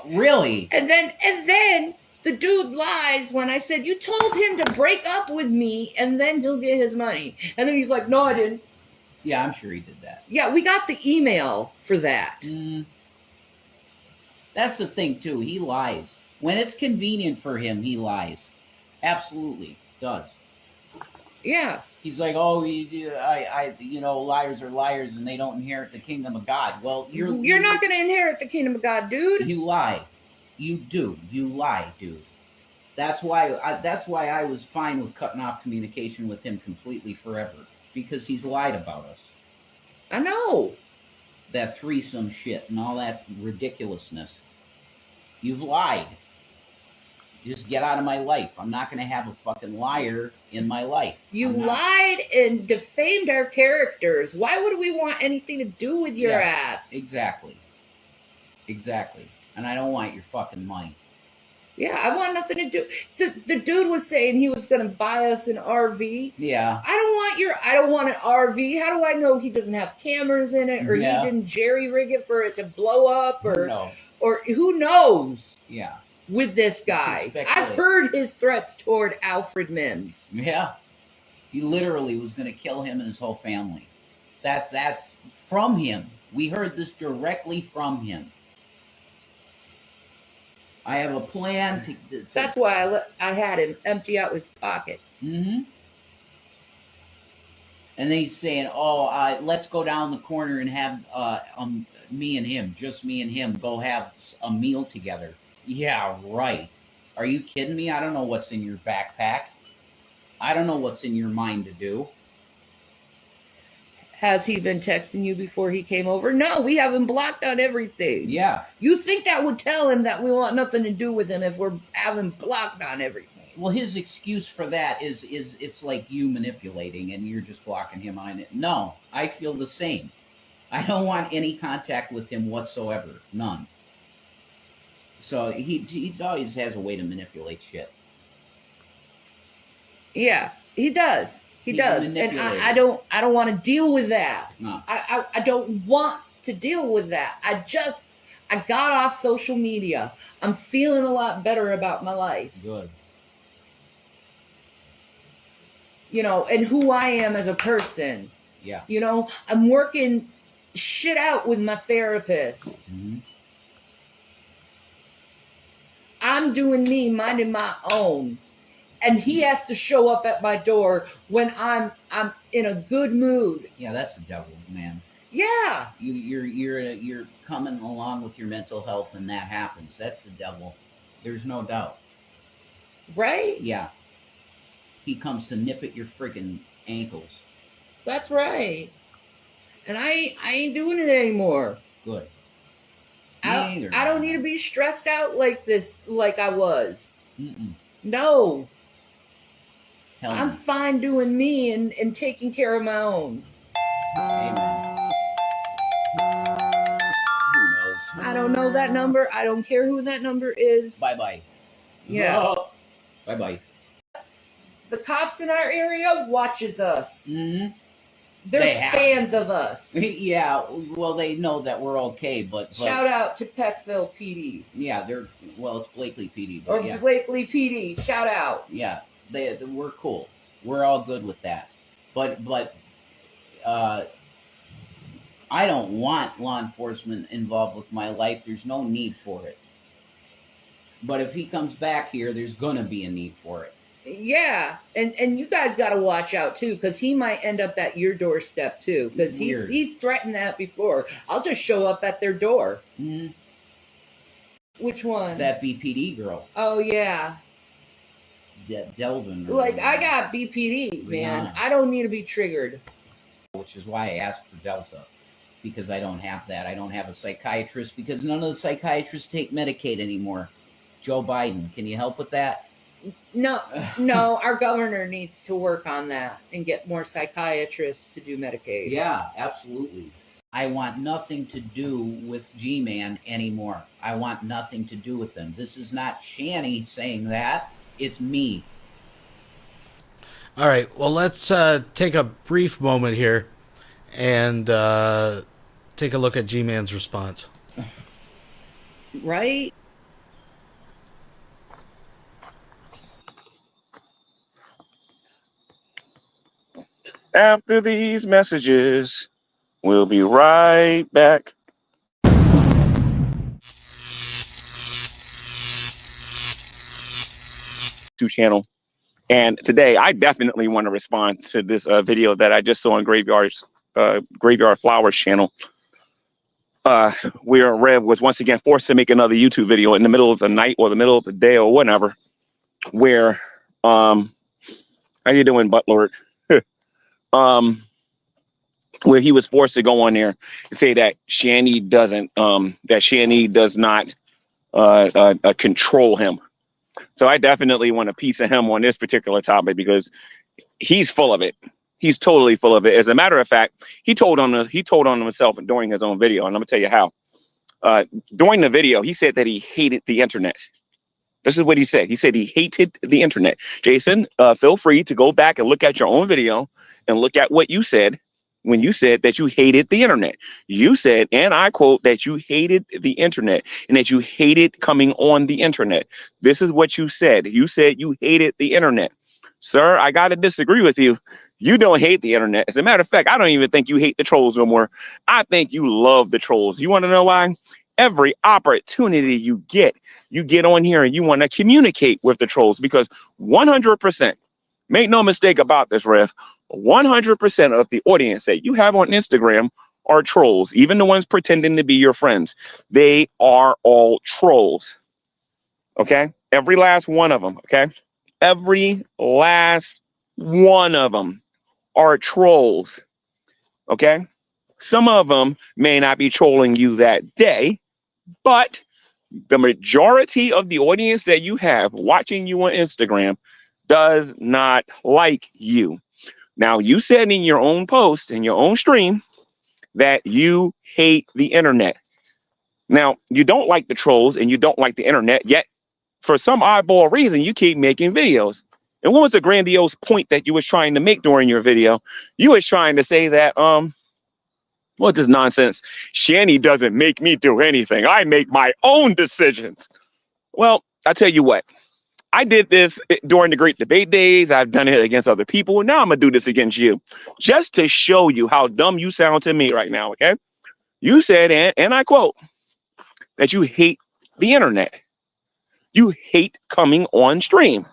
Really? And then the dude lies when I said, you told him to break up with me and then he'll get his money. And then he's like, no, I didn't. Yeah, I'm sure he did that. Yeah, we got the email for that. That's the thing, too. He lies. When it's convenient for him, he lies. Absolutely does. Yeah. He's like, oh, liars are liars and they don't inherit the kingdom of God. Well, you're not going to inherit the kingdom of God, dude. You lie. You do. You lie, dude. That's why I was fine with cutting off communication with him completely forever. Because he's lied about us. I know. That threesome shit and all that ridiculousness. You've lied. Just get out of my life. I'm not going to have a fucking liar in my life. You lied and defamed our characters. Why would we want anything to do with your ass? Exactly. And I don't want your fucking money. Yeah, I want nothing to do. The dude was saying he was going to buy us an RV. Yeah. I don't want an RV. How do I know he doesn't have cameras in it, or he didn't jerry rig it for it to blow up, or who knows? Yeah. with this guy. I've heard his threats toward Alfred Mims. Yeah. He literally was going to kill him and his whole family. That's from him. We heard this directly from him. I have a plan to That's why I had him empty out his pockets. Mm-hmm. And then he's saying, "Oh, let's go down the corner and have me and him, just me and him, go have a meal together." Yeah, right. Are you kidding me? I don't know what's in your backpack. I don't know what's in your mind to do. Has he been texting you before he came over? No, we have him blocked on everything. Yeah. You think that would tell him that we want nothing to do with him if we're having blocked on everything? Well, his excuse for that is it's like you manipulating and you're just blocking him on it. No, I feel the same. I don't want any contact with him whatsoever. None. So he always has a way to manipulate shit. Yeah, he does. He does. And I don't want to deal with that. No. I don't want to deal with that. I got off social media. I'm feeling a lot better about my life. Good. You know, and who I am as a person. Yeah. You know, I'm working shit out with my therapist. Mm-hmm. I'm doing me, minding my own. And he has to show up at my door when I'm in a good mood. Yeah, that's the devil, man. Yeah. You're coming along with your mental health and that happens. That's the devil. There's no doubt. Right? Yeah. He comes to nip at your friggin' ankles. That's right. And I ain't doing it anymore. Good. I don't need to be stressed out like this, like I was. Mm-mm. No. Hell I'm no. fine doing me and taking care of my own. Amen. Who knows? I don't know that number. I don't care who that number is. Bye-bye. Yeah. Oh. Bye-bye. The cops in our area watches us. Mm-hmm. They're fans of us. Yeah, well, they know that we're okay, but Shout out to Peckville PD. Yeah, it's Blakely PD. But Or yeah. Blakely PD. Shout out. Yeah, we're cool. We're all good with that. But I don't want law enforcement involved with my life. There's no need for it. But if he comes back here, there's gonna be a need for it. Yeah, and you guys got to watch out too, because he might end up at your doorstep too, because he's threatened that before. I'll just show up at their door. Mm-hmm. Which one? That BPD girl. Oh yeah. That Delvin. Like I got BPD, man. Yeah. I don't need to be triggered. Which is why I asked for Delta, because I don't have that. I don't have a psychiatrist because none of the psychiatrists take Medicaid anymore. Joe Biden, can you help with that? No, our governor needs to work on that and get more psychiatrists to do Medicaid. Yeah, absolutely. I want nothing to do with GMAN anymore. I want nothing to do with them. This is not Shanny saying that. It's me. All right. Well, let's take a brief moment here and take a look at GMAN's response. Right? After these messages, we'll be right back. Channel, and today I definitely want to respond to this video that I just saw on Graveyard Flowers channel, where Rev was once again forced to make another YouTube video in the middle of the night or the middle of the day or whatever. Where, how you doing, Butler? Where he was forced to go on there and say that Shanny does not control him. So I definitely want a piece of him on this particular topic because he's full of it. He's totally full of it. As a matter of fact, he told on himself during his own video, and I'm gonna tell you how. During the video, he said that he hated the internet. This is what he said. He said he hated the internet. Jason, feel free to go back and look at your own video and look at what you said when you said that you hated the internet. You said, and I quote, that you hated the internet and that you hated coming on the internet. This is what you said. You said you hated the internet. Sir, I got to disagree with you. You don't hate the internet. As a matter of fact, I don't even think you hate the trolls no more. I think you love the trolls. You want to know why? Every opportunity you get on here and you want to communicate with the trolls, because 100%, make no mistake about this, Rev, 100% of the audience that you have on Instagram are trolls, even the ones pretending to be your friends. They are all trolls. Okay? Every last one of them. Okay? Every last one of them are trolls. Okay? Some of them may not be trolling you that day, but the majority of the audience that you have watching you on Instagram does not like you. Now, you said in your own post, in your own stream, that you hate the internet. Now, you don't like the trolls and you don't like the internet, yet for some oddball reason, you keep making videos. And what was the grandiose point that you was trying to make during your video? You was trying to say that, what is nonsense? Shanny doesn't make me do anything. I make my own decisions. Well, I tell you what, I did this during the great debate days. I've done it against other people. Now I'm going to do this against you just to show you how dumb you sound to me right now. Okay. You said, and I quote, that you hate the internet. You hate coming on stream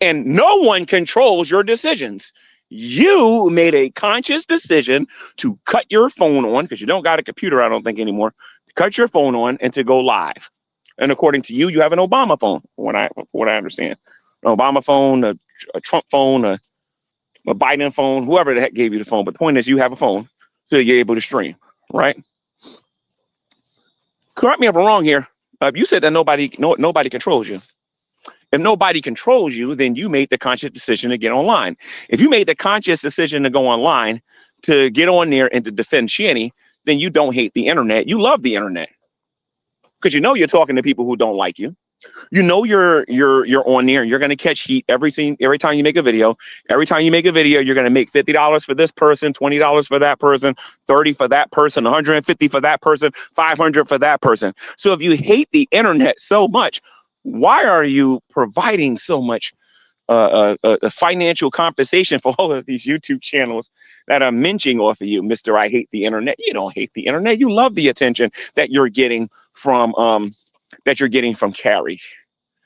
and no one controls your decisions. You made a conscious decision to cut your phone on, because you don't got a computer, I don't think anymore, cut your phone on and to go live. And according to you, you have an Obama phone, from what I understand. An Obama phone, a Trump phone, a Biden phone, whoever the heck gave you the phone. But the point is, you have a phone, so you're able to stream, right? Correct me if I'm wrong here. You said that nobody controls you. If nobody controls you, then you made the conscious decision to get online. If you made the conscious decision to go online, to get on there and to defend Shanny, then you don't hate the internet. You love the internet. Because you know you're talking to people who don't like you. You know you're on there and you're going to catch heat every time you make a video. Every time you make a video, you're going to make $50 for this person, $20 for that person, $30 for that person, $150 for that person, $500 for that person. So if you hate the internet so much, why are you providing so much financial compensation for all of these YouTube channels that are minching off of you, Mr. I hate the internet? You don't hate the internet. You love the attention that you're getting from Carrie,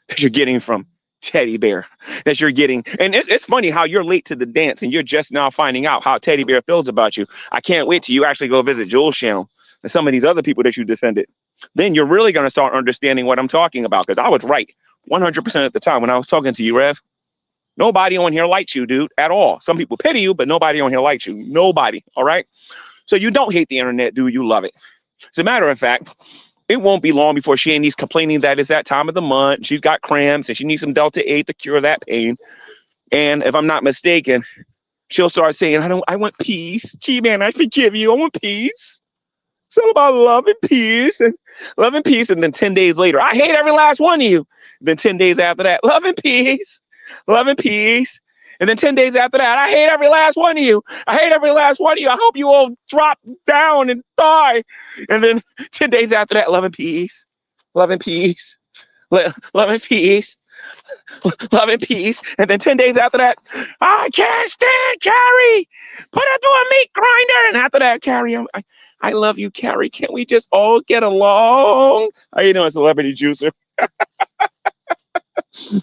that you're getting from Teddy Bear, that you're getting. And it's funny how you're late to the dance and you're just now finding out how Teddy Bear feels about you. I can't wait till you actually go visit Joel's channel and some of these other people that you defended. Then you're really going to start understanding what I'm talking about, because I was right 100% at the time when I was talking to you, Rev. Nobody on here likes you, dude, at all. Some people pity you, but nobody on here likes you. Nobody. All right. So you don't hate the internet, dude. You love it. As a matter of fact, it won't be long before Shanny's complaining that it's that time of the month. She's got cramps and she needs some Delta 8 to cure that pain. And if I'm not mistaken, she'll start saying, I want peace. Gee, man, I forgive you. I want peace. It's all about love and peace. And then 10 days later, I hate every last one of you. Then 10 days after that, love and peace. Love and peace. And then 10 days after that, I hate every last one of you. I hate every last one of you. I hope you all drop down and die. And then 10 days after that, love and peace. Love and peace. Love and peace. Love and peace. And then 10 days after that, I can't stand Carrie. Put her through a meat grinder. And after that, Carrie, I love you, Carrie. Can't we just all get along? How you doing, Celebrity Juicer?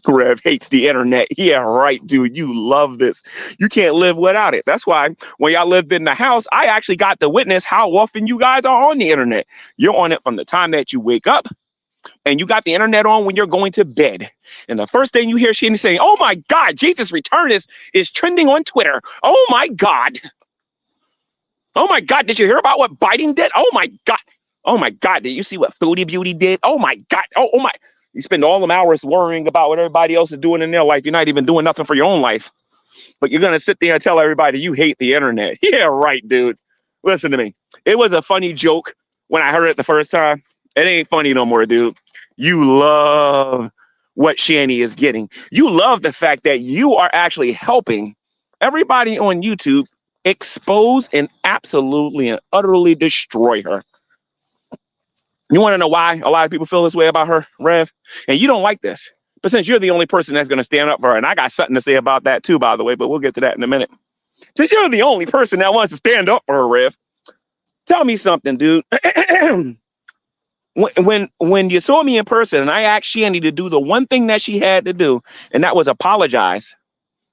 Rev hates the internet. Yeah, right, dude. You love this. You can't live without it. That's why when y'all lived in the house, I actually got to witness how often you guys are on the internet. You're on it from the time that you wake up, and you got the internet on when you're going to bed. And the first thing you hear Shanny saying, oh my God, Jesus' return is trending on Twitter. Oh my God. Oh my God, did you hear about what Biden did? Oh my God. Oh my God, did you see what Foodie Beauty did? Oh my God. Oh my. You spend all them hours worrying about what everybody else is doing in their life. You're not even doing nothing for your own life. But you're going to sit there and tell everybody you hate the internet. Yeah, right, dude. Listen to me. It was a funny joke when I heard it the first time. It ain't funny no more, dude. You love what Shanny is getting. You love the fact that you are actually helping everybody on YouTube expose and absolutely and utterly destroy her. You want to know why a lot of people feel this way about her, Rev? And you don't like this. But since you're the only person that's going to stand up for her, and I got something to say about that too, by the way, but we'll get to that in a minute. Since you're the only person that wants to stand up for her, Rev, tell me something, dude. When you saw me in person and I asked Shanny to do the one thing that she had to do, and that was apologize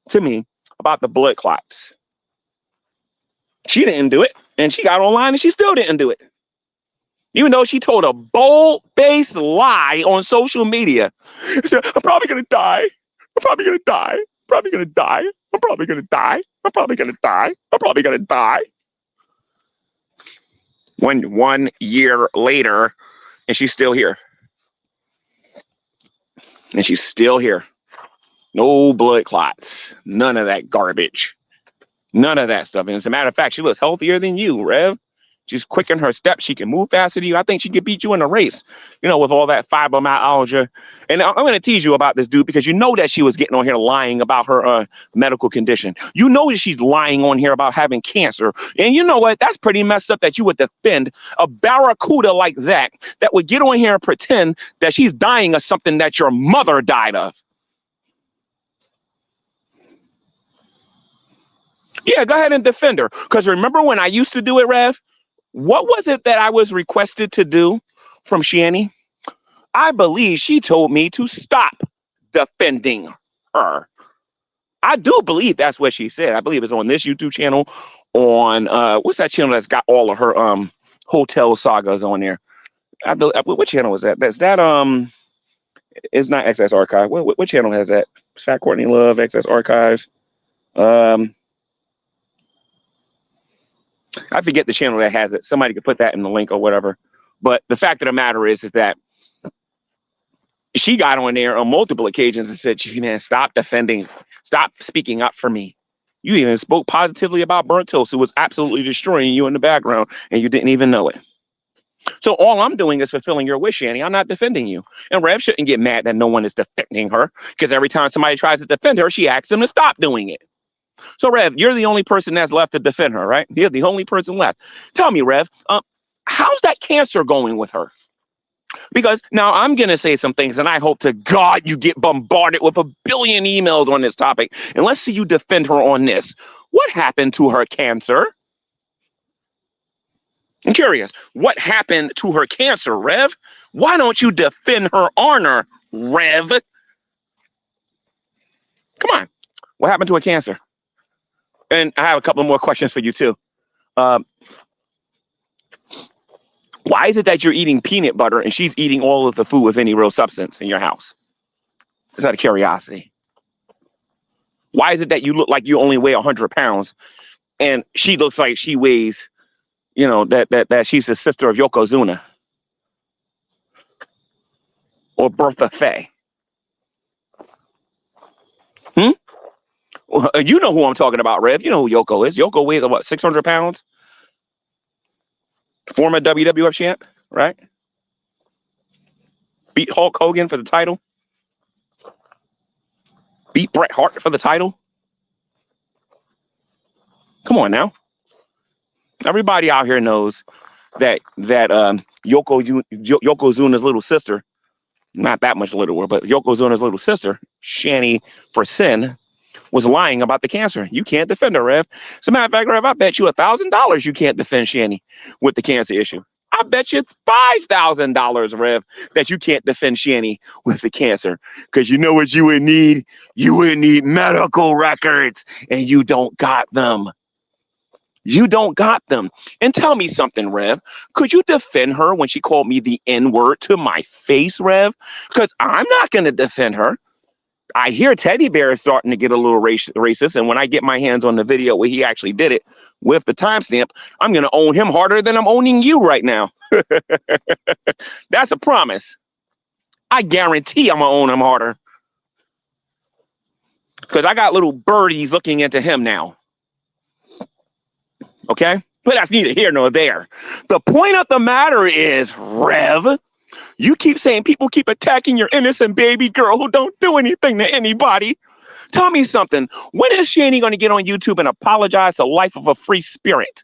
to me about the blood clots. She didn't do it, and she got online and she still didn't do it. Even though she told a bold-faced lie on social media. She said, I'm probably going to die. I'm probably going to die. I'm probably going to die. I'm probably going to die. I'm probably going to die. I'm probably going to die. 1 year later, and she's still here. And she's still here. No blood clots. None of that garbage. None of that stuff. And as a matter of fact, she looks healthier than you, Rev. She's quick in her steps. She can move faster than you. I think she could beat you in a race, you know, with all that fibromyalgia. And I'm going to tease you about this, dude, because you know that she was getting on here lying about her medical condition. You know that she's lying on here about having cancer. And you know what? That's pretty messed up that you would defend a barracuda like that would get on here and pretend that she's dying of something that your mother died of. Yeah, go ahead and defend her. Because remember when I used to do it, Rev? What was it that I was requested to do from Shanny? I believe she told me to stop defending her. I do believe that's what she said. I believe it's on this YouTube channel, on what's that channel that's got all of her hotel sagas on there? What channel is that? That's that it's not XS Archive. What channel has that? Fat Courtney Love, XS Archive. I forget the channel that has it. Somebody could put that in the link or whatever. But the fact of the matter is that she got on there on multiple occasions and said, man, stop defending, stop speaking up for me. You even spoke positively about Burnt Toast, who was absolutely destroying you in the background, and you didn't even know it. So all I'm doing is fulfilling your wish, Annie. I'm not defending you. And Rev shouldn't get mad that no one is defending her, because every time somebody tries to defend her, she asks them to stop doing it. So, Rev, you're the only person that's left to defend her, right? You're the only person left. Tell me, Rev, how's that cancer going with her? Because now I'm going to say some things, and I hope to God you get bombarded with 1 billion emails on this topic. And let's see you defend her on this. What happened to her cancer? I'm curious. What happened to her cancer, Rev? Why don't you defend her honor, Rev? Come on. What happened to her cancer? And I have a couple more questions for you, too. Why is it that you're eating peanut butter and she's eating all of the food with any real substance in your house? Is that a curiosity? Why is it that you look like you only weigh 100 pounds and she looks like she weighs, you know, that she's the sister of Yokozuna or Bertha Faye? You know who I'm talking about, Rev. You know who Yoko is. Yoko weighs, what, 600 pounds? Former WWF champ, right? Beat Hulk Hogan for the title. Beat Bret Hart for the title. Come on now. Everybody out here knows that Yokozuna's little sister, not that much littler, but Yokozuna's little sister, Shanny for Sin, was lying about the cancer. You can't defend her, Rev. As a matter of fact, Rev, I bet you $1,000 you can't defend Shanny with the cancer issue. I bet you $5,000, Rev, that you can't defend Shanny with the cancer. Because you know what you would need? You would need medical records, and you don't got them. You don't got them. And tell me something, Rev. Could you defend her when she called me the N-word to my face, Rev? Because I'm not going to defend her. I hear Teddy Bear is starting to get a little racist, and when I get my hands on the video where he actually did it with the timestamp, I'm going to own him harder than I'm owning you right now. That's a promise. I guarantee I'm going to own him harder. Because I got little birdies looking into him now. Okay? But that's neither here nor there. The point of the matter is, Rev, you keep saying people keep attacking your innocent baby girl who don't do anything to anybody. Tell me something. When is Shanny going to get on YouTube and apologize to Life of a Free Spirit?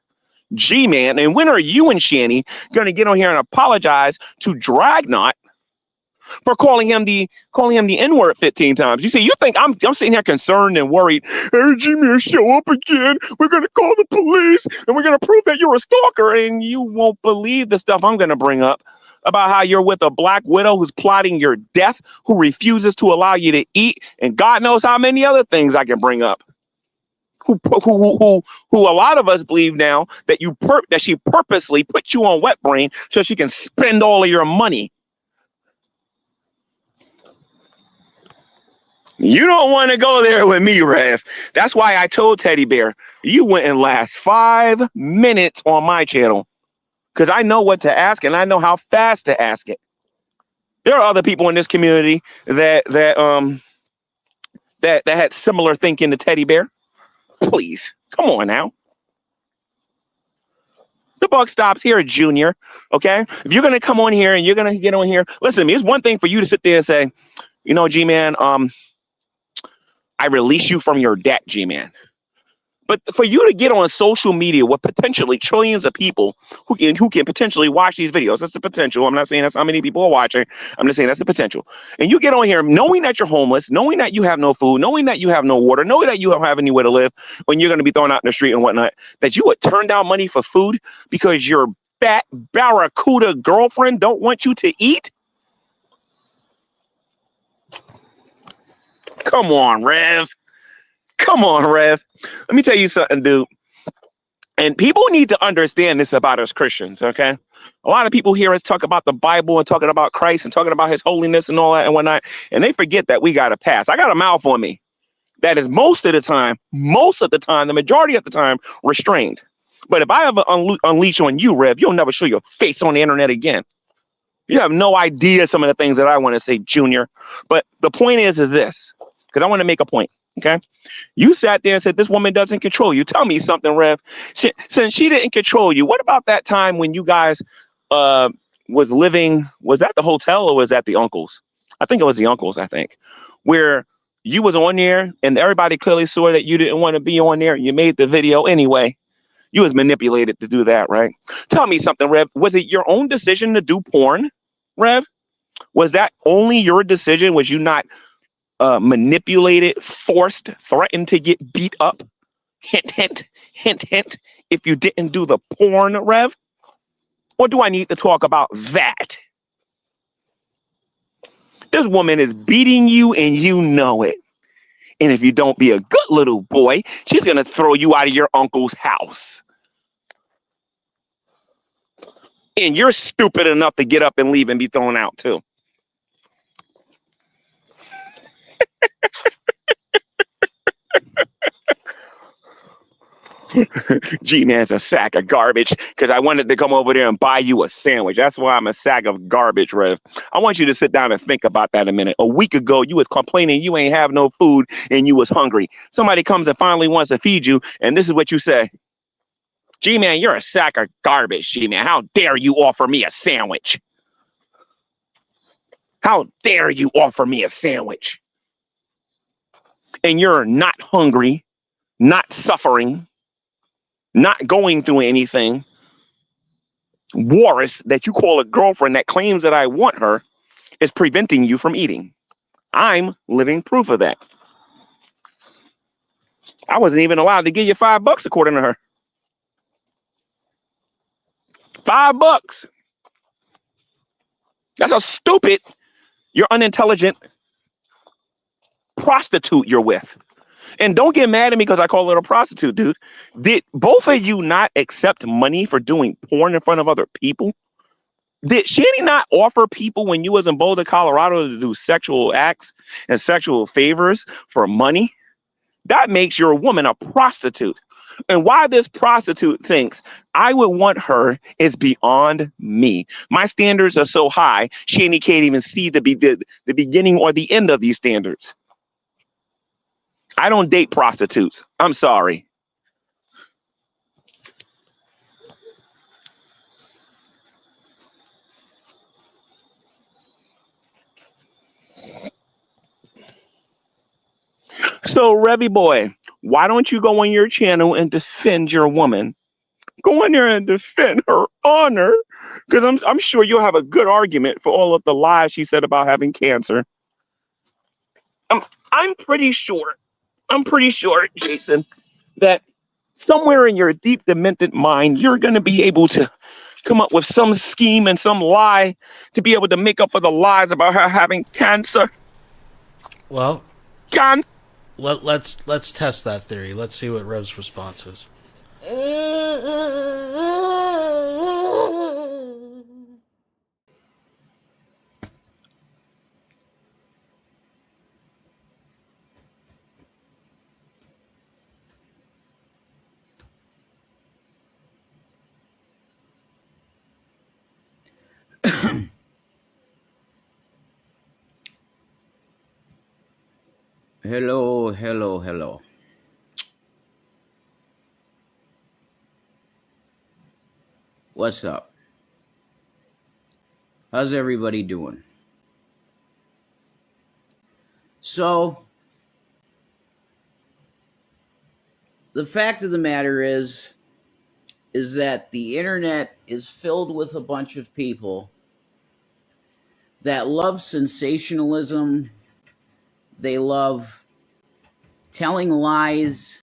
G-Man. And when are you and Shanny going to get on here and apologize to Dragnot for calling him the N-word 15 times? You see, you think I'm sitting here concerned and worried. Hey, G-Man, show up again. We're going to call the police and we're going to prove that you're a stalker. And you won't believe the stuff I'm going to bring up about how you're with a black widow who's plotting your death, who refuses to allow you to eat, and God knows how many other things I can bring up. Who a lot of us believe now that that she purposely put you on wet brain so she can spend all of your money. You don't want to go there with me, Rev. That's why I told Teddy Bear, you wouldn't last 5 minutes on my channel, because I know what to ask and I know how fast to ask it. There are other people in this community that had similar thinking to Teddy Bear. Please, come on now. The buck stops here, Junior. Okay, if you're gonna come on here and you're gonna get on here, listen to me. It's one thing for you to sit there and say, you know, G-Man, I release you from your debt, G-Man. But for you to get on social media with potentially trillions of people who can potentially watch these videos, that's the potential. I'm not saying that's how many people are watching. I'm just saying that's the potential. And you get on here knowing that you're homeless, knowing that you have no food, knowing that you have no water, knowing that you don't have anywhere to live when you're going to be thrown out in the street and whatnot, that you would turn down money for food because your fat barracuda girlfriend don't want you to eat? Come on, Rev. Come on, Rev. Let me tell you something, dude. And people need to understand this about us Christians, okay? A lot of people hear us talk about the Bible and talking about Christ and talking about his holiness and all that and whatnot, and they forget that we got a pass. I got a mouth on me that is most of the time, the majority of the time, restrained. But if I ever unleash on you, Rev, you'll never show your face on the internet again. You have no idea some of the things that I want to say, Junior. But the point is this, because I want to make a point. Okay, you sat there and said this woman doesn't control you. Tell me something, Rev. Since she didn't control you, what about that time when you guys was living? Was that the hotel or was that the uncle's? I think it was the uncle's. I think where you was on there and everybody clearly saw that you didn't want to be on there. You made the video anyway. You was manipulated to do that, right? Tell me something, Rev. Was it your own decision to do porn, Rev? Was that only your decision? Was you not manipulated, forced, threatened to get beat up? Hint, hint, hint, hint. If you didn't do the porn, Rev? Or do I need to talk about that? This woman is beating you and you know it. And if you don't be a good little boy, she's going to throw you out of your uncle's house. And you're stupid enough to get up and leave and be thrown out too. G-Man's a sack of garbage because I wanted to come over there and buy you a sandwich. That's why I'm a sack of garbage, Rev. I want you to sit down and think about that a minute. A week ago, you was complaining you ain't have no food and you was hungry. Somebody comes and finally wants to feed you, and this is what you say. G-Man, you're a sack of garbage, G-Man. How dare you offer me a sandwich? How dare you offer me a sandwich? And you're not hungry, not suffering, not going through anything. Warris, that you call a girlfriend that claims that I want her, is preventing you from eating. I'm living proof of that. I wasn't even allowed to give you $5 according to her. $5. That's how stupid your unintelligent prostitute you're with. And don't get mad at me because I call her a prostitute, dude. Did both of you not accept money for doing porn in front of other people? Did Shanny not offer people when you was in Boulder, Colorado to do sexual acts and sexual favors for money? That makes your woman a prostitute. And why this prostitute thinks I would want her is beyond me. My standards are so high, Shanny can't even see the beginning or the end of these standards. I don't date prostitutes. I'm sorry. So, Revy boy, why don't you go on your channel and defend your woman? Go in there and defend her honor, because I'm sure you'll have a good argument for all of the lies she said about having cancer. I'm pretty sure, Jason, that somewhere in your deep demented mind, you're going to be able to come up with some scheme and some lie to be able to make up for the lies about her having cancer. Well, let's test that theory. Let's see what Rev's response is. Hello, hello, hello. What's up? How's everybody doing? So, the fact of the matter is that the internet is filled with a bunch of people that love sensationalism. They love telling lies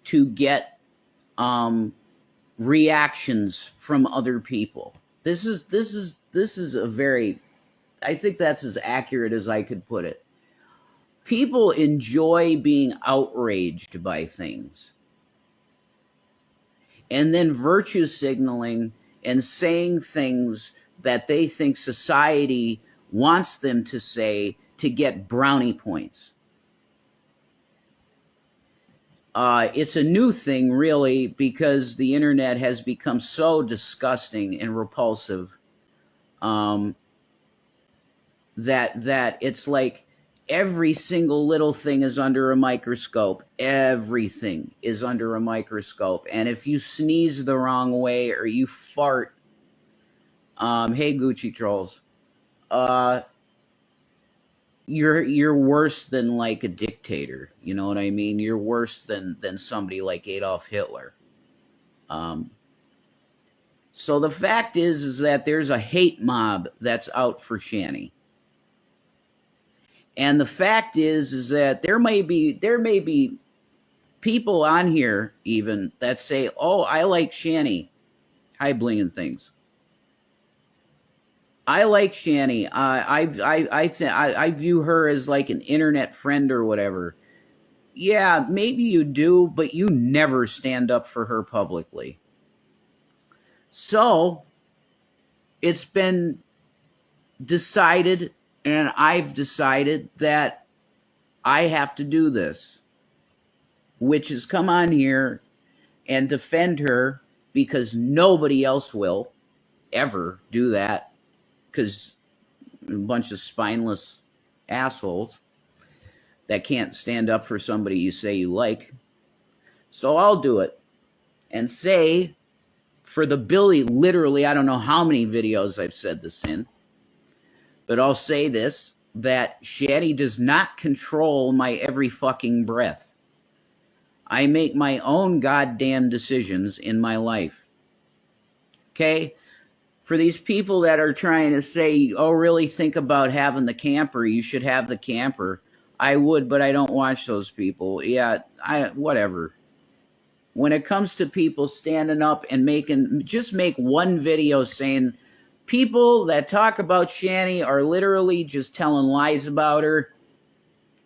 to get reactions from other people. This is a very, I think that's as accurate as I could put it. People enjoy being outraged by things, and then virtue signaling and saying things that they think society wants them to say to get brownie points. It's a new thing, really, because the internet has become so disgusting and repulsive that it's like every single little thing is under a microscope. Everything is under a microscope. And if you sneeze the wrong way or you fart, hey, Gucci Trolls, you're worse than like a dictator. You know what I mean? You're worse than somebody like Adolf Hitler. So the fact is that there's a hate mob that's out for Shanny. And the fact is that there may be people on here even that say, "Oh, I like Shanny." Hi, Bling and Things. I like Shanny. I view her as like an internet friend or whatever. Yeah, maybe you do, but you never stand up for her publicly. So it's been decided, and I've decided that I have to do this, which is come on here and defend her, because nobody else will ever do that, because a bunch of spineless assholes that can't stand up for somebody you say you like. So I'll do it and say, for the Billy, literally, I don't know how many videos I've said this in, but I'll say this, that Shanny does not control my every fucking breath. I make my own goddamn decisions in my life. Okay? For these people that are trying to say, "Oh, really think about having the camper, you should have the camper." I would, but I don't watch those people. Yeah, whatever. When it comes to people standing up and just make one video saying, people that talk about Shanny are literally just telling lies about her,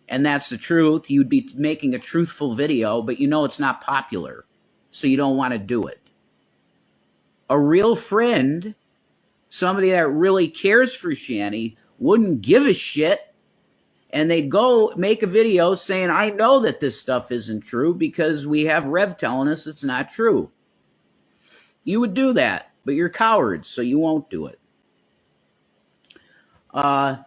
and that's the truth. You'd be making a truthful video, but you know it's not popular, so you don't want to do it. A real friend, somebody that really cares for Shanny, wouldn't give a shit, and they'd go make a video saying, "I know that this stuff isn't true because we have Rev telling us it's not true." You would do that, but you're cowards, so you won't do it. For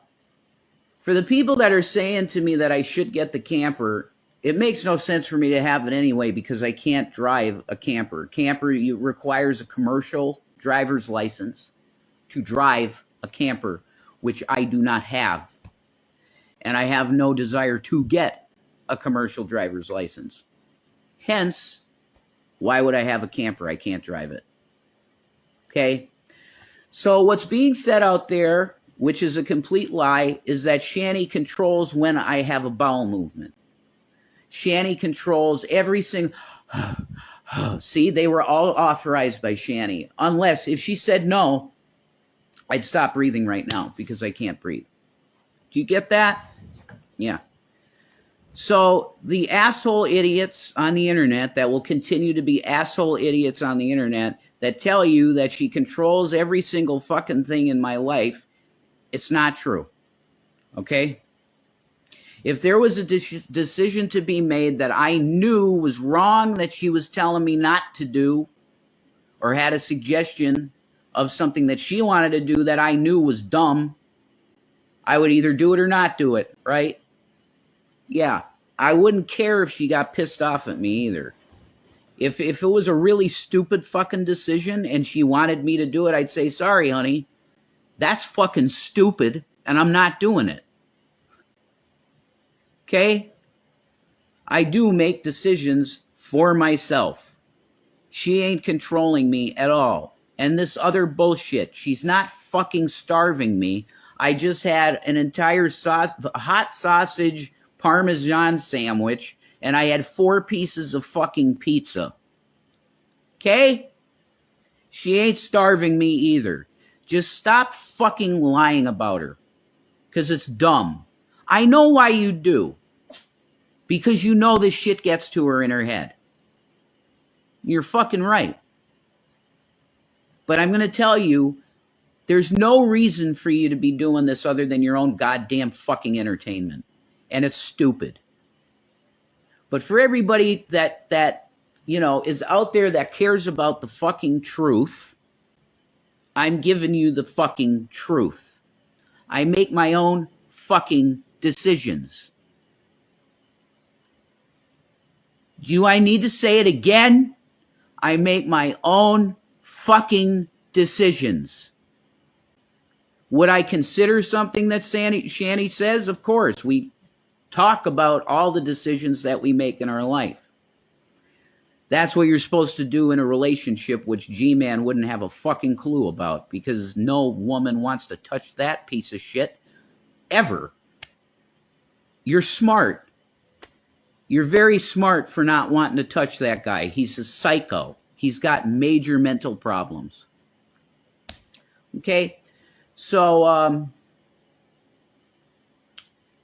the people that are saying to me that I should get the camper, it makes no sense for me to have it anyway, because I can't drive a camper. Camper requires a commercial driver's license to drive a camper, which I do not have. And I have no desire to get a commercial driver's license. Hence, why would I have a camper? I can't drive it. Okay? So what's being said out there, which is a complete lie, is that Shani controls when I have a bowel movement. Shani controls every single... See, they were all authorized by Shani. Unless, if she said no, I'd stop breathing right now because I can't breathe. Do you get that? Yeah. So the asshole idiots on the internet that will continue to be asshole idiots on the internet that tell you that she controls every single fucking thing in my life, it's not true. Okay? If there was a decision to be made that I knew was wrong that she was telling me not to do, or had a suggestion of something that she wanted to do that I knew was dumb, I would either do it or not do it, right? Yeah. I wouldn't care if she got pissed off at me either. If it was a really stupid fucking decision and she wanted me to do it, I'd say, sorry, honey, that's fucking stupid and I'm not doing it. Okay? I do make decisions for myself. She ain't controlling me at all. And this other bullshit, she's not fucking starving me. I just had an entire hot sausage Parmesan sandwich and I had 4 pieces of fucking pizza. Okay? She ain't starving me either. Just stop fucking lying about her. Because it's dumb. I know why you do. Because you know this shit gets to her in her head. You're fucking right. But I'm going to tell you, there's no reason for you to be doing this other than your own goddamn fucking entertainment. And it's stupid. But for everybody that you know is out there that cares about the fucking truth, I'm giving you the fucking truth. I make my own fucking decisions. Do I need to say it again? I make my own fucking decisions. Would I consider something that Shani says? Of course. We talk about all the decisions that we make in our life. That's what you're supposed to do in a relationship, which GMAN wouldn't have a fucking clue about, because no woman wants to touch that piece of shit ever. You're smart. You're very smart for not wanting to touch that guy. He's a psycho. He's got major mental problems. Okay? So,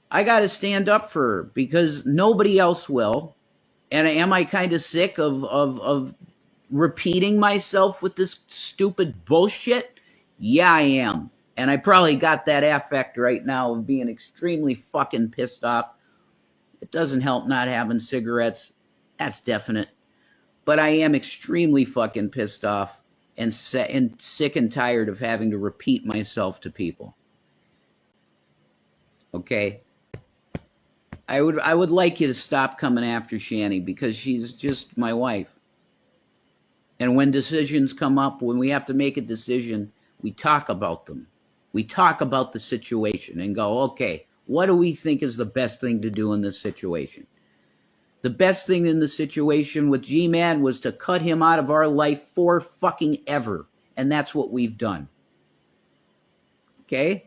I got to stand up for her because nobody else will. And am I kind of sick of repeating myself with this stupid bullshit? Yeah, I am. And I probably got that affect right now of being extremely fucking pissed off. It doesn't help not having cigarettes. That's definite. But I am extremely fucking pissed off and sick and tired of having to repeat myself to people. Okay? I would like you to stop coming after Shani because she's just my wife. And when decisions come up, when we have to make a decision, we talk about them. We talk about the situation and go, okay, what do we think is the best thing to do in this situation? The best thing in the situation with GMAN was to cut him out of our life for fucking ever. And that's what we've done. Okay?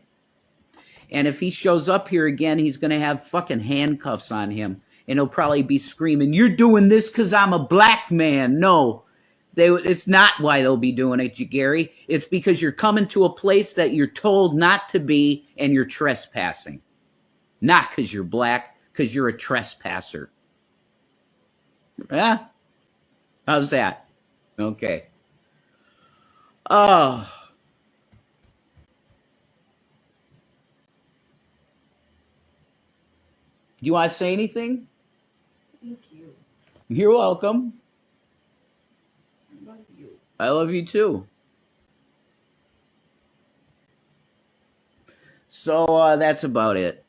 And if he shows up here again, he's going to have fucking handcuffs on him. And he'll probably be screaming, you're doing this because I'm a black man. No, it's not why they'll be doing it, Gary. It's because you're coming to a place that you're told not to be and you're trespassing. Not because you're black, because you're a trespasser. Yeah? How's that? Okay. Oh. Do you want to say anything? Thank you. You're welcome. I love you. I love you too. So that's about it.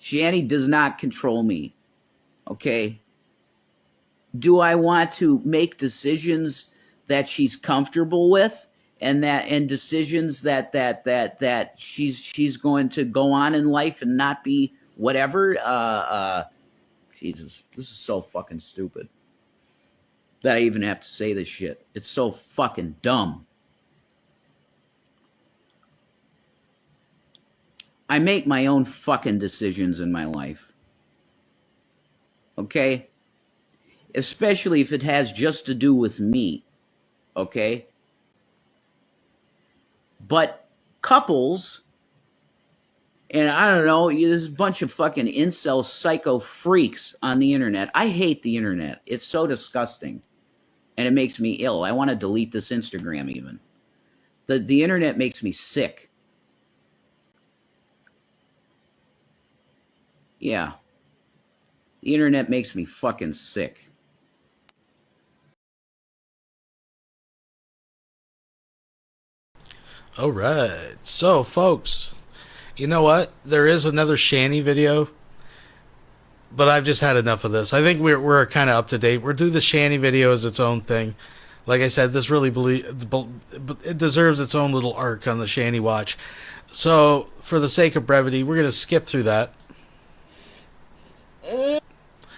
Shani does not control me. Okay? Do I want to make decisions that she's comfortable with and decisions that she's going to go on in life and not be whatever, Jesus, this is so fucking stupid that I even have to say this shit. It's so fucking dumb. I make my own fucking decisions in my life. Okay? Especially if it has just to do with me. Okay? But couples, and I don't know, there's a bunch of fucking incel psycho freaks on the internet. I hate the internet. It's so disgusting. And it makes me ill. I want to delete this Instagram even. The internet makes me sick. Yeah. The internet makes me fucking sick. All right. So, folks, you know what? There is another Shanny video, but I've just had enough of this. I think we're kind of up to date. We'll do the Shanny video as its own thing. Like I said, this really it deserves its own little arc on the Shanny Watch. So, for the sake of brevity, we're going to skip through that.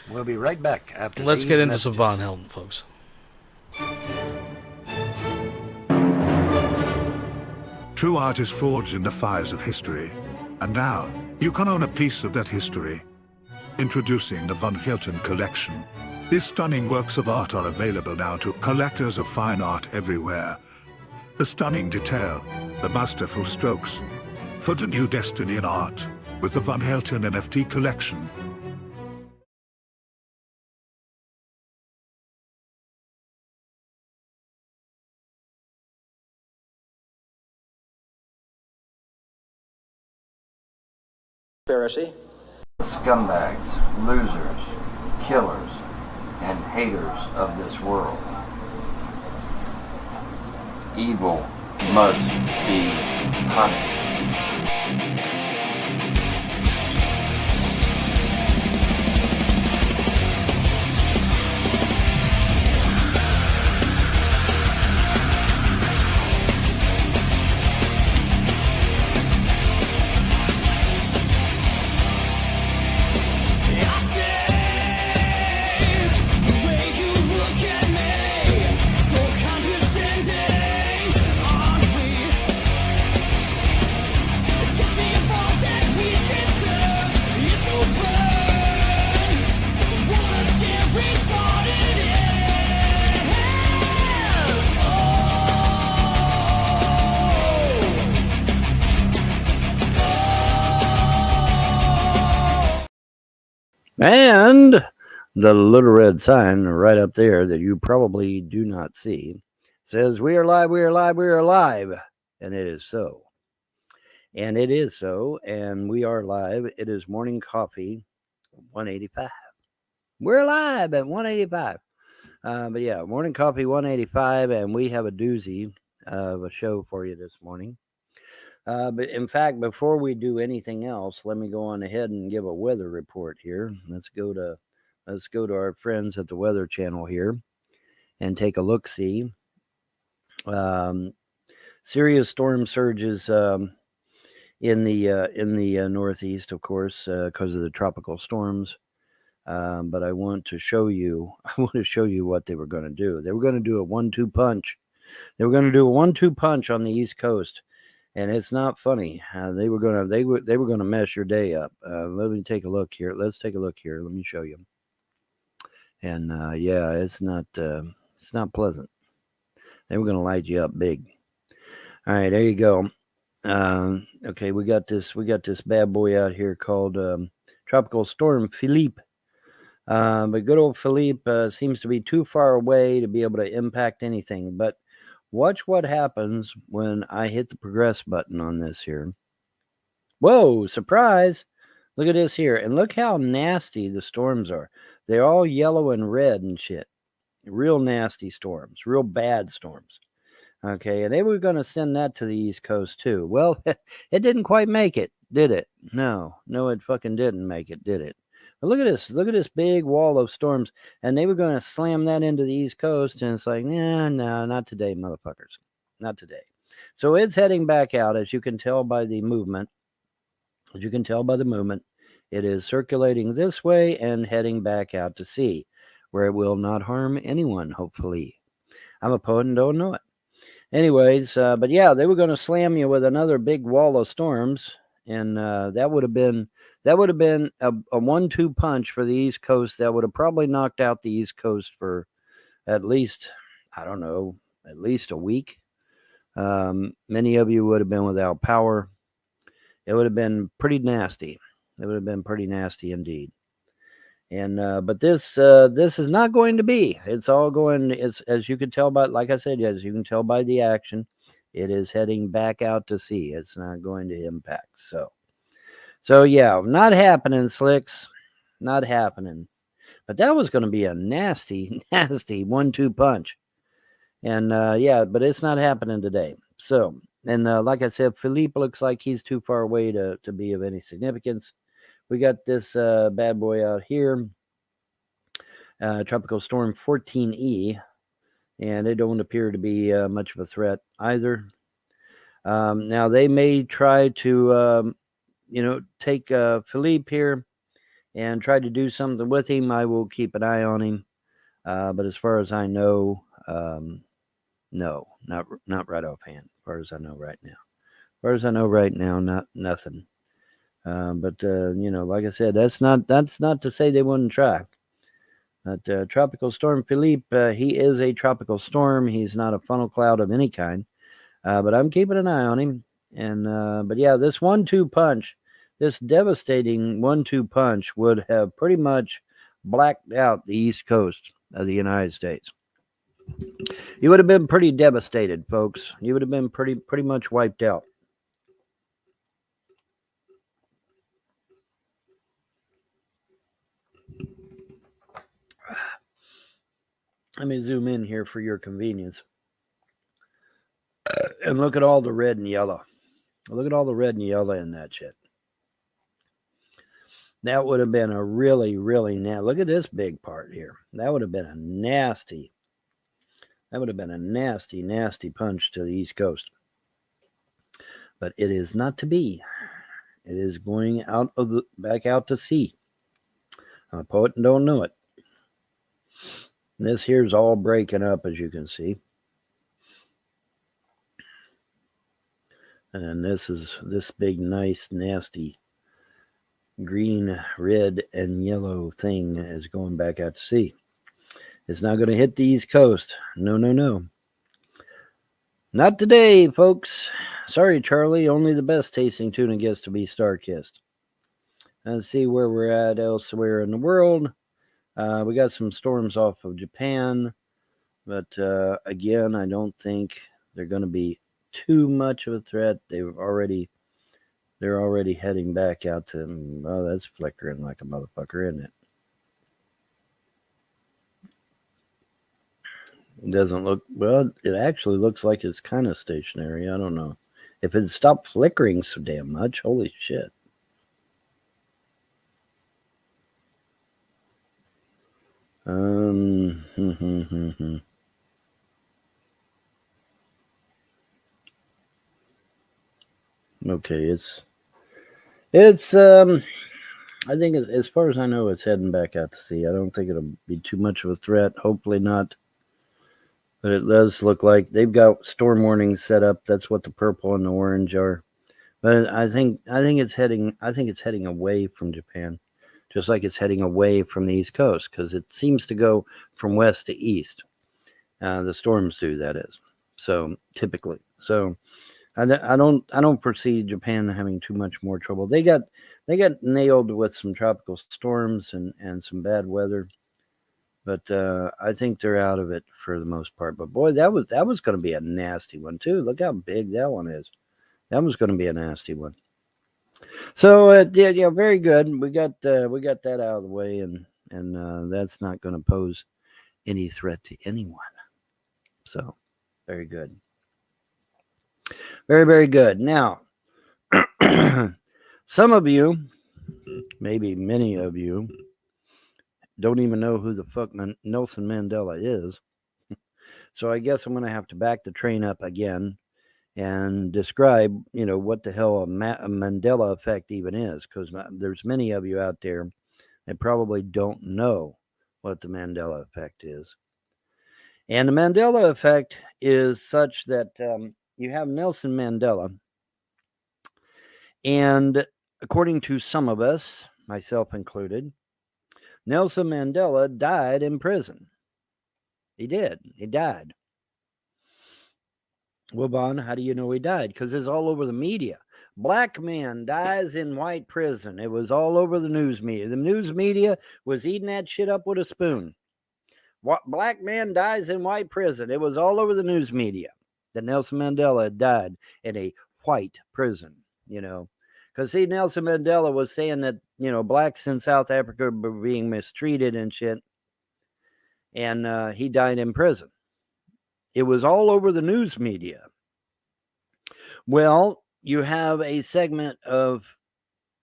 We'll be right back after Let's these get into messages. some Von Helden, folks. True art is forged in the fires of history, and now you can own a piece of that history. Introducing the Van Helden collection. These stunning works of art are available now to collectors of fine art everywhere. The stunning detail, the masterful strokes. For the new destiny in art, with the Van Helden NFT collection. Conspiracy. Scumbags, losers, killers, and haters of this world. Evil must be punished. And the little red sign right up there that you probably do not see says, "We are live, we are live, we are live." And it is so. And it is so. And we are live. It is Morning Coffee 185. We're live at 185. But yeah, Morning Coffee 185. And we have a doozy of a show for you this morning. But in fact, before we do anything else, let me go on ahead and give a weather report here. Let's go to our friends at the Weather Channel here and take a look. See, serious storm surges in the Northeast, of course, because of the tropical storms. But I want to show you what they were going to do. They were going to do a 1-2 punch. They were going to do a 1-2 punch on the East Coast. And it's not funny. They were gonna mess your day up. Let me take a look here. Let's take a look here. Let me show you. And yeah, it's not pleasant. They were gonna light you up big. All right, there you go. Okay, we got this bad boy out here called Tropical Storm Philippe. But good old Philippe seems to be too far away to be able to impact anything. But watch what happens when I hit the progress button on this here. Whoa, surprise. Look at this here. And look how nasty the storms are. They're all yellow and red and shit. Real nasty storms. Real bad storms. Okay, and they were going to send that to the East Coast too. Well, it didn't quite make it, did it? No, it fucking didn't make it, did it? But look at this. Look at this big wall of storms. And they were going to slam that into the East Coast. And it's like, no, not today, motherfuckers. Not today. So it's heading back out, as you can tell by the movement. It is circulating this way and heading back out to sea, where it will not harm anyone, hopefully. I'm a poet and don't know it. Anyways, but yeah, they were going to slam you with another big wall of storms, and that would have been a 1-2 punch for the East Coast. That would have probably knocked out the East Coast for at least, I don't know, at least a week. Many of you would have been without power. It would have been pretty nasty. It would have been pretty nasty indeed. And but this is not going to be. It's all going. It's, as you can tell by, like I said, as you can tell by the action, it is heading back out to sea. It's not going to impact. So yeah, not happening, Slicks. Not happening. But that was going to be a nasty, nasty 1-2 punch. And yeah, but it's not happening today. So, and like I said, Philippe looks like he's too far away to be of any significance. We got this bad boy out here, Tropical Storm 14E, and they don't appear to be much of a threat either. Now, they may try to, take Philippe here and try to do something with him. I will keep an eye on him. But as far as I know, no, not right offhand. As far as I know right now. As far as I know right now, nothing. But like I said, that's not to say they wouldn't try. But Tropical Storm Philippe, he is a tropical storm. He's not a funnel cloud of any kind. But I'm keeping an eye on him. And but yeah, this 1-2 punch, this devastating 1-2 punch would have pretty much blacked out the East Coast of the United States. You would have been pretty devastated, folks. You would have been pretty much wiped out. Let me zoom in here for your convenience. And look at all the red and yellow. Look at all the red and yellow in that shit. That would have been a really, really nasty. Look at this big part here. That would have been a nasty. That would have been a nasty, nasty punch to the East Coast. But it is not to be. It is going out of the back out to sea. I'm a poet and don't know it. This here's all breaking up, as you can see. And this is this big, nice, nasty green, red, and yellow thing is going back out to sea. It's not going to hit the East Coast. No, no, no. Not today, folks. Sorry, Charlie. Only the best tasting tuna gets to be star-kissed. Let's see where we're at elsewhere in the world. We got some storms off of Japan. But again, I don't think they're going to be too much of a threat. They're already heading back out to, oh, that's flickering like a motherfucker, isn't it? It doesn't look, well, it actually looks like it's kind of stationary. I don't know. If it stopped flickering so damn much, holy shit. Okay, I think as far as I know, it's heading back out to sea. I don't think it'll be too much of a threat. Hopefully not. But it does look like they've got storm warnings set up. That's what the purple and the orange are. But I think it's heading away from Japan, just like it's heading away from the East Coast, because it seems to go from west to east. The storms do, that is. So typically, so I don't foresee Japan having too much more trouble. They got nailed with some tropical storms and some bad weather. But I think they're out of it for the most part. But boy, that was going to be a nasty one too. Look how big that one is. That was going to be a nasty one. So yeah, very good. We got that out of the way, and that's not going to pose any threat to anyone. So very good. Very, very good. Now, some of you, maybe many of you, don't even know who the fuck Nelson Mandela is. So I guess I'm going to have to back the train up again and describe, what the hell a Mandela effect even is, because there's many of you out there that probably don't know what the Mandela effect is. And the Mandela effect is such that you have Nelson Mandela, and according to some of us, myself included, Nelson Mandela died in prison. He did. He died. Well, Bon, how do you know he died? Because it's all over the media. Black man dies in white prison. It was all over the news media. The news media was eating that shit up with a spoon. Black man dies in white prison. It was all over the news media that Nelson Mandela had died in a white prison, Because, see, Nelson Mandela was saying that, blacks in South Africa were being mistreated and shit. And he died in prison. It was all over the news media. Well, you have a segment of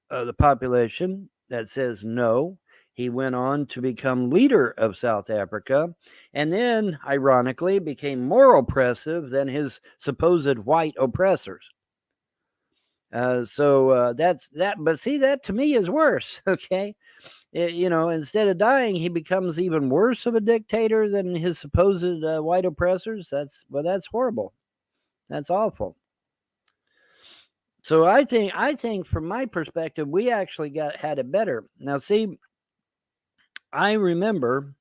the population that says no. He went on to become leader of South Africa, and then, ironically, became more oppressive than his supposed white oppressors. So that's that. But see, that to me is worse. Okay. Instead of dying, he becomes even worse of a dictator than his supposed white oppressors. That's horrible. That's awful. So I think from my perspective, we actually had it better. Now, see, I remember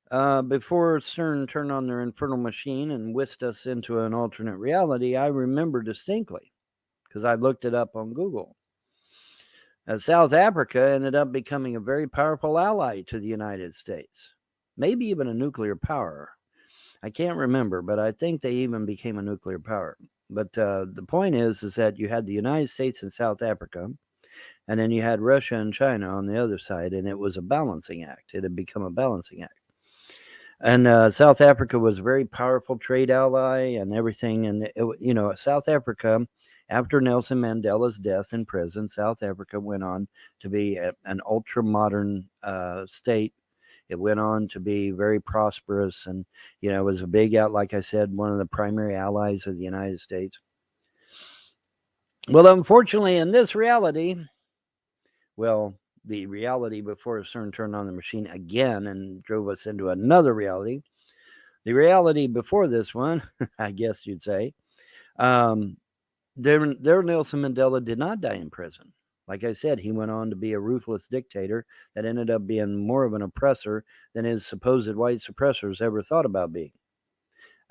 before CERN turned on their infernal machine and whisked us into an alternate reality, I remember distinctly because I looked it up on Google. South Africa ended up becoming a very powerful ally to the United States, maybe even a nuclear power. I can't remember, but I think they even became a nuclear power. But the point is that you had the United States and South Africa, and then you had Russia and China on the other side, and it was a balancing act. It had become a balancing act. And South Africa was a very powerful trade ally and everything. And, South Africa, after Nelson Mandela's death in prison, South Africa went on to be an ultra-modern state. It went on to be very prosperous and, it was a big out, like I said, one of the primary allies of the United States. Well, unfortunately, in this reality, the reality before CERN turned on the machine again and drove us into another reality, the reality before this one, I guess you'd say, Nelson Mandela did not die in prison. Like I said, he went on to be a ruthless dictator that ended up being more of an oppressor than his supposed white suppressors ever thought about being.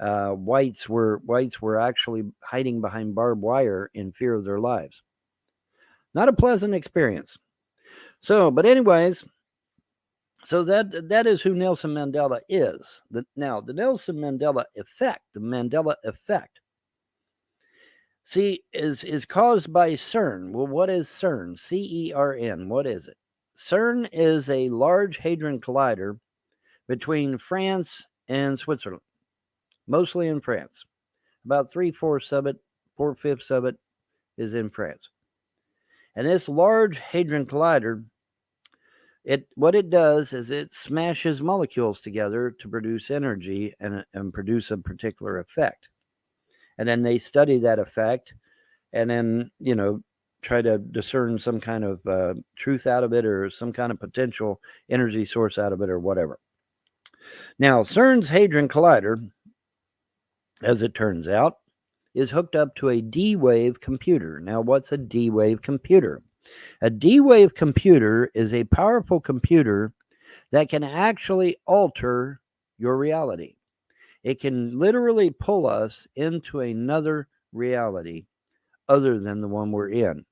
Whites were actually hiding behind barbed wire in fear of their lives. Not a pleasant experience. So, but anyways, so that is who Nelson Mandela is. Now, the Nelson Mandela effect, the Mandela effect, see, is caused by CERN. Well, what is CERN? CERN. What is it? CERN is a large hadron collider between France and Switzerland, mostly in France. About 3/4 of it, 4/5 of it is in France. And this large hadron collider, what it does is it smashes molecules together to produce energy and produce a particular effect. And then they study that effect and then, try to discern some kind of truth out of it or some kind of potential energy source out of it or whatever. Now, CERN's Hadron Collider, as it turns out, is hooked up to a D-Wave computer. Now, what's a D-Wave computer? A D-Wave computer is a powerful computer that can actually alter your reality. It can literally pull us into another reality other than the one we're in.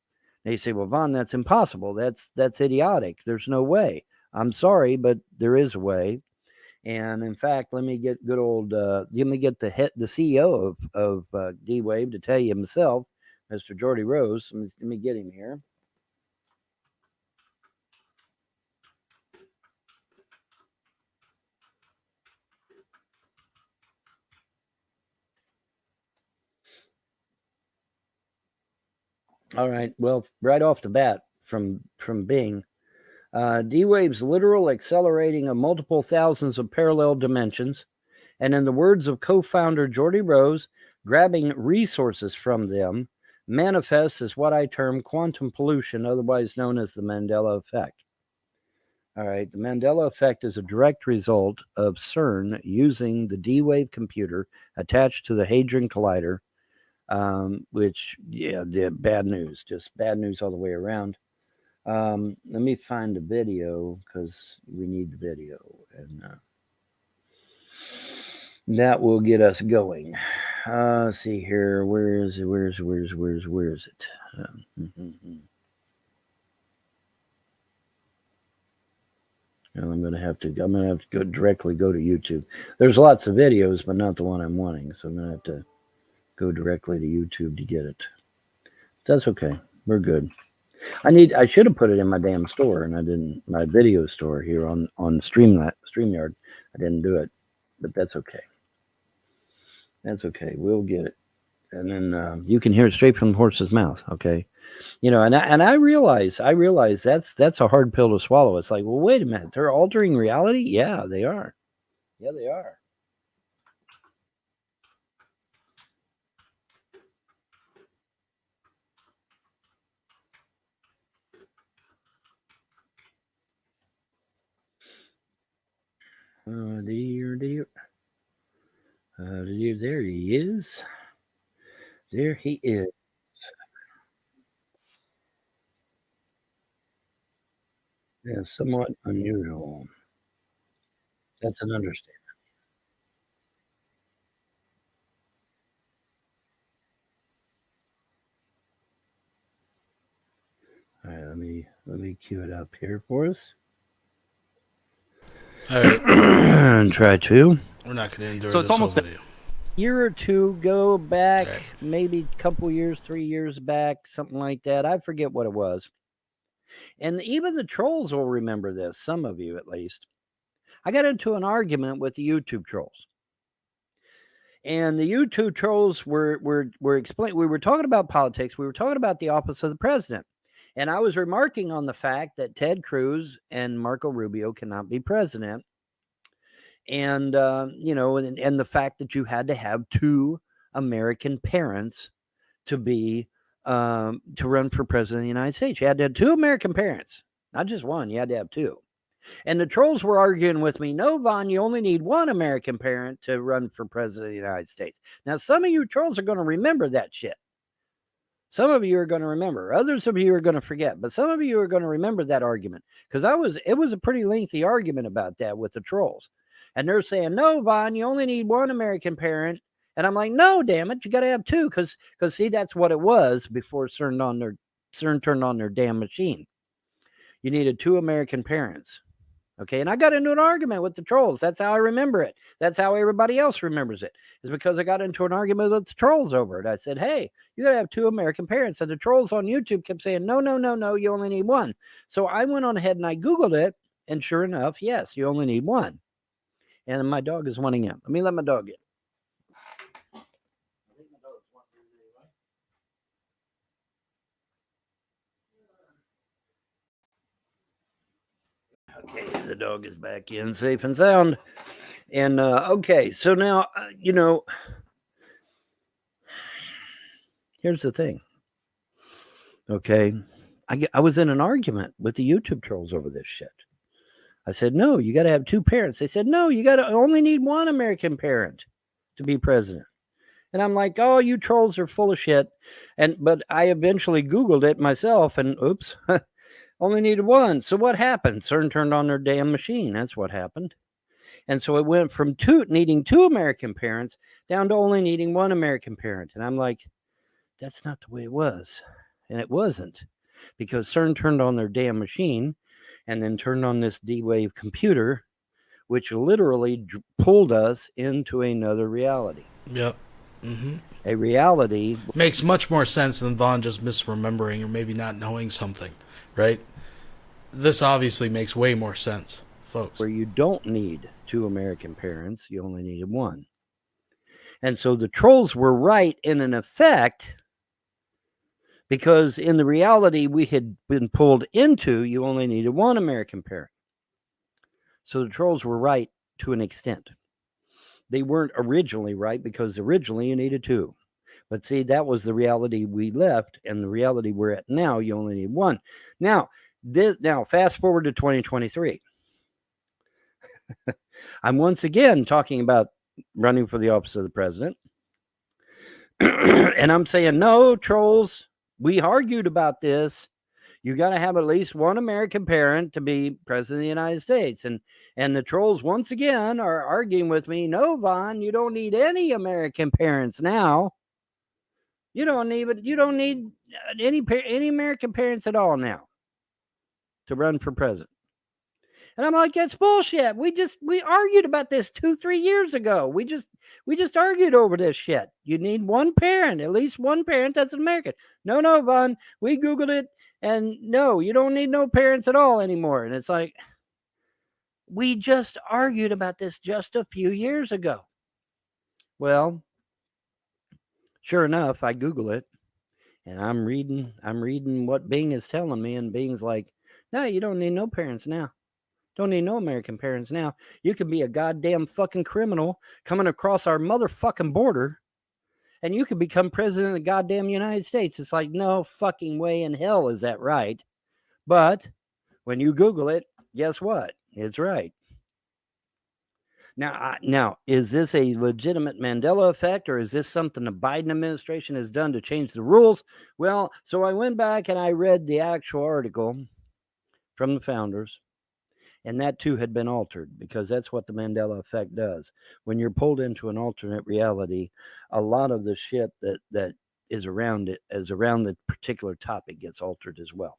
They say, well, Vaughn, that's impossible. That's idiotic. There's no way. I'm sorry, but there is a way. And in fact, let me get the CEO of D-Wave to tell you himself, Mr. Jordy Rose. Let me get him here. All right. Well, right off the bat from Bing, D-Wave's literal accelerating of multiple thousands of parallel dimensions. And in the words of co-founder Jordy Rose, Grabbing resources from them manifests as what I term quantum pollution, otherwise known as the Mandela effect. All right, the Mandela effect is a direct result of CERN using the D-Wave computer attached to the Hadron Collider, which, yeah, bad news, just bad news all the way around. Let me find the video because we need the video, and that will get us going. Let's see here. Where is it? Where is it? And I'm gonna have to go directly to YouTube. There's lots of videos, but not the one I'm wanting. So I'm gonna have to go directly to YouTube to get it. That's okay. We're good. I should have put it in my damn store, and I didn't. My video store here on StreamYard. I didn't do it, but that's okay. That's okay. We'll get it, and then you can hear it straight from the horse's mouth. Okay, and I realize that's a hard pill to swallow. It's like, well, wait a minute, they're altering reality. Yeah, they are. Yeah, they are. Dear. There he is. There he is. Yeah, somewhat unusual. That's an understatement. All right, let me cue it up here for us. All right. And try to. We're not going to endure So this it's almost whole video. Year or two go back, maybe a couple years, 3 years back, something like that. I forget what it was. And even the trolls will remember this, some of you at least. I got into an argument with the YouTube trolls. And the YouTube trolls were explaining, we were talking about politics, we were talking about the office of the president. And I was remarking on the fact that Ted Cruz and Marco Rubio cannot be president. And, and the fact that you had to have 2 American parents to be, to run for president of the United States. You had to have 2 American parents, not just one, you had to have 2. And the trolls were arguing with me, no, Vaughn, you only need 1 American parent to run for president of the United States. Now, some of you trolls are going to remember that shit. Some of you are going to remember. Others of you are going to forget. But some of you are going to remember that argument. Because it was a pretty lengthy argument about that with the trolls. And they're saying, no, Vaughn, you only need 1 American parent. And I'm like, no, damn it, you got to have 2. Because see, that's what it was before CERN turned on their damn machine. You needed 2 American parents. Okay, and I got into an argument with the trolls. That's how I remember it. That's how everybody else remembers it. Is because I got into an argument with the trolls over it. I said, hey, you got to have 2 American parents. And the trolls on YouTube kept saying, no, you only need 1. So I went on ahead and I Googled it. And sure enough, yes, you only need 1. And my dog is wanting out. Let me let my dog in. Okay, the dog is back in safe and sound. And okay, so now, here's the thing. Okay, I was in an argument with the YouTube trolls over this shit. I said, no, you got to have 2 parents. They said, no, you got to only need 1 American parent to be president. And I'm like, oh, you trolls are full of shit. But I eventually Googled it myself and oops, only needed 1. So what happened? CERN turned on their damn machine. That's what happened. And so it went from needing 2 American parents down to only needing 1 American parent. And I'm like, that's not the way it was. And it wasn't, because CERN turned on their damn machine and then turned on this D-Wave computer, which literally pulled us into another reality. Yep. Mm-hmm. A reality. Makes much more sense than Vaughn just misremembering or maybe not knowing something, right? This obviously makes way more sense, folks. Where you don't need 2 American parents, you only needed 1. And so the trolls were right in an effect, because in the reality we had been pulled into, you only needed 1 American parent. So the trolls were right to an extent. they weren't originally right, because originally you needed 2. But see, that was the reality we left, and the reality we're at now, you only need 1. Now, fast forward to 2023. I'm once again talking about running for the office of the president. And I'm saying, no, trolls, we argued about this. You got to have at least 1 American parent to be president of the United States. And the trolls once again are arguing with me. No, Vaughn, you don't need any American parents now. You don't need any American parents at all now to run for president. And I'm like, that's bullshit. We argued about this 2-3 years ago. We just argued over this shit. You need 1 parent, at least 1 parent that's an American. No, Vaughn, we Googled it, and no, you don't need no parents at all anymore. And it's like, we just argued about this just a few years ago. Well, sure enough, I Google it, and I'm reading what Bing is telling me, and Bing's like, no, you don't need no parents now. Don't need no American parents now. You can be a goddamn fucking criminal coming across our motherfucking border, and you can become president of the goddamn United States. It's like, no fucking way in hell is that right. But when you Google it, guess what? It's right. Now, is this a legitimate Mandela effect, or is this something the Biden administration has done to change the rules? Well, so I went back and I read the actual article from the founders. And that too had been altered, because that's what the Mandela effect does. When you're pulled into an alternate reality, a lot of the shit that is around the particular topic gets altered as well.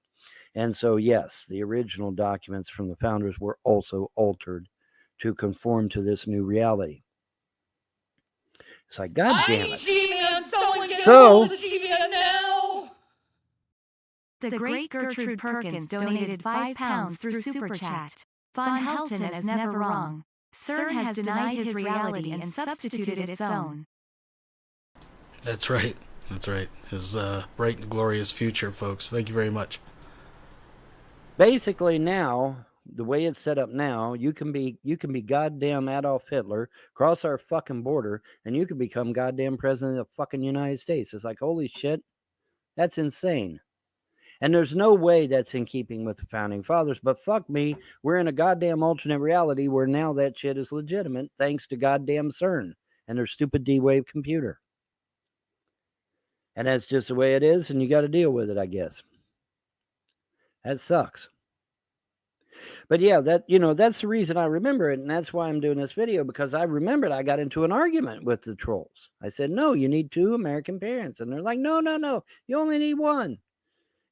And so, yes, the original documents from the founders were also altered to conform to this new reality. It's like, God damn it. So, the great Gertrude Perkins donated £5 through Super Chat. Von Helton is never wrong. CERN has denied his reality and substituted its own. That's right. That's right. His bright and glorious future, folks. Thank you very much. Basically now, the way it's set up now, you can be goddamn Adolf Hitler, cross our fucking border, and you can become goddamn president of the fucking United States. It's like, holy shit, that's insane. And there's no way that's in keeping with the founding fathers, but fuck me, we're in a goddamn alternate reality where now that shit is legitimate thanks to goddamn CERN and their stupid D-Wave computer. And that's just the way it is, and you got to deal with it, I guess. That sucks. But yeah, that's the reason I remember it, and that's why I'm doing this video, because I remembered I got into an argument with the trolls. I said, no, you need 2 American parents. And they're like, no, you only need 1.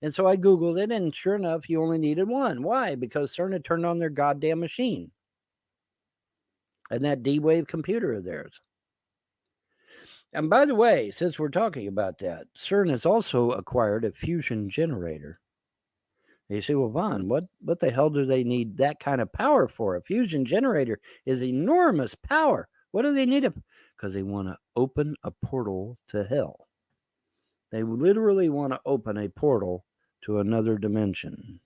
And so I Googled it, and sure enough, you only needed 1. Why? Because CERN had turned on their goddamn machine. And that D-Wave computer of theirs. And by the way, since we're talking about that, CERN has also acquired a fusion generator. And you say, well, Vaughn, what the hell do they need that kind of power for? A fusion generator is enormous power. What do they need it? Because they want to open a portal to hell. They literally want to open a portal to another dimension.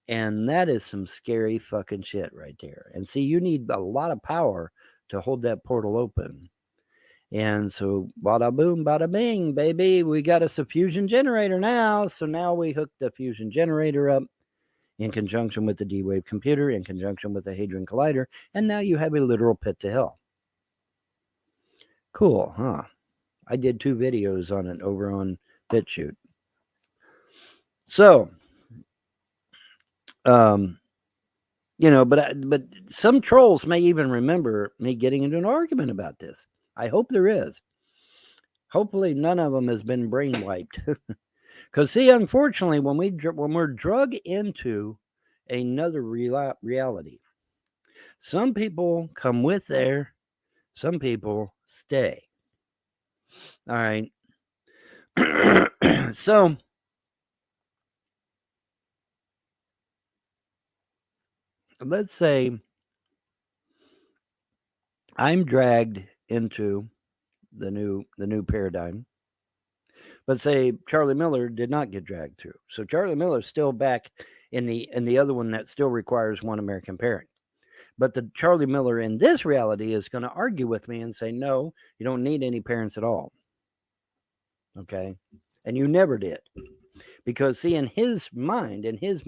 And that is some scary fucking shit right there. And see, you need a lot of power to hold that portal open. And so, bada boom, bada bing, baby, we got us a fusion generator now. So now we hook the fusion generator up in conjunction with the D-Wave computer, in conjunction with the Hadron Collider. And now you have a literal pit to hell. Cool, huh? I did 2 videos on it over on BitChute. So, but some trolls may even remember me getting into an argument about this. I hope there is. Hopefully none of them has been brainwiped. Because see, unfortunately, when we're drug into another reality, some people come with there, some people stay. All right. So, let's say I'm dragged into the new paradigm, but say Charlie Miller did not get dragged through. So Charlie Miller's still back in the other one that still requires 1 American parent. But the Charlie Miller in this reality is going to argue with me and say, no, you don't need any parents at all. Okay. And you never did. Because, see, in his mind, in his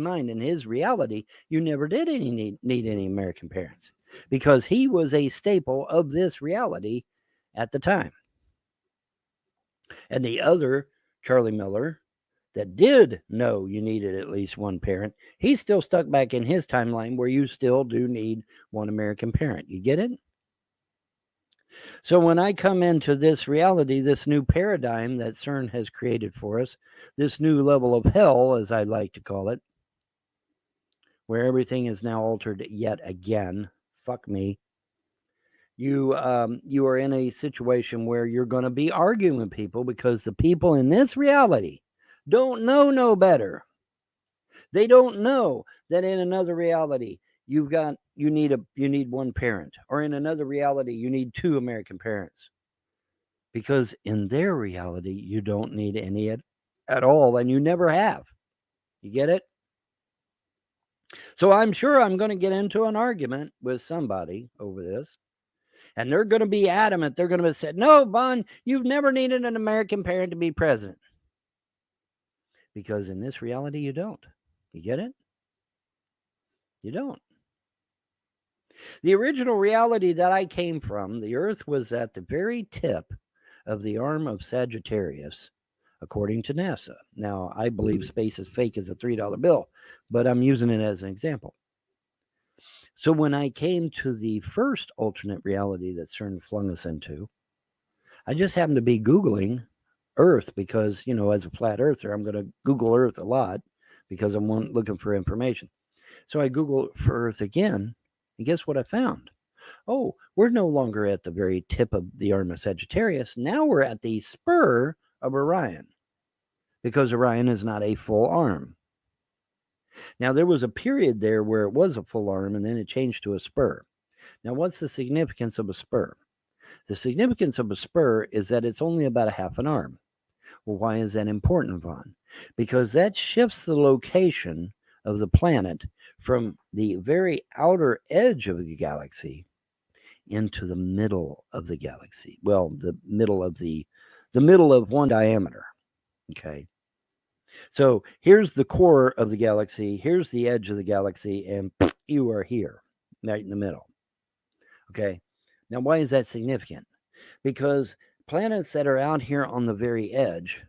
reality, you never did need any American parents. Because he was a staple of this reality at the time. And the other Charlie Miller that did know you needed at least one parent, he's still stuck back in his timeline where you still do need one American parent. You get it? So when I come into this reality, this new paradigm that CERN has created for us, this new level of hell, as I like to call it, where everything is now altered yet again, fuck me, you are in a situation where you're going to be arguing with people because the people in this reality don't know no better. They don't know that in another reality you need one parent, or in another reality you need two American parents. Because in their reality you don't need any at all, and you never have. You get it? So I'm sure I'm going to get into an argument with somebody over this. And they're going to be adamant. They're going to say, no, Bon, you've never needed an American parent to be president. Because in this reality, you don't. You get it? You don't. The original reality that I came from, the Earth was at the very tip of the arm of Sagittarius, according to NASA. Now, I believe space is fake as a $3 bill, but I'm using it as an example. So when I came to the first alternate reality that CERN flung us into, I just happened to be Googling Earth because, as a flat earther, I'm going to Google Earth a lot because I'm looking for information. So I Googled for Earth again, and guess what I found? Oh, we're no longer at the very tip of the arm of Sagittarius. Now we're at the spur of Orion, because Orion is not a full arm. Now, there was a period there where it was a full arm, and then it changed to a spur. Now, what's the significance of a spur? The significance of a spur is that it's only about a half an arm. Well, why is that important, Vaughn? Because that shifts the location of the planet from the very outer edge of the galaxy into the middle of the galaxy. Well, the middle of one diameter. Okay. So here's the core of the galaxy, here's the edge of the galaxy, and you are here, right in the middle. Okay, now why is that significant? Because planets that are out here on the very edge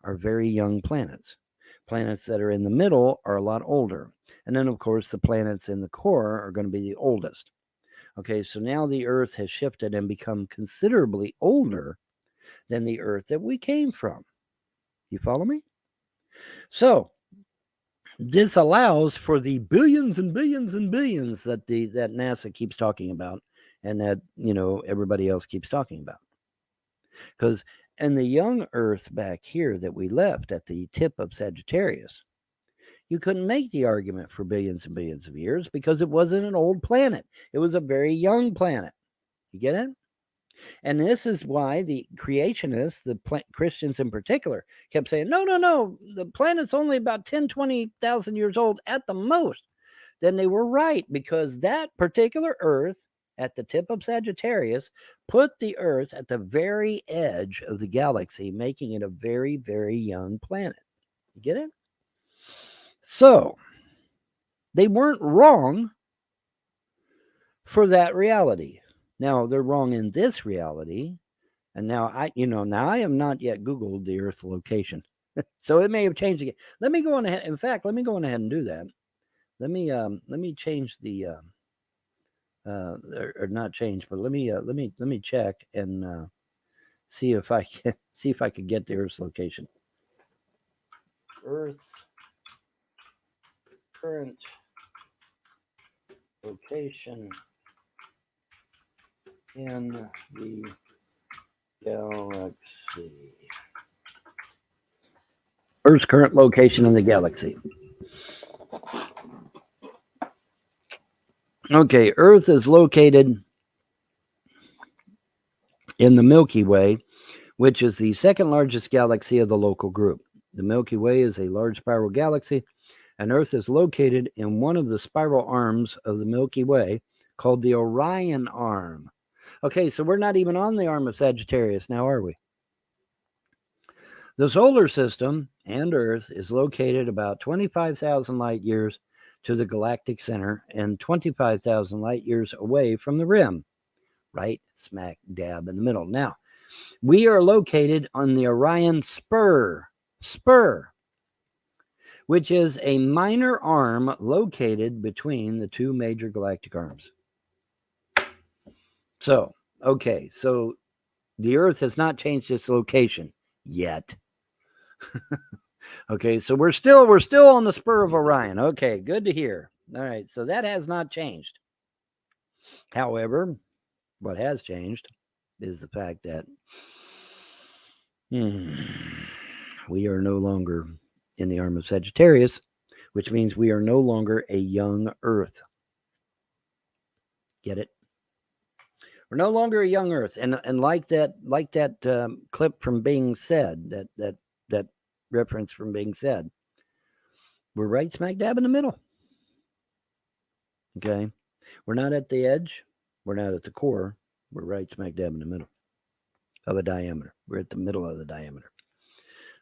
are very young planets. Planets that are in the middle are a lot older. And then, of course, the planets in the core are going to be the oldest. Okay, so now the Earth has shifted and become considerably older than the Earth that we came from. You follow me? So this allows for the billions and billions and billions that that NASA keeps talking about, and that everybody else keeps talking about. Because in the young Earth back here that we left at the tip of Sagittarius, you couldn't make the argument for billions and billions of years because it wasn't an old planet. It was a very young planet. You get it? And this is why the creationists, the Christians in particular, kept saying, no, the planet's only about 10, 20,000 years old at the most. Then they were right, because that particular Earth at the tip of Sagittarius put the Earth at the very edge of the galaxy, making it a very, very young planet. You get it? So they weren't wrong for that reality. Now they're wrong in this reality, and now I have not yet Googled the Earth location, so it may have changed again. Let me go on ahead. In fact, let me go on ahead and do that. Let me change the or not change, but let me check and see if I can get the Earth's location. Earth's current location in the galaxy. Earth's current location in the galaxy. Okay, Earth is located in the Milky Way, which is the second largest galaxy of the local group. The Milky Way is a large spiral galaxy, and Earth is located in one of the spiral arms of the Milky Way, called the Orion arm. Okay, so we're not even on the arm of Sagittarius now, are we? The solar system and Earth is located about 25,000 light years to the galactic center and 25,000 light years away from the rim, right smack dab in the middle. Now, we are located on the Orion spur, which is a minor arm located between the two major galactic arms. So, okay, so the Earth has not changed its location yet. Okay, so we're still on the spur of Orion. Okay, good to hear. All right, so that has not changed. However, what has changed is the fact that we are no longer in the arm of Sagittarius, which means we are no longer a young Earth. Get it? We're no longer a young Earth, and like that clip from Being Said, that reference from Being Said, we're right smack dab in the middle. Okay, we're not at the edge, we're not at the core, we're right smack dab in the middle of a diameter. We're at the middle of the diameter.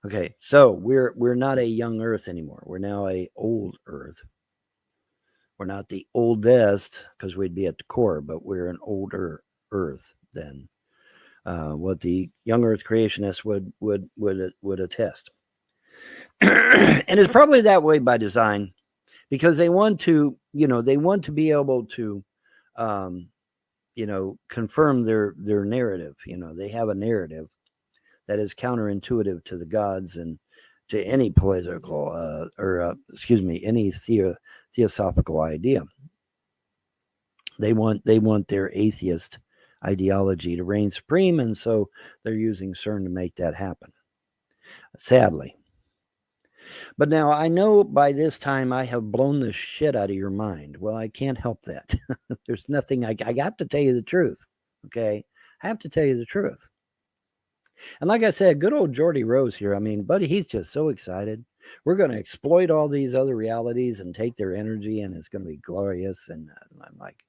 Okay, so we're not a young Earth anymore. We're now a old Earth. We're not the oldest because we'd be at the core, but we're an older Earth than what the young Earth creationists would attest. And it's probably that way by design, because they want to, be able to, confirm their narrative. They have a narrative that is counterintuitive to the gods and to any political any theosophical idea. They want their atheist ideology to reign supreme, and so they're using CERN to make that happen, sadly. But now I know by this time I have blown the shit out of your mind. Well, I can't help that. There's nothing, I have to tell you the truth. Okay, I have to tell you the truth. And like I said, good old Jordy Rose here. I mean, buddy, he's just so excited. We're going to exploit all these other realities and take their energy, and it's going to be glorious. And I'm like,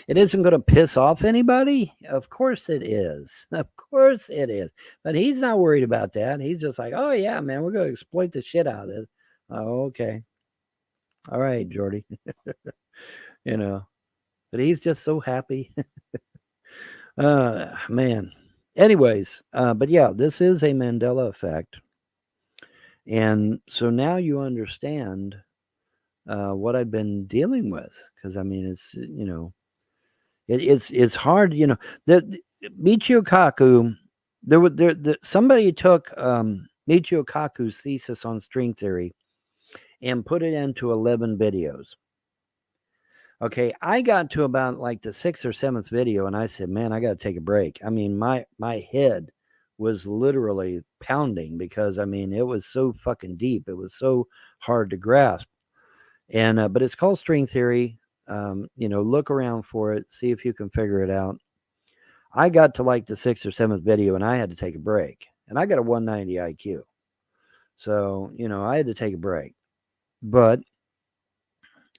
it isn't going to piss off anybody? Of course it is. Of course it is. But he's not worried about that. He's just like, oh, yeah, man, we're going to exploit the shit out of it. Oh, okay. All right, Jordy. But he's just so happy. Man. Anyways, but yeah, this is a Mandela effect. And so now you understand what I've been dealing with. Because, I mean, it's, it's hard, the Michio Kaku, somebody took Michio Kaku's thesis on string theory and put it into 11 videos. Okay, I got to about like the 6th or 7th video, and I said, man, I got to take a break. I mean, my head was literally pounding because, I mean, it was so fucking deep. It was so hard to grasp. And but it's called string theory. Look around for it, see if you can figure it out. I got to like the 6th or 7th video, and I had to take a break. And I got a 190 IQ. So, I had to take a break. But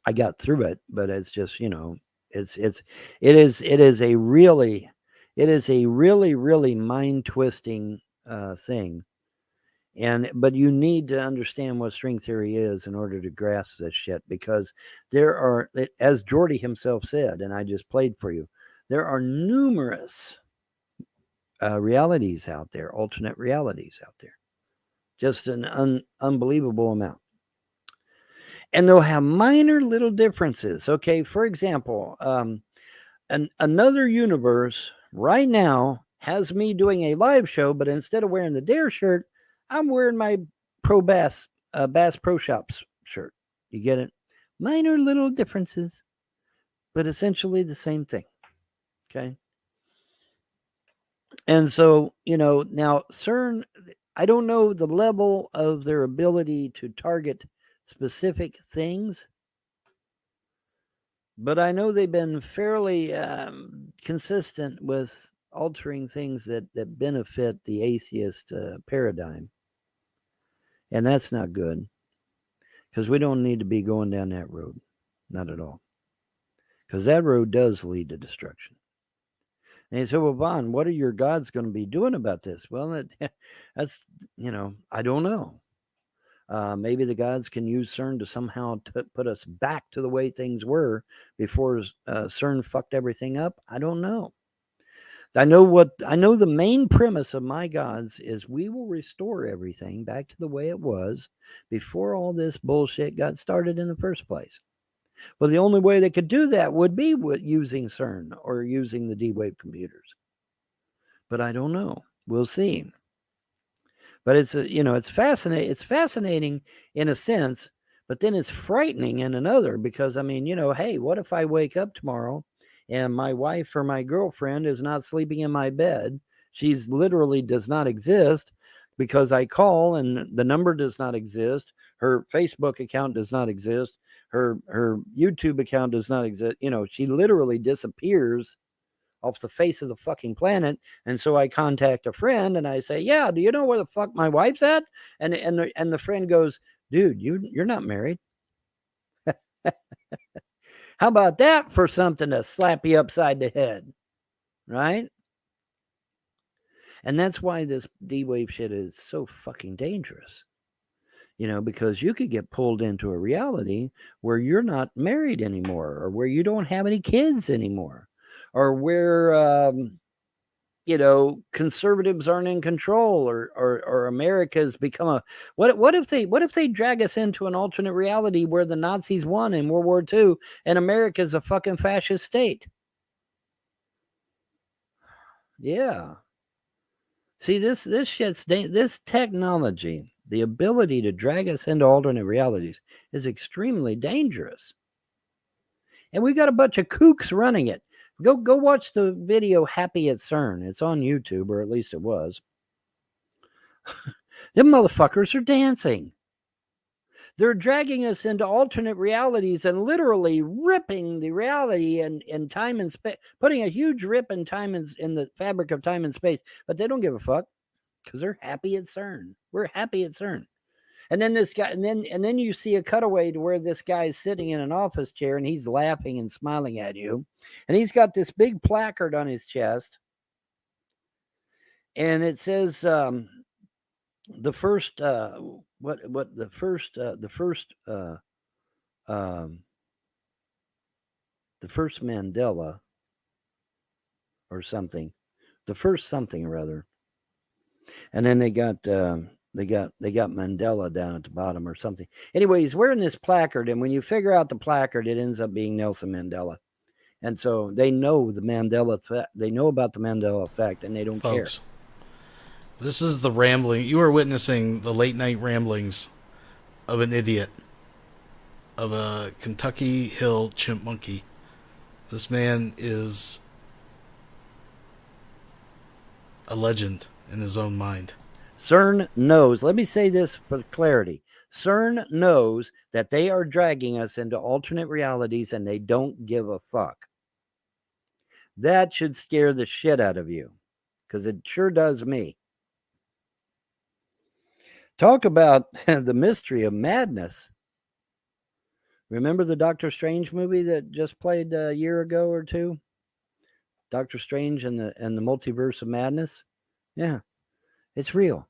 I got through it, but it's just, it is a really mind twisting thing. But you need to understand what string theory is in order to grasp this shit, because there are, as Jordy himself said, and I just played for you, there are numerous realities out there, alternate realities out there, just an unbelievable amount. And they'll have minor little differences. Okay, for example, another universe right now has me doing a live show, but instead of wearing the Dare shirt, I'm wearing my Bass Pro Shops shirt. You get it? Minor little differences, but essentially the same thing. Okay. And so, now CERN, I don't know the level of their ability to target specific things, but I know they've been fairly consistent with altering things that benefit the atheist paradigm. And that's not good, because we don't need to be going down that road. Not at all. because that road does lead to destruction. And he said, well, Vaughn, what are your gods going to be doing about this? Well, that's, I don't know. Maybe the gods can use CERN to somehow put us back to the way things were before CERN fucked everything up. I don't know. I know the main premise of my gods is we will restore everything back to the way it was before all this bullshit got started in the first place. Well, the only way they could do that would be using CERN or using the D-Wave computers. But I don't know. We'll see. But it's it's fascinating. It's fascinating in a sense, but then it's frightening in another because hey, what if I wake up tomorrow and my wife or my girlfriend is not sleeping in my bed? She's literally does not exist because I call and the number does not exist. Her Facebook account does not exist. Her YouTube account does not exist. She literally disappears off the face of the fucking planet. And so I contact a friend and I say, yeah, do you know where the fuck my wife's at? And the friend goes, dude, you're not married. How about that for something to slap you upside the head? Right? And that's why this D-Wave shit is so fucking dangerous. Because you could get pulled into a reality where you're not married anymore or where you don't have any kids anymore or where, conservatives aren't in control or America's become a, what if they drag us into an alternate reality where the Nazis won in World War II and America's a fucking fascist state? Yeah. See, this shit's, this technology, the ability to drag us into alternate realities is extremely dangerous. And we got a bunch of kooks running it. Go watch the video Happy at CERN. It's on YouTube, or at least it was. Them motherfuckers are dancing. They're dragging us into alternate realities and literally ripping the reality and time and space, putting a huge rip in time in the fabric of time and space. But they don't give a fuck because they're happy at CERN. We're happy at CERN. And then this guy, and then you see a cutaway to where this guy's sitting in an office chair and he's laughing and smiling at you. And he's got this big placard on his chest. And it says the first Mandela or something. The first something or other. And then they got Mandela down at the bottom or something. Anyway, he's wearing this placard, and when you figure out the placard, it ends up being Nelson Mandela. And so they know the Mandela they know about the Mandela effect, and they don't care. This is the rambling. You are witnessing the late night ramblings of an idiot, of a Kentucky Hill chimp monkey. This man is a legend in his own mind. CERN knows, let me say this for clarity. CERN knows that they are dragging us into alternate realities and they don't give a fuck. That should scare the shit out of you, because it sure does me. Talk about the mystery of madness. Remember the Doctor Strange movie that just played a year ago or two? Doctor Strange and the Multiverse of Madness? Yeah, it's real.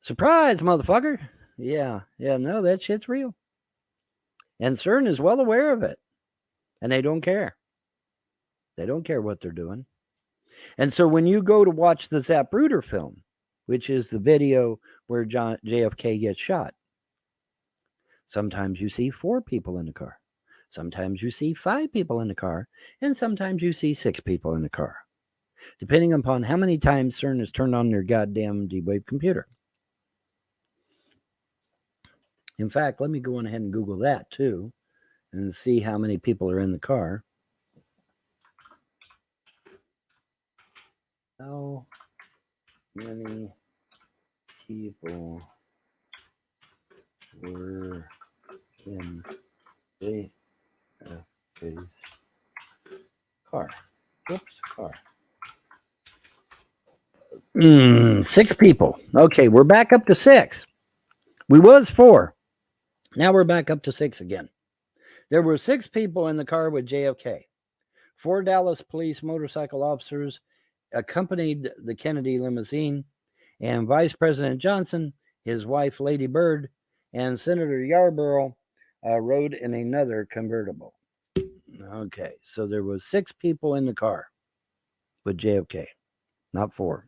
Surprise, motherfucker. Yeah, no, that shit's real. And CERN is well aware of it. And they don't care. They don't care what they're doing. And so when you go to watch the Zapruder film, which is the video where JFK gets shot, sometimes you see 4 people in the car. Sometimes you see 5 people in the car. And sometimes you see 6 people in the car. Depending upon how many times CERN has turned on their goddamn D-Wave computer. In fact, let me go on ahead and Google that too and see how many people are in the car. How many people were in JFK's car? Whoops, car. 6 people. Okay, we're back up to 6. We was 4. Now we're back up to 6 again. There were 6 people in the car with JFK. 4 Dallas police motorcycle officers accompanied the Kennedy limousine, and Vice President Johnson, his wife Lady Bird, and Senator Yarborough rode in another convertible. Okay, so there was 6 people in the car with JFK, not 4.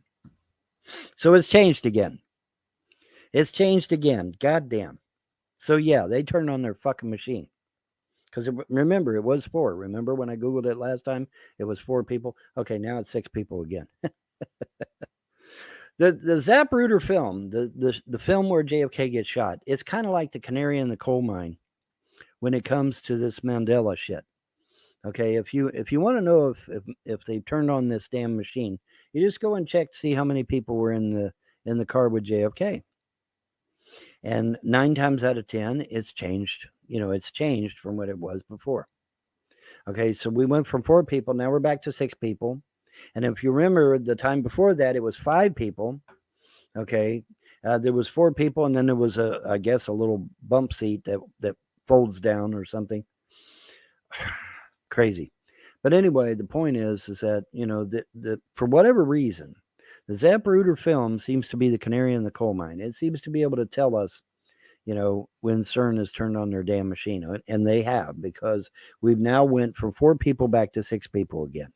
So it's changed again. It's changed again. Goddamn. So yeah, they turned on their fucking machine. Because remember, it was 4. Remember when I Googled it last time? It was 4 people. Okay, now it's 6 people again. The Zapruder film, the film where JFK gets shot, it's kind of like the canary in the coal mine when it comes to this Mandela shit. Okay, if you want to know if they've turned on this damn machine, you just go and check to see how many people were in the car with JFK. And 9 times out of 10, it's changed. It's changed from what it was before. Okay, so we went from 4 people. Now we're back to 6 people. And if you remember the time before that, it was 5 people. Okay, there was 4 people, and then there was I guess a little bump seat that folds down or something. Crazy. But anyway, the point is that, that for whatever reason, the Zapruder film seems to be the canary in the coal mine. It seems to be able to tell us, when CERN has turned on their damn machine. And they have, because we've now went from 4 people back to 6 people again.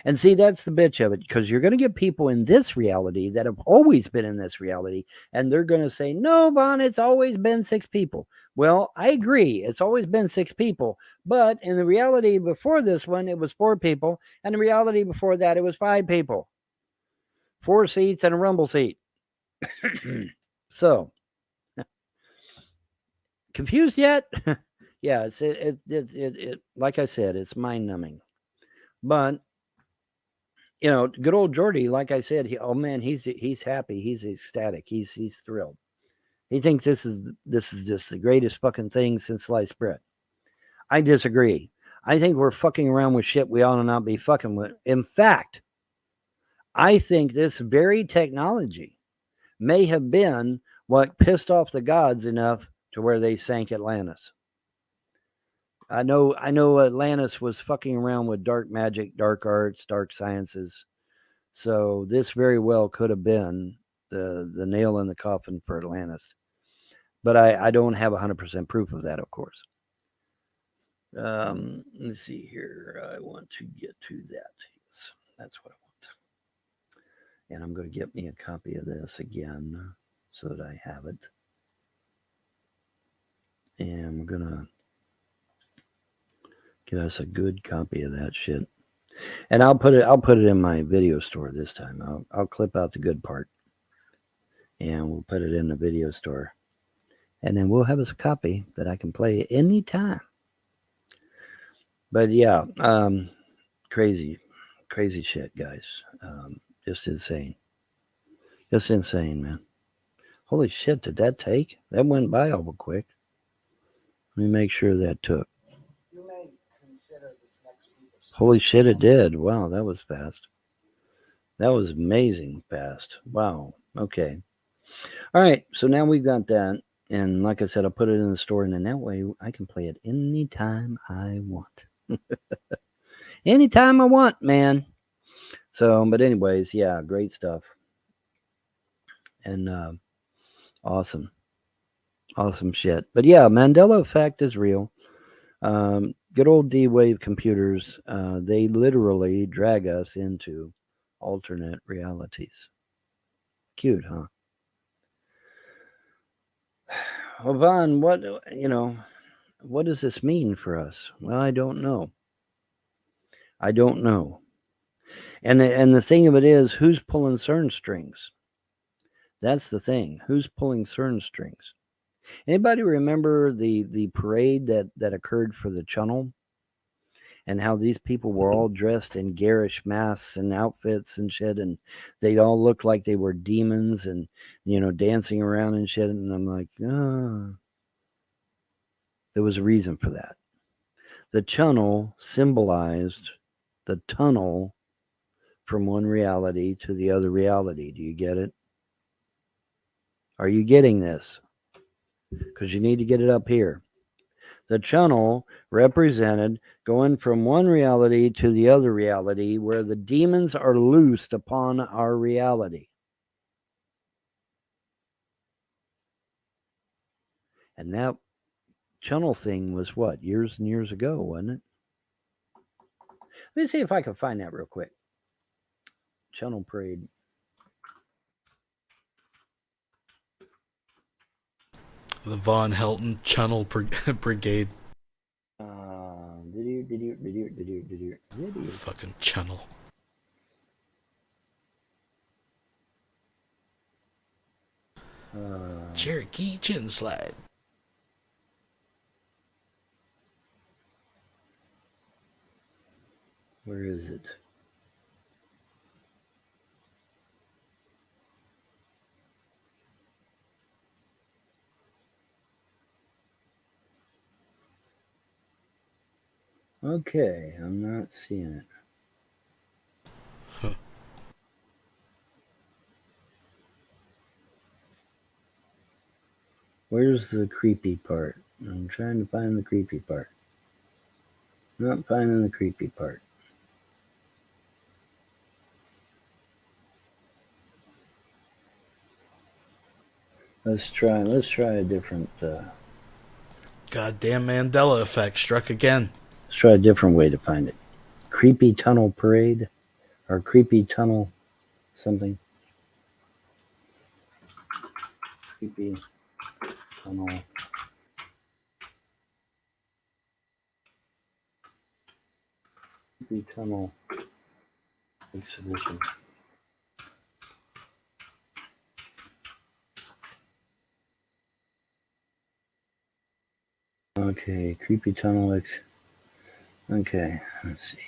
And see, that's the bitch of it, because you're going to get people in this reality that have always been in this reality, and they're going to say, no, Bon, it's always been 6 people. Well, I agree. It's always been 6 people. But in the reality before this one, it was 4 people. And the reality before that, it was 5 people. 4 seats and a rumble seat. So, confused yet? Yeah, it like I said, it's mind numbing. But good old Jordy, like I said, he's happy, he's ecstatic, he's thrilled. He thinks this is just the greatest fucking thing since sliced bread. I disagree. I think we're fucking around with shit we ought to not be fucking with. In fact, I think this very technology may have been what pissed off the gods enough to where they sank Atlantis. I know Atlantis was fucking around with dark magic, dark arts, dark sciences. So this very well could have been the nail in the coffin for Atlantis. But I don't have 100% proof of that, of course. Let's see here. I want to get to that. Yes, that's what I want. And I'm going to get me a copy of this again so that I have it. And we're going to get us a good copy of that shit. And I'll put it in my video store this time. I'll clip out the good part. And we'll put it in the video store. And then we'll have us a copy that I can play anytime. But yeah, crazy shit, guys. Just insane. Just insane, man. Holy shit, did that take? That went by over quick. Let me make sure that took. You may consider this next week. Holy shit, it did. Wow, that was fast. That was amazing fast. Wow. Okay. All right. So now we've got that. And like I said, I'll put it in the store. And then that way I can play it anytime I want. Anytime I want, man. So, but anyways, yeah, great stuff. And awesome shit. But yeah, Mandela effect is real. Good old D-Wave computers, they literally drag us into alternate realities. Cute, huh? Well, Vaughn, what does this mean for us? Well, I don't know. And the thing of it is, who's pulling CERN strings? That's the thing. Who's pulling CERN strings? Anybody remember the parade that occurred for the Channel? And how these people were all dressed in garish masks and outfits and shit, and they all looked like they were demons and, dancing around and shit. And I'm like, there was a reason for that. The Channel symbolized the tunnel from one reality to the other reality. Do you get it? Are you getting this? Because you need to get it up here. The channel represented going from one reality to the other reality where the demons are loosed upon our reality. And that channel thing was what, years and years ago, wasn't it? Let me see if I can find that real quick. Channel parade. The Von Helton Channel Brigade. Fucking channel. Cherokee chin slide. Where is it? Okay, I'm not seeing it. Where's the creepy part? I'm trying to find the creepy part. Not finding the creepy part. Let's try a different Goddamn Mandela effect struck again. let's try a different way to find it. Creepy tunnel parade or creepy tunnel something. Creepy tunnel. Creepy tunnel exhibition. Okay, creepy tunnel okay, let's see.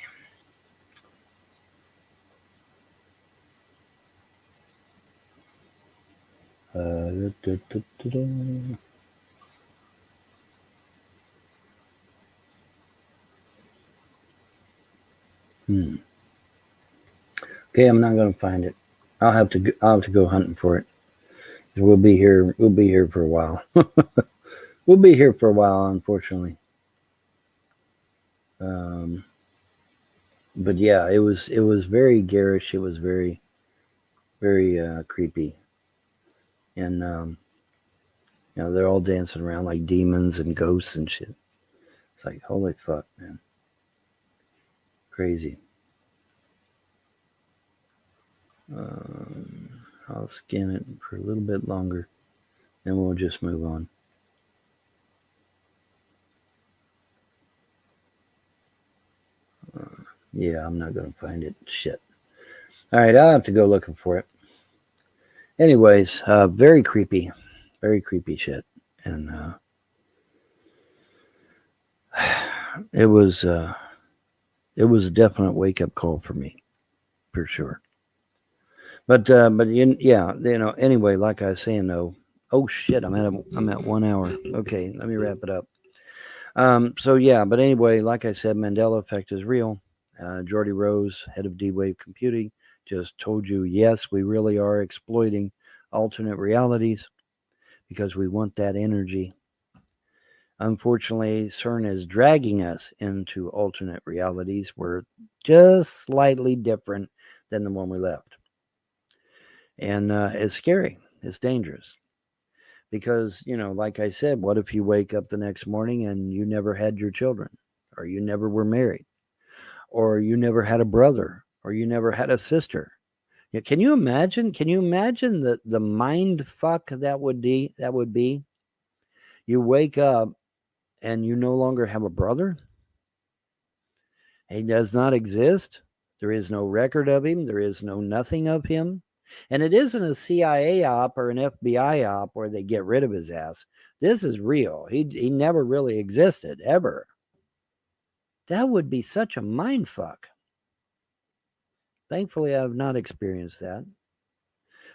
Okay, I'm not going to find it. I'll have to go hunting for it. We'll be here for a while. We'll be here for a while, unfortunately. But yeah, it was very garish. It was very, very creepy. And you know, they're all dancing around like demons and ghosts and shit. It's like, holy fuck, man. Crazy. I'll scan it for a little bit longer, then we'll just move on. Yeah, I'm not going to find it. Shit. All right, I'll have to go looking for it. Anyways, very creepy shit. And it was a definite wake-up call for me, for sure. But yeah, you know, anyway, like I was saying though, oh shit, I'm at 1 hour. Okay, let me wrap it up. So yeah, but anyway, like I said, Mandela effect is real. Jordy Rose, head of D-Wave Computing, just told you, yes, we really are exploiting alternate realities because we want that energy. Unfortunately, CERN is dragging us into alternate realities. We're just slightly different than the one we left. And it's scary. It's dangerous. Because, you know, like I said, what if you wake up the next morning and you never had your children, or you never were married, or you never had a brother, or you never had a sister? Yeah, can you imagine? Can you imagine the mind fuck that would be? You wake up and you no longer have a brother. He does not exist. There is no record of him. There is no nothing of him. And it isn't a CIA op or an FBI op where they get rid of his ass. This is real. He never really existed, ever. That would be such a mind fuck. Thankfully, I have not experienced that.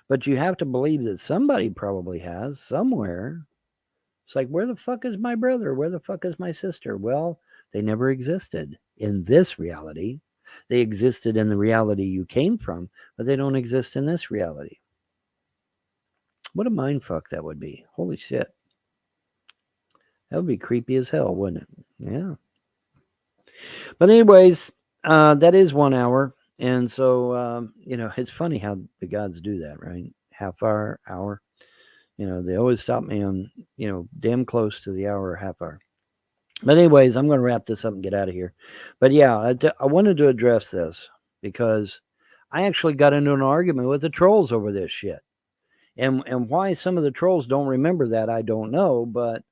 But you have to believe that somebody probably has somewhere. It's like, where the fuck is my brother? Where the fuck is my sister? Well, they never existed in this reality. They existed in the reality you came from, but they don't exist in this reality. What a mind fuck that would be. Holy shit. That would be creepy as hell, wouldn't it? Yeah. But anyways, that is 1 hour. And so, it's funny how the gods do that, right? Half hour, hour. They always stop me on, damn close to the hour or half hour. But anyways, I'm going to wrap this up and get out of here. But yeah, I wanted to address this because I actually got into an argument with the trolls over this shit. And why some of the trolls don't remember that, I don't know. But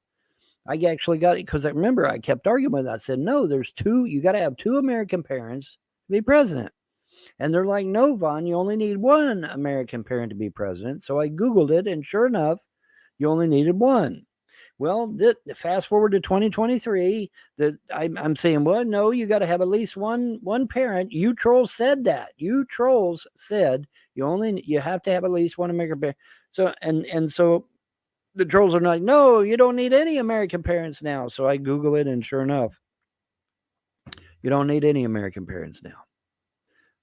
I actually got it because I remember I kept arguing with it. I said, no, you got to have 2 American parents to be president. And they're like, no, Vaughn, you only need 1 American parent to be president. So I Googled it, and sure enough, you only needed 1. Well, fast forward to 2023, I'm saying, well, no, you got to have at least one parent. You trolls said that. You trolls said you have to have at least 1 American parent. So and so the trolls are like, no, you don't need any American parents now. So I Google it, and sure enough, you don't need any American parents now.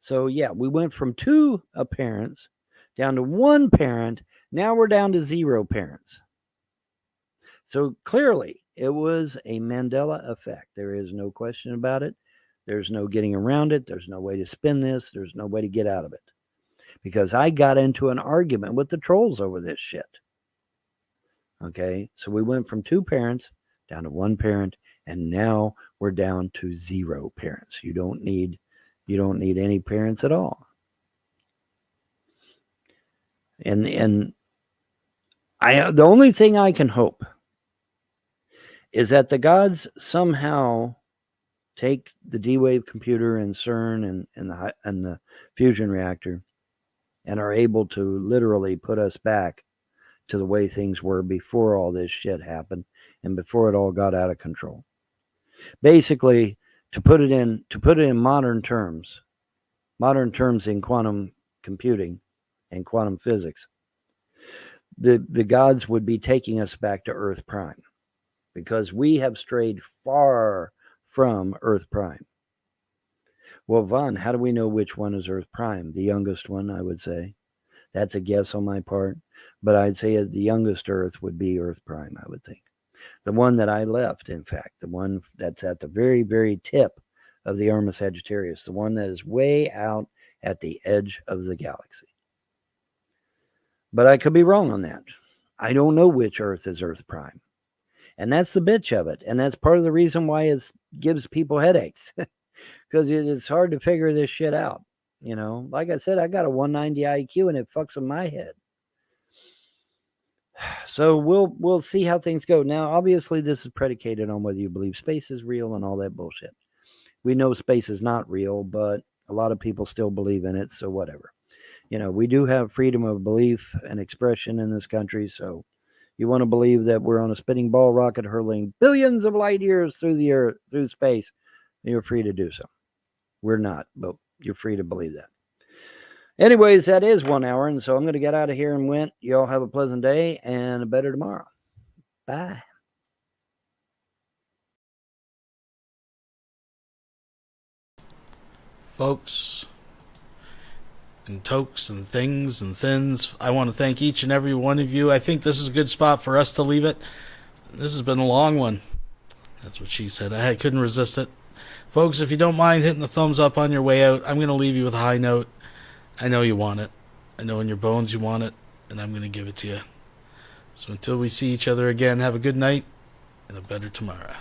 So yeah, we went from 2 parents down to 1 parent. Now we're down to 0 parents. So clearly, it was a Mandela effect. There is no question about it. There's no getting around it. There's no way to spin this. There's no way to get out of it. Because I got into an argument with the trolls over this shit. Okay, so we went from 2 parents down to 1 parent, and now we're down to 0 parents. You don't need any parents at all. And the only thing I can hope is that the gods somehow take the D-Wave computer and CERN and the fusion reactor and are able to literally put us back to the way things were before all this shit happened and before it all got out of control. Basically, to put it in modern terms in quantum computing and quantum physics, the gods would be taking us back to Earth Prime. Because we have strayed far from Earth Prime. Well, Vaughn, how do we know which one is Earth Prime? The youngest one, I would say. That's a guess on my part. But I'd say the youngest Earth would be Earth Prime, I would think. The one that I left, in fact. The one that's at the very, very tip of the Arma Sagittarius. The one that is way out at the edge of the galaxy. But I could be wrong on that. I don't know which Earth is Earth Prime. And that's the bitch of it. And that's part of the reason why it gives people headaches. Because it's hard to figure this shit out. Like I said, I got a 190 IQ and it fucks with my head. So we'll see how things go. Now, obviously, this is predicated on whether you believe space is real and all that bullshit. We know space is not real, but a lot of people still believe in it. So whatever. We do have freedom of belief and expression in this country. So you want to believe that we're on a spinning ball rocket hurling billions of light years through the earth, through space, you're free to do so. We're not, but you're free to believe that. Anyways, that is 1 hour, and so I'm going to get out of here and went. You all have a pleasant day and a better tomorrow. Bye. Folks, and tokes and things and thins, I want to thank each and every one of you. I think this is a good spot for us to leave it. This has been a long one. That's what she said. I couldn't resist it. Folks, if you don't mind hitting the thumbs up on your way out, I'm going to leave you with a high note. I know you want it. I know in your bones you want it, and I'm going to give it to you. So until we see each other again, have a good night and a better tomorrow.